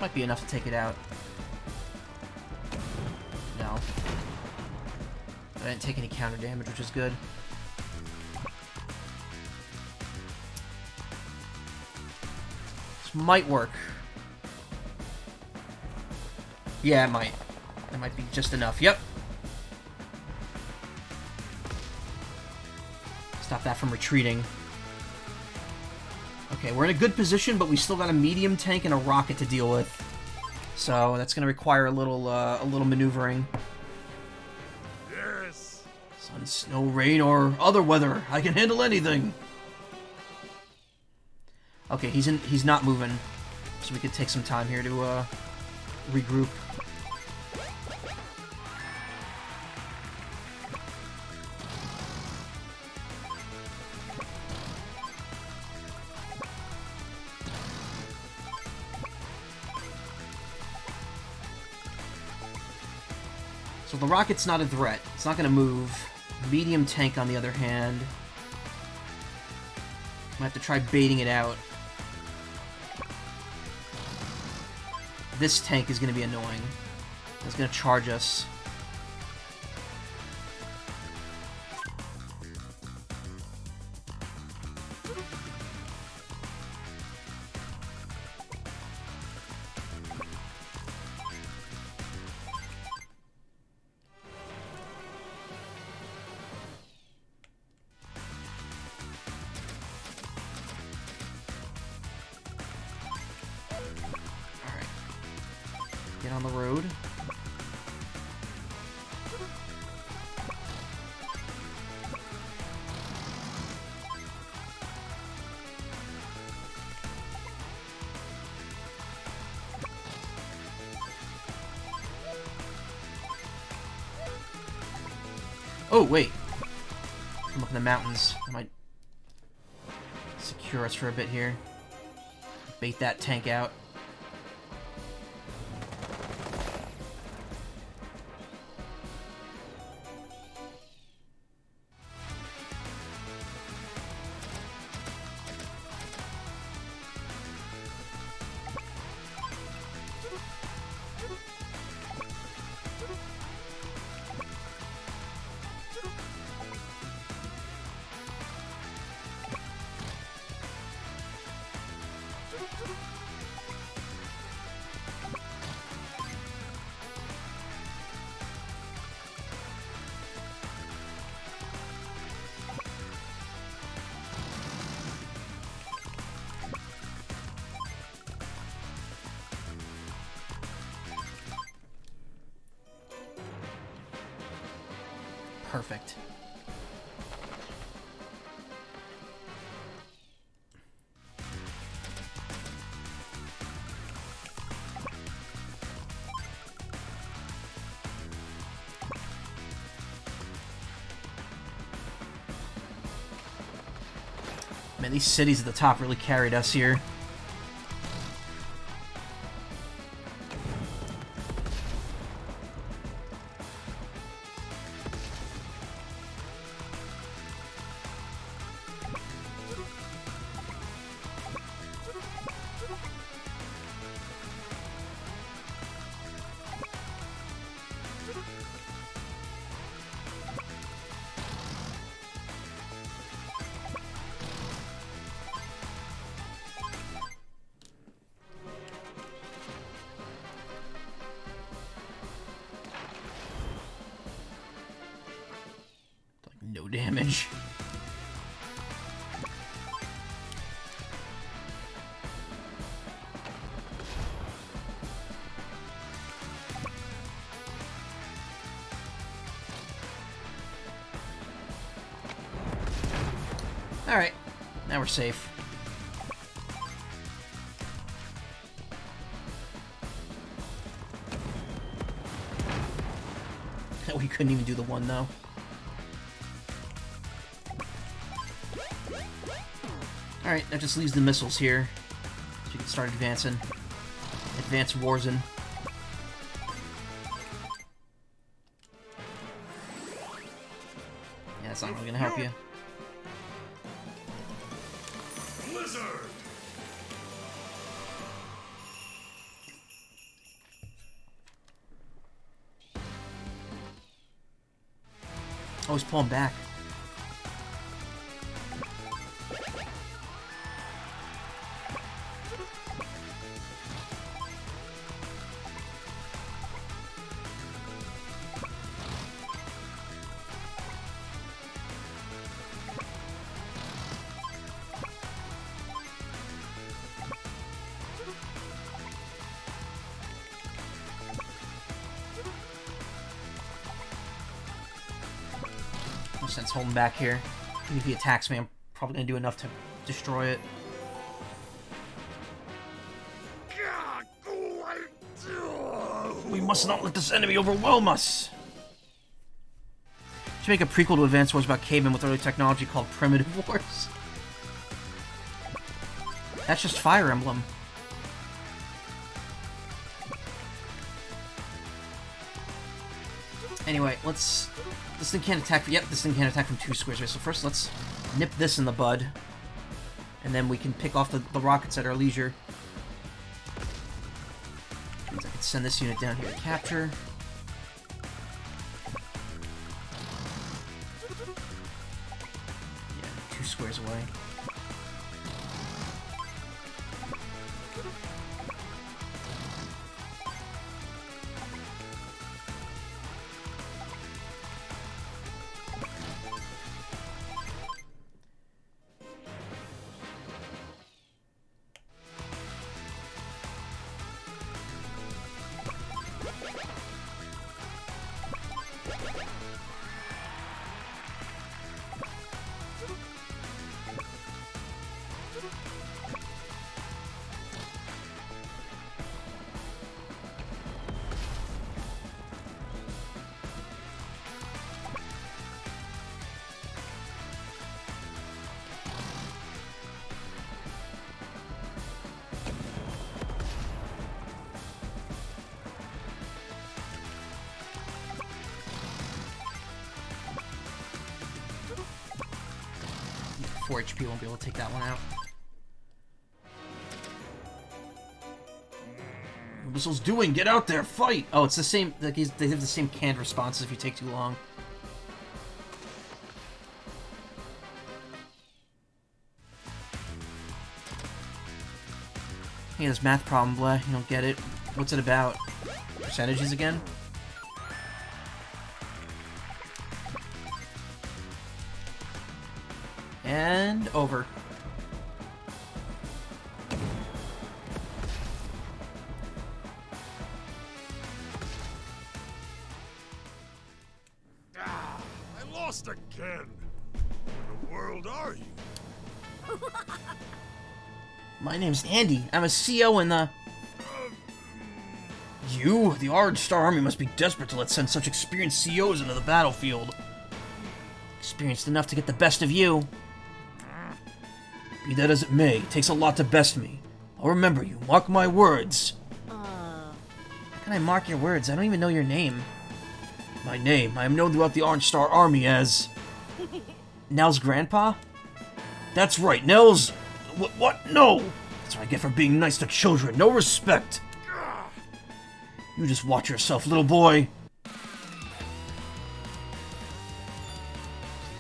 Might be enough to take it out. No. I didn't take any counter damage, which is good. This might work. Yeah, it might. That might be just enough. Yep. Stop that from retreating. Okay, we're in a good position, but we still got a medium tank and a rocket to deal with. So that's going to require a little maneuvering. Yes. Sun, snow, rain, or other weather. I can handle anything. Okay, he's not moving, so we could take some time here to regroup. So the rocket's not a threat. It's not going to move. Medium tank, on the other hand, might have to try baiting it out. This tank is going to be annoying. It's going to charge us. Get on the road. Oh, wait. I'm up in the mountains. I might secure us for a bit here. Bait that tank out. Perfect. Man, these cities at the top really carried us here. No damage. Alright, now we're safe. We couldn't even do the one, though. Alright, that just leaves the missiles here. So you can start advancing. Advance Warzone. Yeah, that's not really gonna help you. Blizzard! Oh, he's pulling back. No sense holding back here. Even if he attacks me, I'm probably gonna do enough to destroy it. We must not let this enemy overwhelm us! Should make a prequel to Advanced Wars about cavemen with early technology called Primitive Wars. That's just Fire Emblem. Anyway, let's... This thing can't attack... Yep, this thing can't attack from 2 squares. So first, let's nip this in the bud. And then we can pick off the rockets at our leisure. Means I can send this unit down here to capture. Yeah, 2 squares away. 4 HP, won't be able to take that one out. What Whistle's doing? Get out there, fight! Oh, it's the same, like they have the same canned responses if you take too long. Hey, this math problem, blah, you don't get it. What's it about? Percentages again? And over. I lost again. Where in the world are you? My name's Andy. I'm a CO in the... You? The Orange Star Army must be desperate to let send such experienced COs into the battlefield. Experienced enough to get the best of you. Be that as it may, it takes a lot to best me. I'll remember you. Mark my words. How can I mark your words? I don't even know your name. My name. I am known throughout the Orange Star Army as... Nell's grandpa? That's right, Nell's... What? No! That's what I get for being nice to children. No respect. You just watch yourself, little boy.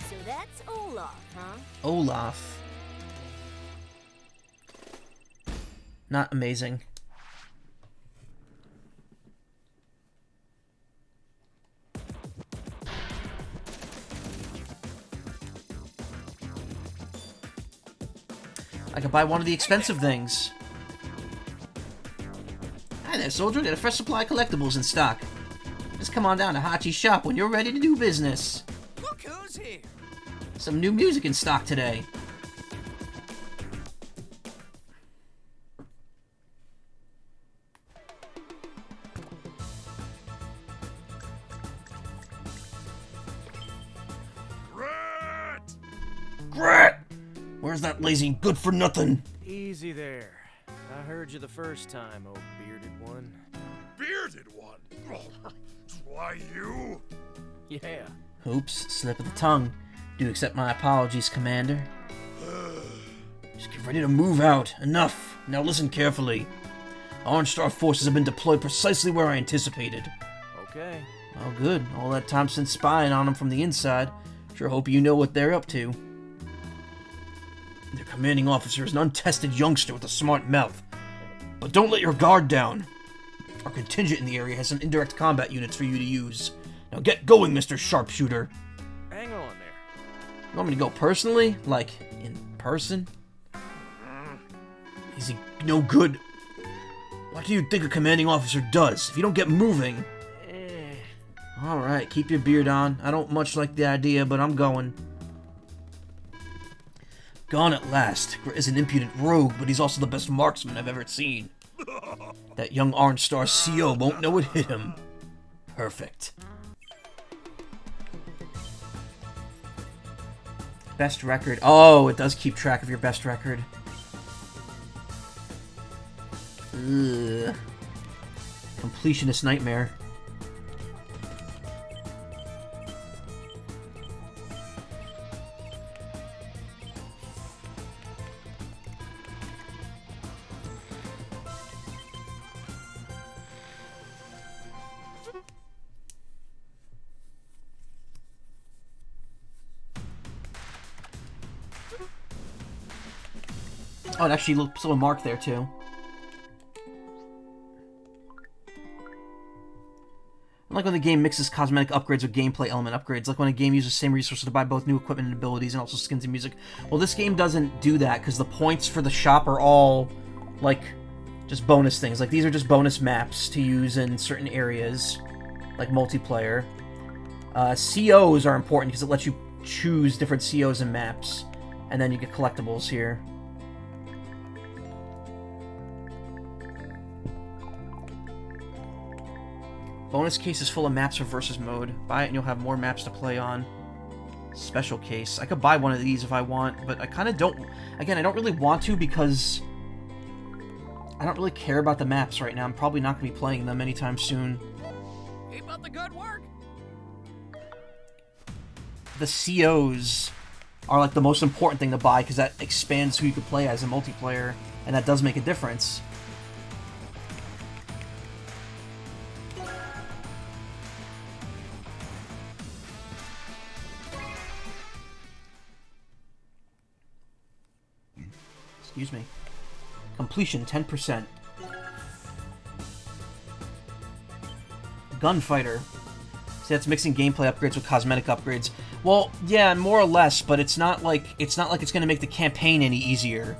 So that's Olaf, huh? Olaf. Not amazing. I could buy one of the expensive things. Hi there, soldier. Got a fresh supply of collectibles in stock. Just come on down to Hachi's shop when you're ready to do business. Look who's here. Some new music in stock today. Grat! Grat! Where's that lazy good-for-nothing? Easy there. I heard you the first time, oh bearded one. Bearded one? Oh, why you? Yeah. Oops, slip of the tongue. Do accept my apologies, Commander. Just get ready to move out. Enough. Now listen carefully. Orange Star forces have been deployed precisely where I anticipated. Okay. Oh, good. All that time since spying on them from the inside. Sure hope you know what they're up to. Their commanding officer is an untested youngster with a smart mouth. But don't let your guard down. Our contingent in the area has some indirect combat units for you to use. Now get going, Mr. Sharpshooter. Hang on there. You want me to go personally? Like, in person? Is he no good? What do you think a commanding officer does if you don't get moving? Alright, keep your beard on. I don't much like the idea, but I'm going. Gone at last. Grit is an impudent rogue, but he's also the best marksman I've ever seen. That young Orange Star CO won't know it hit him. Perfect. Best record. Oh, it does keep track of your best record. Ugh. Completionist nightmare. Oh, it actually looks a little marked there, too. I like when the game mixes cosmetic upgrades with gameplay element upgrades, like when a game uses the same resources to buy both new equipment and abilities and also skins and music. Well, this game doesn't do that, because the points for the shop are all, like, just bonus things. Like, these are just bonus maps to use in certain areas, like multiplayer. COs are important, because it lets you choose different COs and maps, and then you get collectibles here. Bonus case is full of maps for versus mode. Buy it and you'll have more maps to play on. Special case. I could buy one of these if I want, but I kind of don't... Again, I don't really want to because... I don't really care about the maps right now. I'm probably not going to be playing them anytime soon. Keep up the good work. The COs are like the most important thing to buy because that expands who you could play as in multiplayer, and that does make a difference. Excuse me. Completion 10%. Gunfighter. See, that's mixing gameplay upgrades with cosmetic upgrades. Well, yeah, more or less, but it's not like it's going to make the campaign any easier.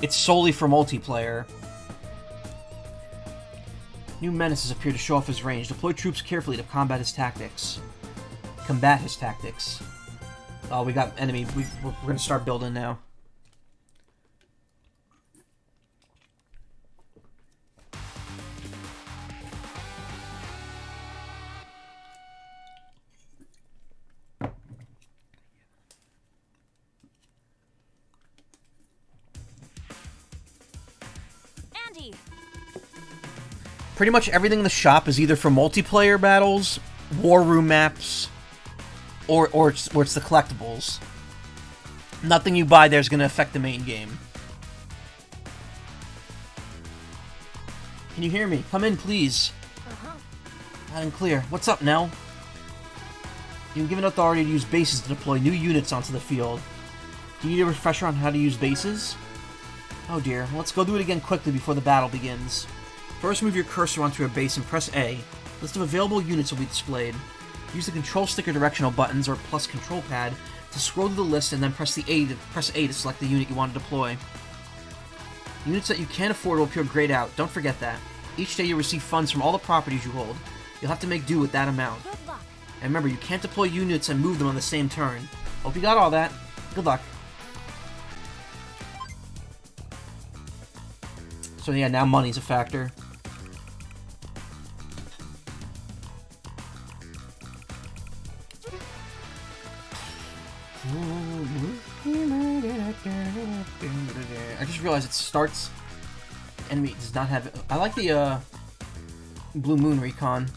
It's solely for multiplayer. New menaces appear to show off his range. Deploy troops carefully to combat his tactics. Combat his tactics. Oh, we got enemy. We're going to start building now. Pretty much everything in the shop is either for multiplayer battles, war room maps, or it's the collectibles. Nothing you buy there is going to affect the main game. Can you hear me? Come in, please. Loud and clear. What's up, Nell? You've been given authority to use bases to deploy new units onto the field. Do you need a refresher on how to use bases? Oh dear. Well, let's go do it again quickly before the battle begins. First, move your cursor onto a base and press A. List of available units will be displayed. Use the control stick or directional buttons or plus control pad to scroll to the list and then press A to select the unit you want to deploy. Units that you can't afford will appear grayed out. Don't forget that. Each day you'll receive funds from all the properties you hold. You'll have to make do with that amount. Good luck. And remember, you can't deploy units and move them on the same turn. Hope you got all that. Good luck. So yeah, now money's a factor. I just realized it starts. Enemy does not have. I like the Blue Moon recon.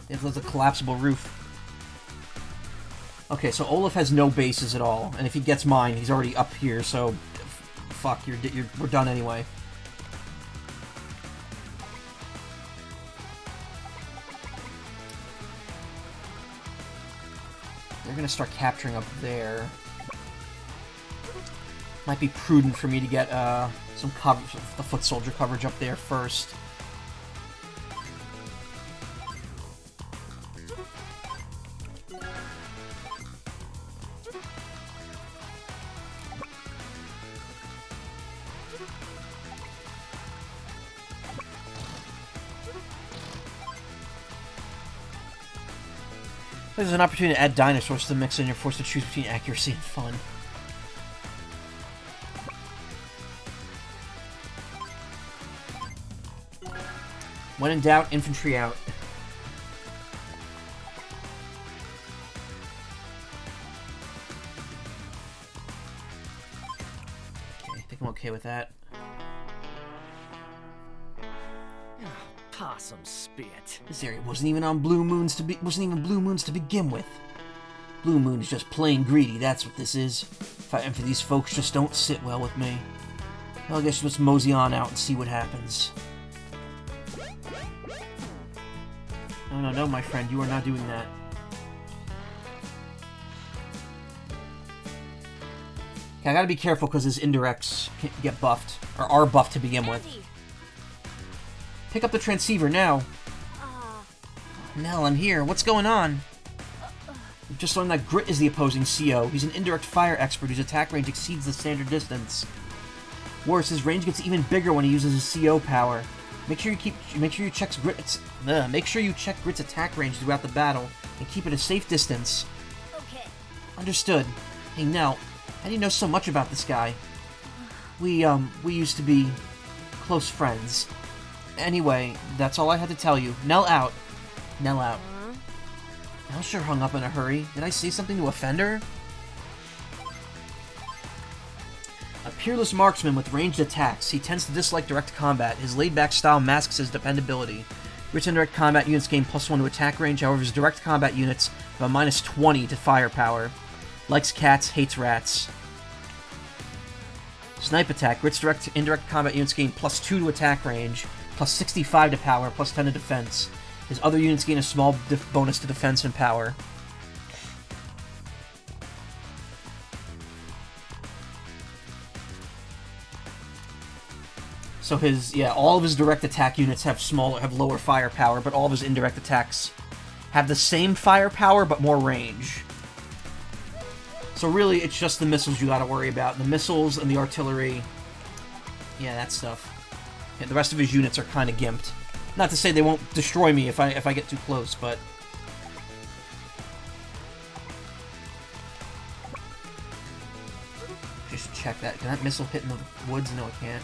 It has a collapsible roof. Okay, so Olaf has no bases at all, and if he gets mine, he's already up here. So, fuck, we're done anyway. They're gonna start capturing up there. Might be prudent for me to get some cover, the foot soldier coverage up there first. There's an opportunity to add dinosaurs to the mix, and you're forced to choose between accuracy and fun. When in doubt, infantry out. Okay, I think I'm okay with that. Possum spit. This area wasn't even Blue Moons to begin with. Blue Moon is just plain greedy, that's what this is. Fighting for these folks just don't sit well with me. Well, I guess let's mosey on out and see what happens. No, my friend, you are not doing that. Okay, I gotta be careful because his indirects can get buffed, or are buffed to begin with. Pick up the transceiver now. Nell, I'm here. What's going on? We've just learned that Grit is the opposing CO. He's an indirect fire expert whose attack range exceeds the standard distance. Worse, his range gets even bigger when he uses his CO power. Make sure you check Grit's attack range throughout the battle and keep it a safe distance. Okay. Understood. Hey Nell, how do you know so much about this guy? We used to be close friends. Anyway, that's all I had to tell you. Nell out. Nell out. Nell sure hung up in a hurry. Did I say something to offend her? A peerless marksman with ranged attacks, he tends to dislike direct combat. His laid-back style masks his dependability. Grit's indirect combat units gain +1 to attack range, however his direct combat units have a -20 to firepower. Likes cats, hates rats. Snipe attack. Grits direct indirect combat units gain +2 to attack range, +65 to power, +10 to defense. His other units gain a small bonus to defense and power. So his, yeah, all of his direct attack units have lower firepower, but all of his indirect attacks have the same firepower, but more range. So really, it's just the missiles you gotta worry about. The missiles and the artillery. Yeah, that stuff. Yeah, the rest of his units are kind of gimped. Not to say they won't destroy me if I get too close, but... Just check that. Can that missile hit in the woods? No, it can't.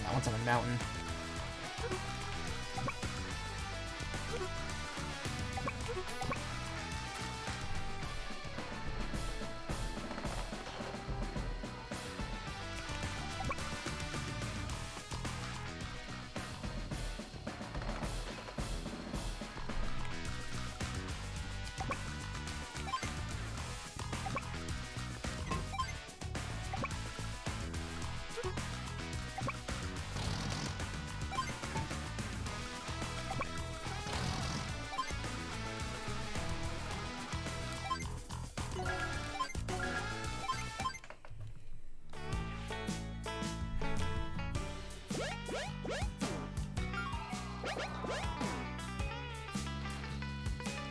That one's on a mountain.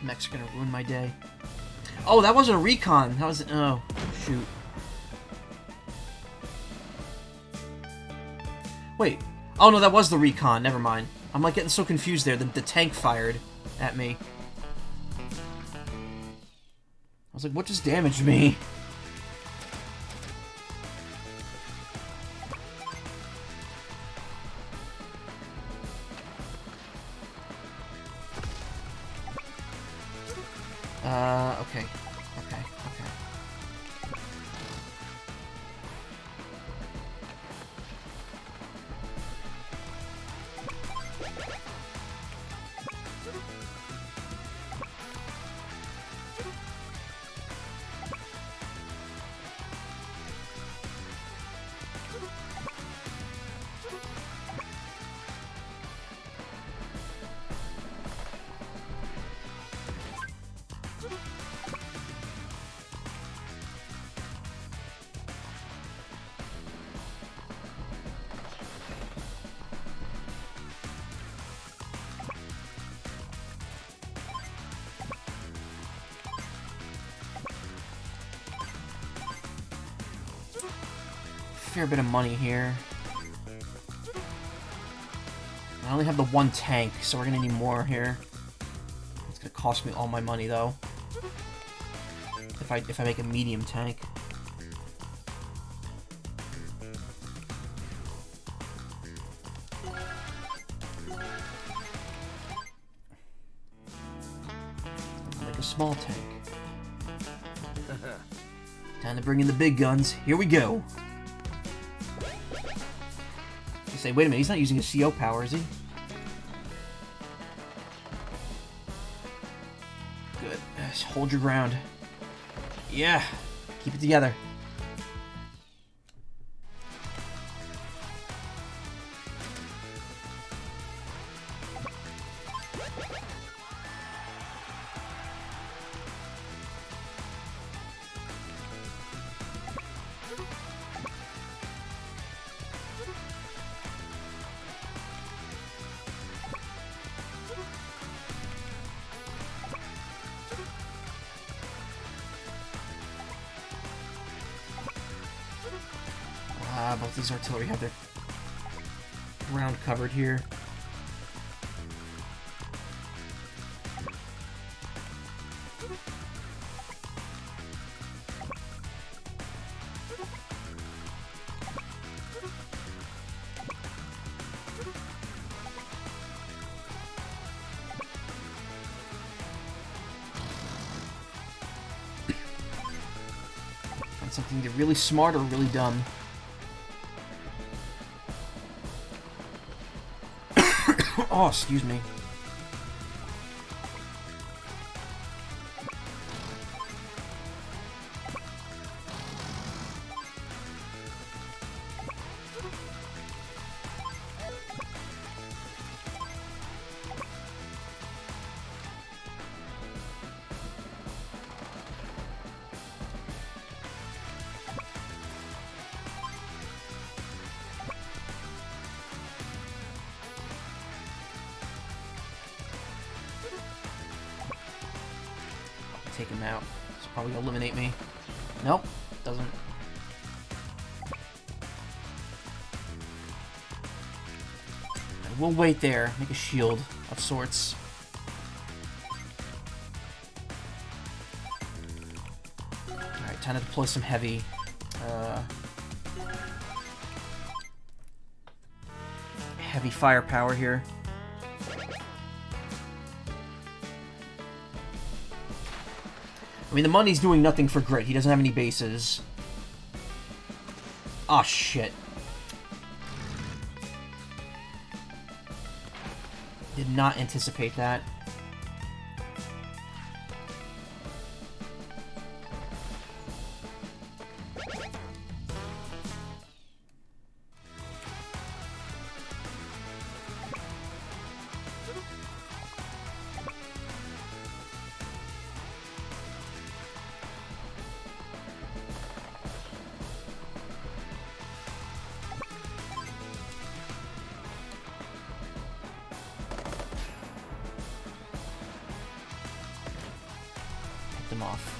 Mech's gonna ruin my day. Oh, that wasn't a recon. That was... Oh, shoot. Wait. Oh, no, that was the recon. Never mind. I'm, like, getting so confused there. The tank fired at me. I was like, what just damaged me? Okay. Okay, okay. Fair bit of money here. I only have the one tank, so we're gonna need more here. It's gonna cost me all my money though. If I make a medium tank. I'll make a small tank. Time to bring in the big guns. Here we go. Say, wait a minute, he's not using his CO power, is he? Good. Just hold your ground. Yeah. Keep it together. Both these artillery have their ground covered here. It's something either really smart or really dumb. Oh, excuse me. Take him out. It's probably gonna eliminate me. Nope, doesn't. We'll wait there. Make a shield of sorts. Alright, time to deploy some heavy. Heavy firepower here. I mean, the money's doing nothing for Grit. He doesn't have any bases. Aw, shit. Did not anticipate that. Them off.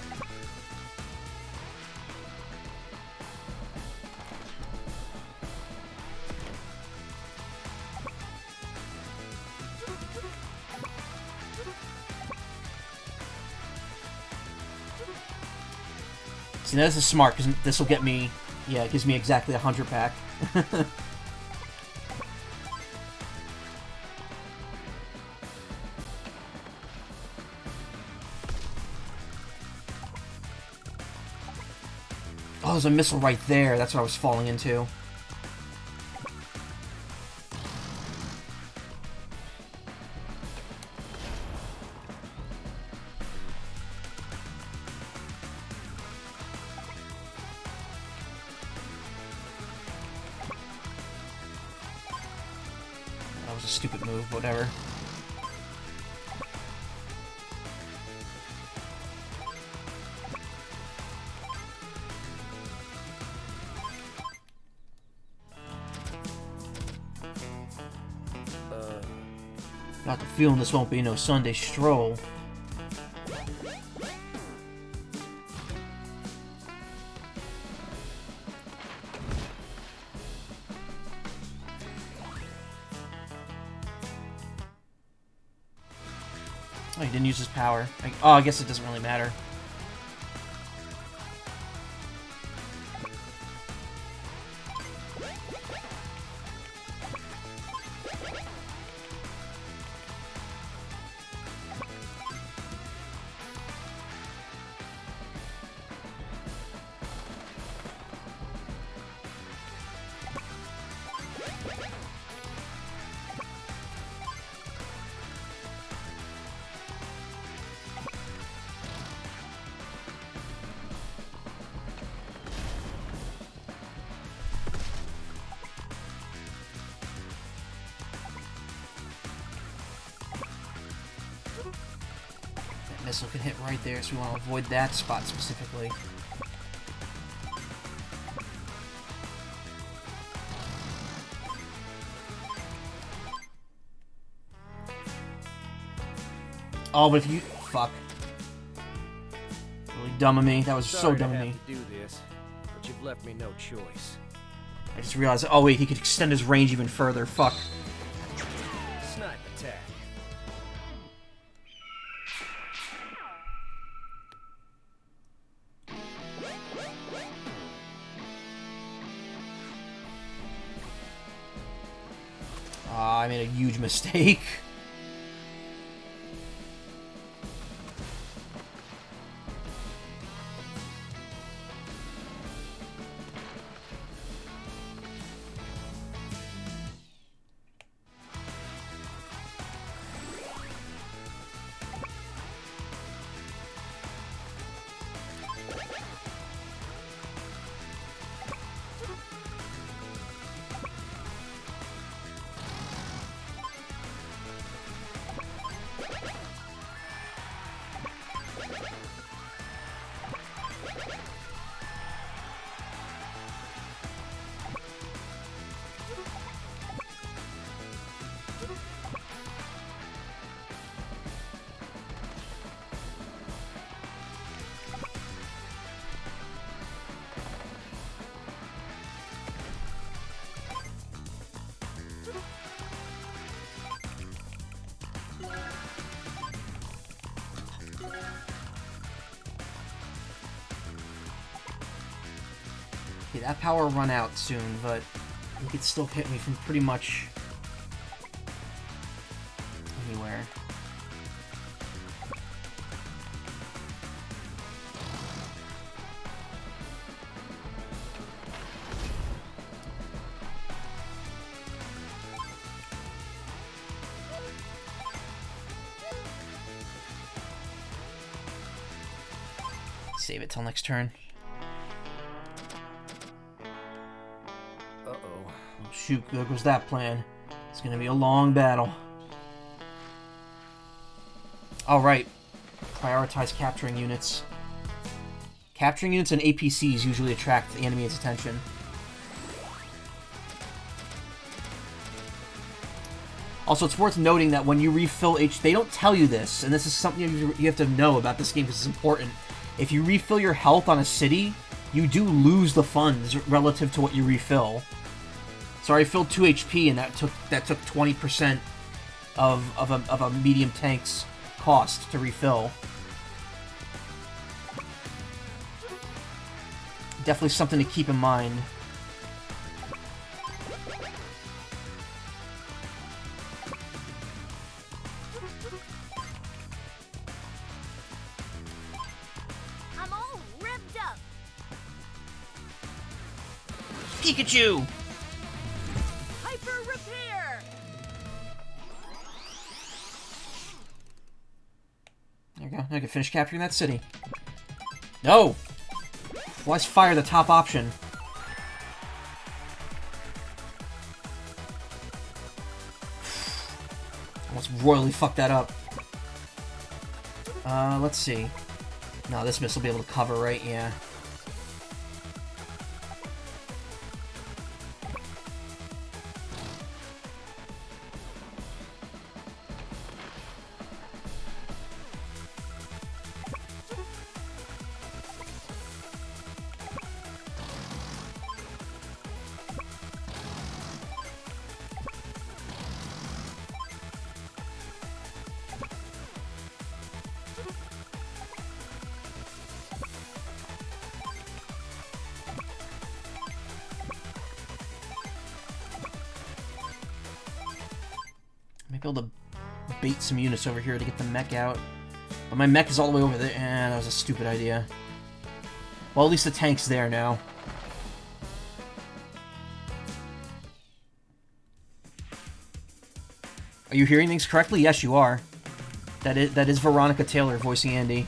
See, now this is smart, because this will get me... Yeah, it gives me exactly 100 pack. Oh, there's a missile right there. That's what I was falling into. That was a stupid move, but whatever. Got the feeling this won't be no Sunday stroll. Oh, he didn't use his power. Oh, I guess it doesn't really matter. Missile can hit right there, so we want to avoid that spot specifically. Oh, but if you... Fuck. Really dumb of me. That was so dumb of me. To do this, but you've left me no choice. I just realized... Oh, wait, he could extend his range even further. Fuck. Snipe attack. I made a huge mistake. Okay, that power will run out soon, but you could still hit me from pretty much anywhere. Save it till next turn. Uh-oh. Oh, shoot, there goes that plan. It's gonna be a long battle. Alright. Prioritize capturing units. Capturing units and APCs usually attract the enemy's attention. Also, it's worth noting that when you refill they don't tell you this, and this is something you have to know about this game because it's important. If you refill your health on a city, you do lose the funds relative to what you refill. So I filled 2 HP, and that took 20% of a medium tank's cost to refill. Definitely something to keep in mind. I'm all ripped up. Pikachu! Hyper repair. There you go. Now I can finish capturing that city. No! Let's fire the top option. Almost royally fucked that up. Let's see. No, this missile will be able to cover, right? Yeah. Maybe able to bait some units over here to get the mech out. But my mech is all the way over there. That was a stupid idea. Well, at least the tank's there now. Are you hearing things correctly? Yes, you are. That is Veronica Taylor voicing Andy.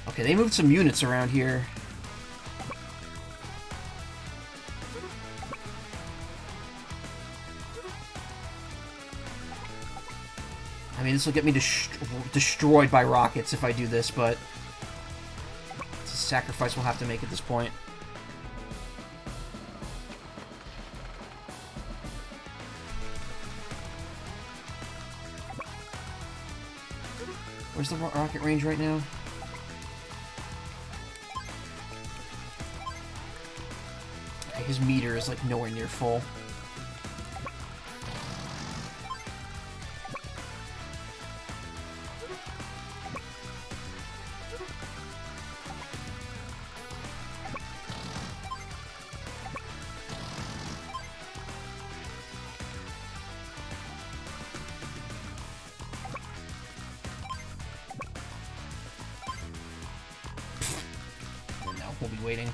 Okay, they moved some units around here. I mean, this will get me destroyed by rockets if I do this, but it's a sacrifice we'll have to make at this point. Where's the rocket range right now? His meter is like nowhere near full. And now we'll be waiting.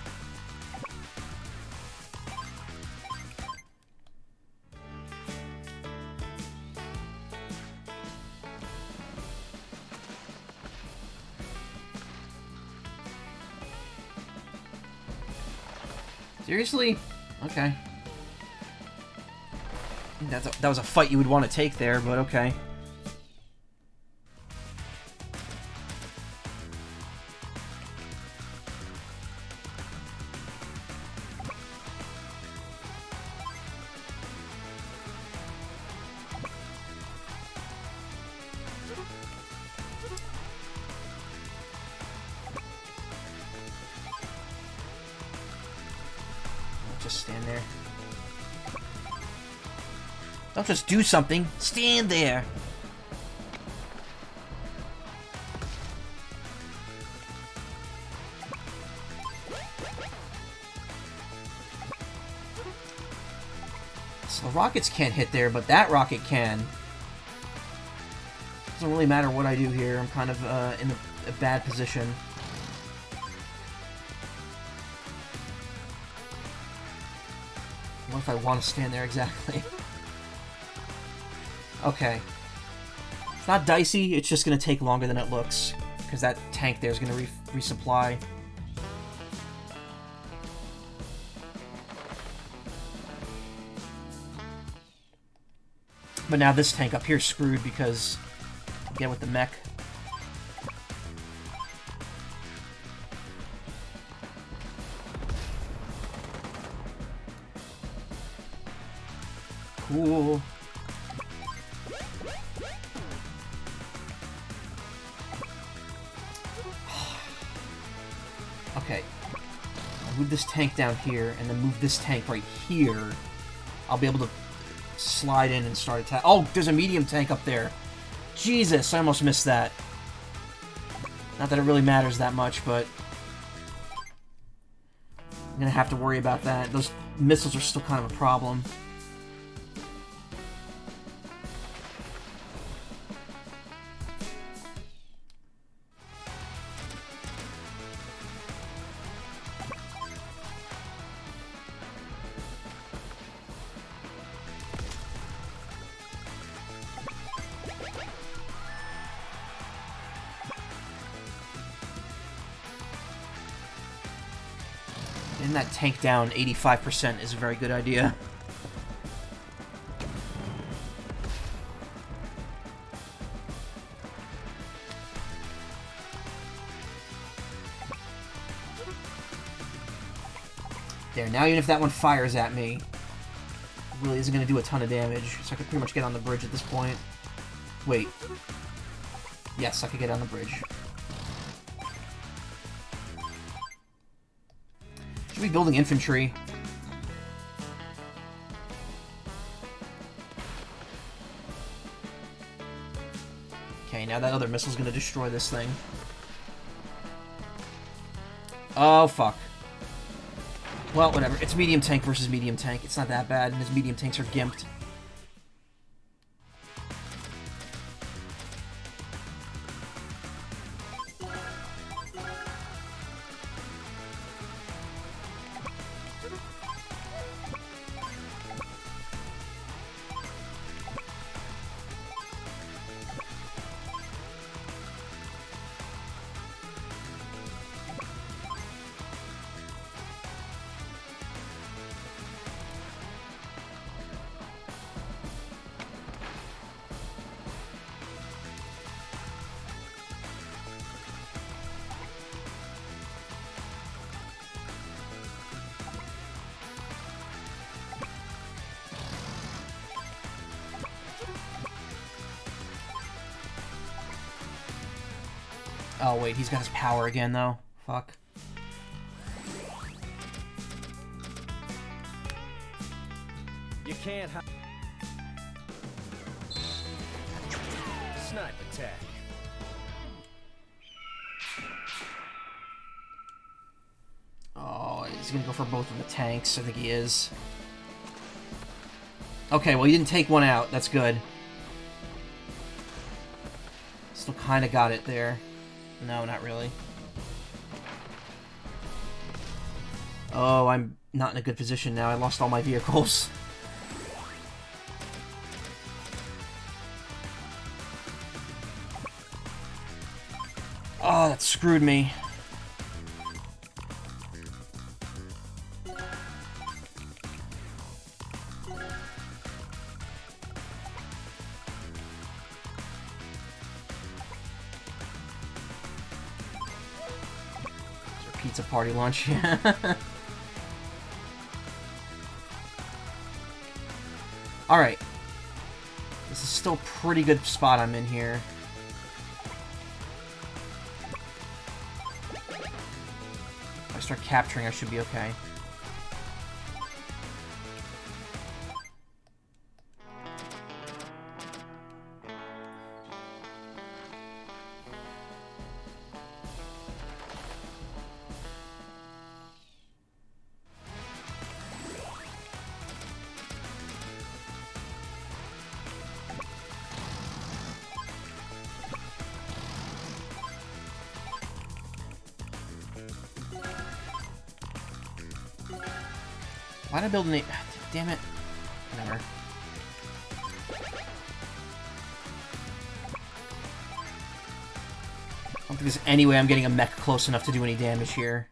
Seriously? Okay. That was a fight you would want to take there, but okay. Just stand there. Don't just do something. Stand there. So the rockets can't hit there, but that rocket can. Doesn't really matter what I do here. I'm kind of in a bad position. What if I want to stand there exactly? Okay. It's not dicey, it's just going to take longer than it looks. Because that tank there is going to resupply. But now this tank up here is screwed because... Again with the mech. Cool. Okay. I'll move this tank down here, and then move this tank right here. I'll be able to slide in and start attack. Oh, there's a medium tank up there. Jesus, I almost missed that. Not that it really matters that much, but... I'm gonna have to worry about that. Those missiles are still kind of a problem. Getting that tank down 85% is a very good idea. There, now even if that one fires at me, it really isn't going to do a ton of damage, so I could pretty much get on the bridge at this point. Wait. Yes, I could get on the bridge. Should be building infantry. Okay, now that other missile's gonna destroy this thing. Oh, fuck. Well, whatever. It's medium tank versus medium tank. It's not that bad, and his medium tanks are gimped. Oh, wait, he's got his power again, though. Fuck. You can't Snipe attack. Oh, he's gonna go for both of the tanks. I think he is. Okay, well, he didn't take one out. That's good. Still kind of got it there. No, not really. Oh, I'm not in a good position now. I lost all my vehicles. Oh, that screwed me. Pizza party lunch, yeah. Alright. This is still a pretty good spot I'm in here. If I start capturing, I should be okay. Why'd I build an... Damn it. Whatever. I don't think there's any way I'm getting a mech close enough to do any damage here.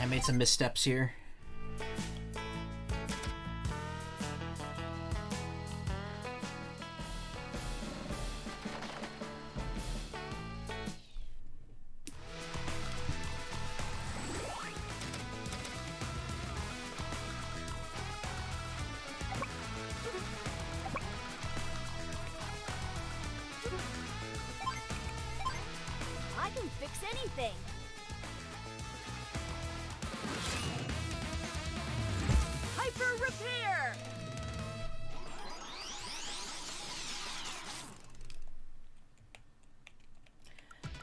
I made some missteps here. I can fix anything. Hyper repair.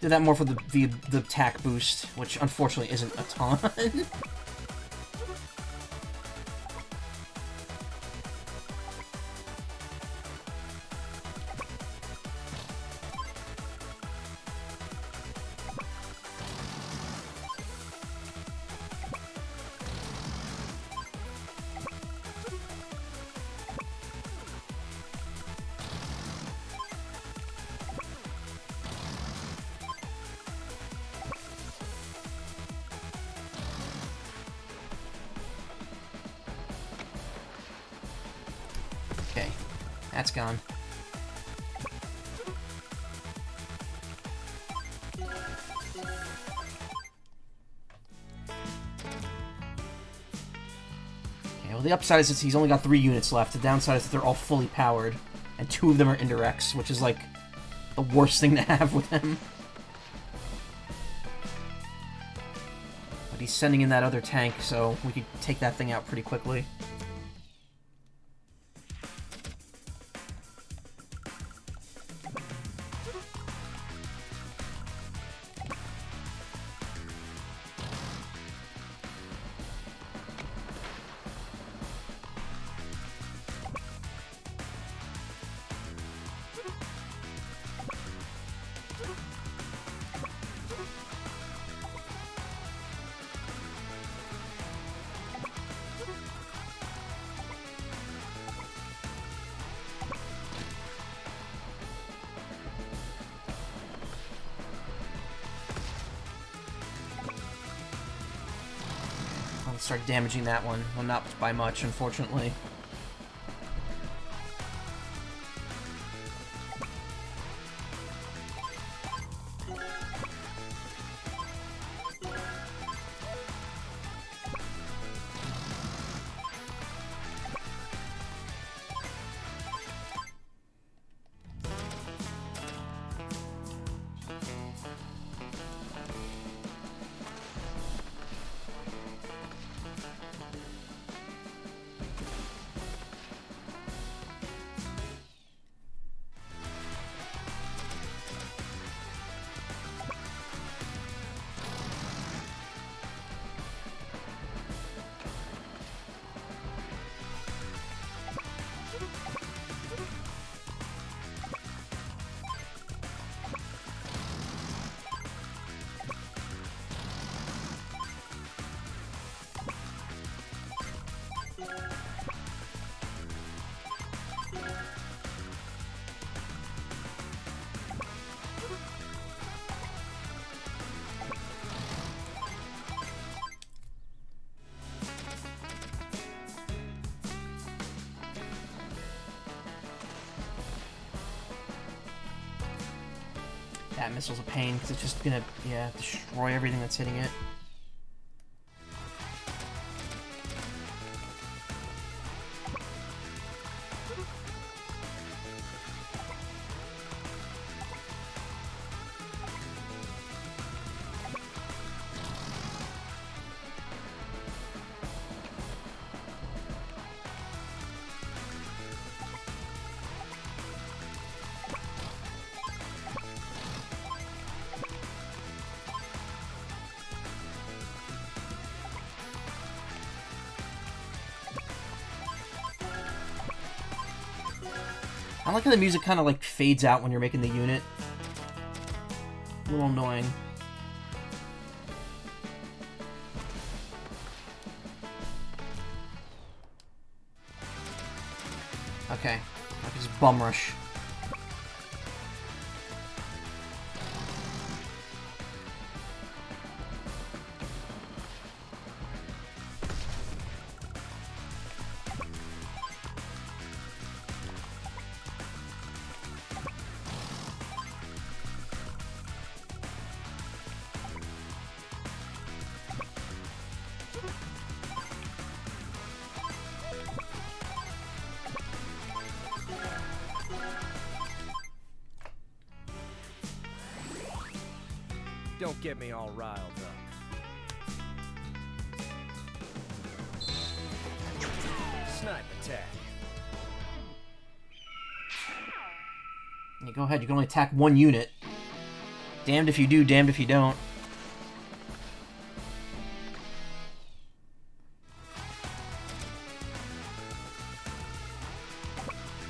Did that more for the attack boost, which unfortunately isn't a ton. Okay, that's gone. Okay, well the upside is that he's only got 3 units left. The downside is that they're all fully powered, and 2 of them are indirects, which is like the worst thing to have with him. But he's sending in that other tank, so we could take that thing out pretty quickly. Start damaging that one. Well, not by much, unfortunately. That missile's a pain, because it's just gonna, yeah, destroy everything that's hitting it. I like how the music kind of like fades out when you're making the unit. A little annoying. Okay, I can just bum rush. Don't get me all riled up. Snipe attack. Yeah, go ahead, you can only attack one unit. Damned if you do, damned if you don't.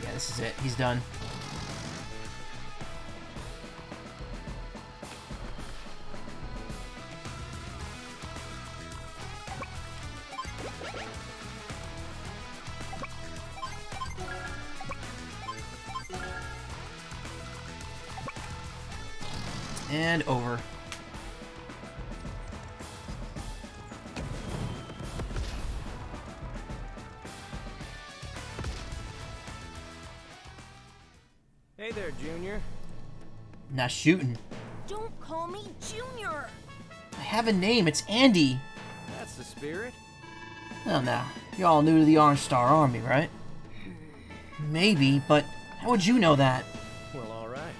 Yeah, this is it. He's done. And over. Hey there, Junior. Not shooting. Don't call me Junior. I have a name. It's Andy. That's the spirit. Well, now, you're all new to the Orange Star Army, right? Maybe, but how would you know that? Well, all right.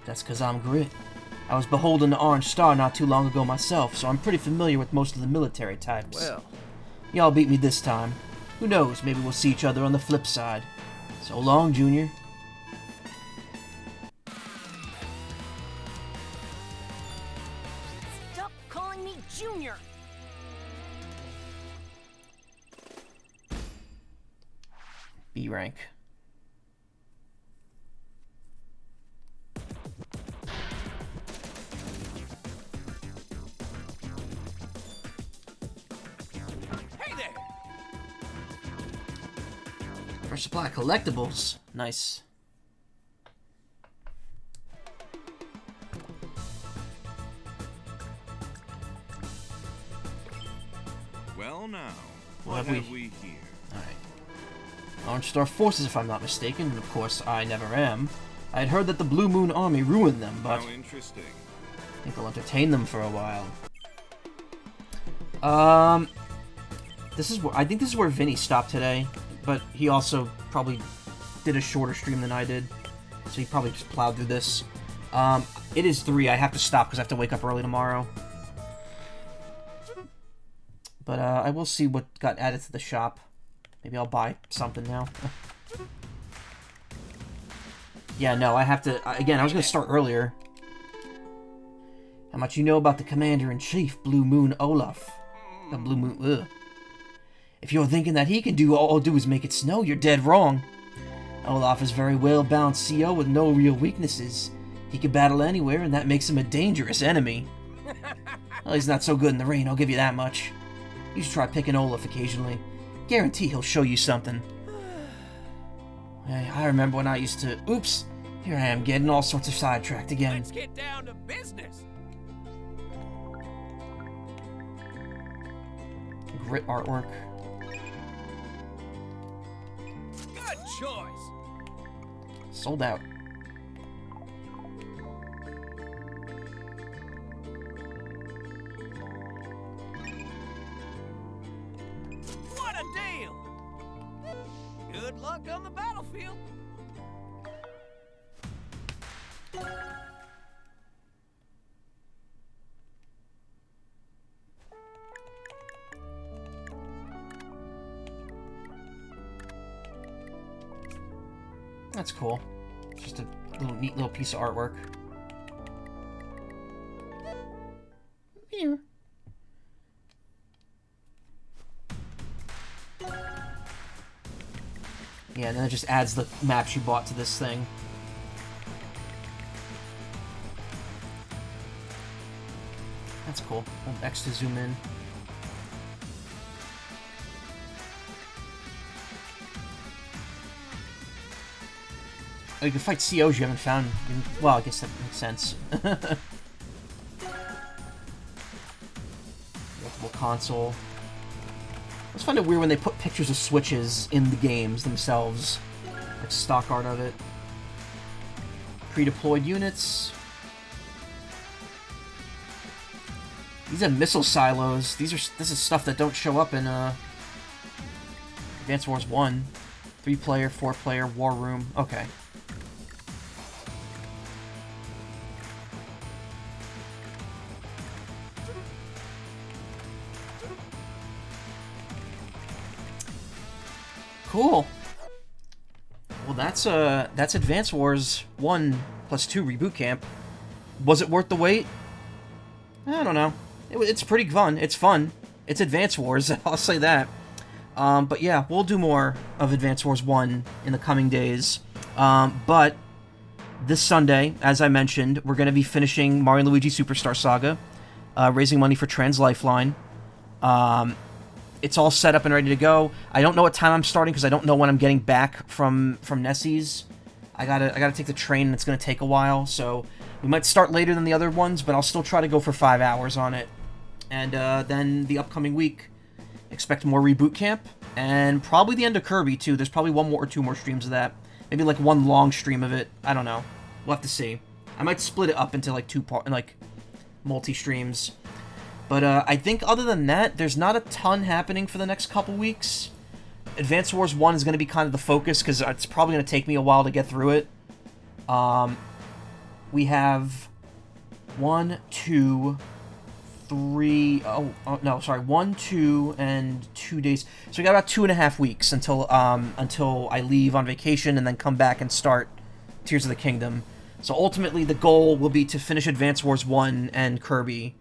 That's because I'm Grit. I was beholden to Orange Star not too long ago myself, so I'm pretty familiar with most of the military types. Well, Y'all beat me this time. Who knows, maybe we'll see each other on the flip side. So long, Junior. Stop calling me Junior. B rank. Hey there! First supply collectibles. Nice. Well now, What what have have we here? Alright. Orange Star forces, if I'm not mistaken, and of course I never am. I had heard that the Blue Moon Army ruined them, but How interesting. I think I'll entertain them for a while. I think this is where Vinny stopped today, but he also probably did a shorter stream than I did, so he probably just plowed through this. It is 3. I have to stop because I have to wake up early tomorrow. But I will see what got added to the shop. Maybe I'll buy something now. Yeah, no, I have to... Again, I was going to start earlier. How much you know about the Commander-in-Chief, Blue Moon Olaf? The Blue Moon... Ugh. If you're thinking that he can do all I'll do is make it snow, you're dead wrong. Olaf is a very well-balanced CO with no real weaknesses. He can battle anywhere, and that makes him a dangerous enemy. Well, he's not so good in the rain, I'll give you that much. You should try picking Olaf occasionally. Guarantee he'll show you something. I remember when I used to... Oops! Here I am, getting all sorts of sidetracked again. Let's get down to business. Grit artwork. Good choice. Sold out. What a deal. Good luck on the battlefield. That's cool. Just a neat little piece of artwork. Here. Yeah, and then it just adds the maps you bought to this thing. That's cool. Hold X to zoom in. Oh, you can fight COs you haven't found. Well, I guess that makes sense. Multiple console. I just find it weird when they put pictures of Switches in the games themselves. Like stock art of it. Pre-deployed units. These are missile silos. This is stuff that don't show up in Advance Wars 1. 3-player, 4-player, War Room. Okay. Cool. Well, that's Advance Wars 1+2 Reboot Camp. Was it worth the wait? I don't know. It's pretty fun. It's fun. It's Advance Wars, I'll say that. But yeah, we'll do more of Advance Wars 1 in the coming days. But this Sunday, as I mentioned, we're going to be finishing Mario & Luigi Superstar Saga, raising money for Trans Lifeline. It's all set up and ready to go. I don't know what time I'm starting because I don't know when I'm getting back from Nessie's. I gotta take the train and it's gonna take a while, so we might start later than the other ones, but I'll still try to go for 5 hours on it. And then the upcoming week, expect more Reboot Camp and probably the end of Kirby too. There's probably one more or two more streams of that. Maybe like one long stream of it. I don't know. We'll have to see. I might split it up into like multi streams. But I think other than that, there's not a ton happening for the next couple weeks. Advance Wars 1 is going to be kind of the focus, because it's probably going to take me a while to get through it. We have 1, 2, 3... no, sorry. 1, 2, and 2 days. So we got about 2.5 weeks until I leave on vacation and then come back and start Tears of the Kingdom. So ultimately, the goal will be to finish Advance Wars 1 and Kirby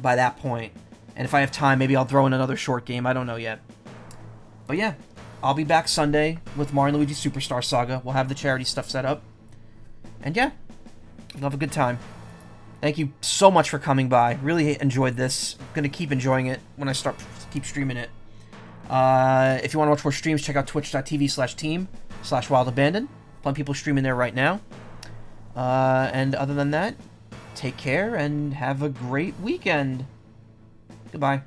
by that point. And if I have time, maybe I'll throw in another short game. I don't know yet. But yeah, I'll be back Sunday with Mario & Luigi Superstar Saga. We'll have the charity stuff set up. And yeah, we'll have a good time. Thank you so much for coming by. Really enjoyed this. I'm going to keep enjoying it when I keep streaming it. If you want to watch more streams, check out twitch.tv/team/wildabandon. Plenty of people streaming there right now. And other than that, take care and have a great weekend. Goodbye.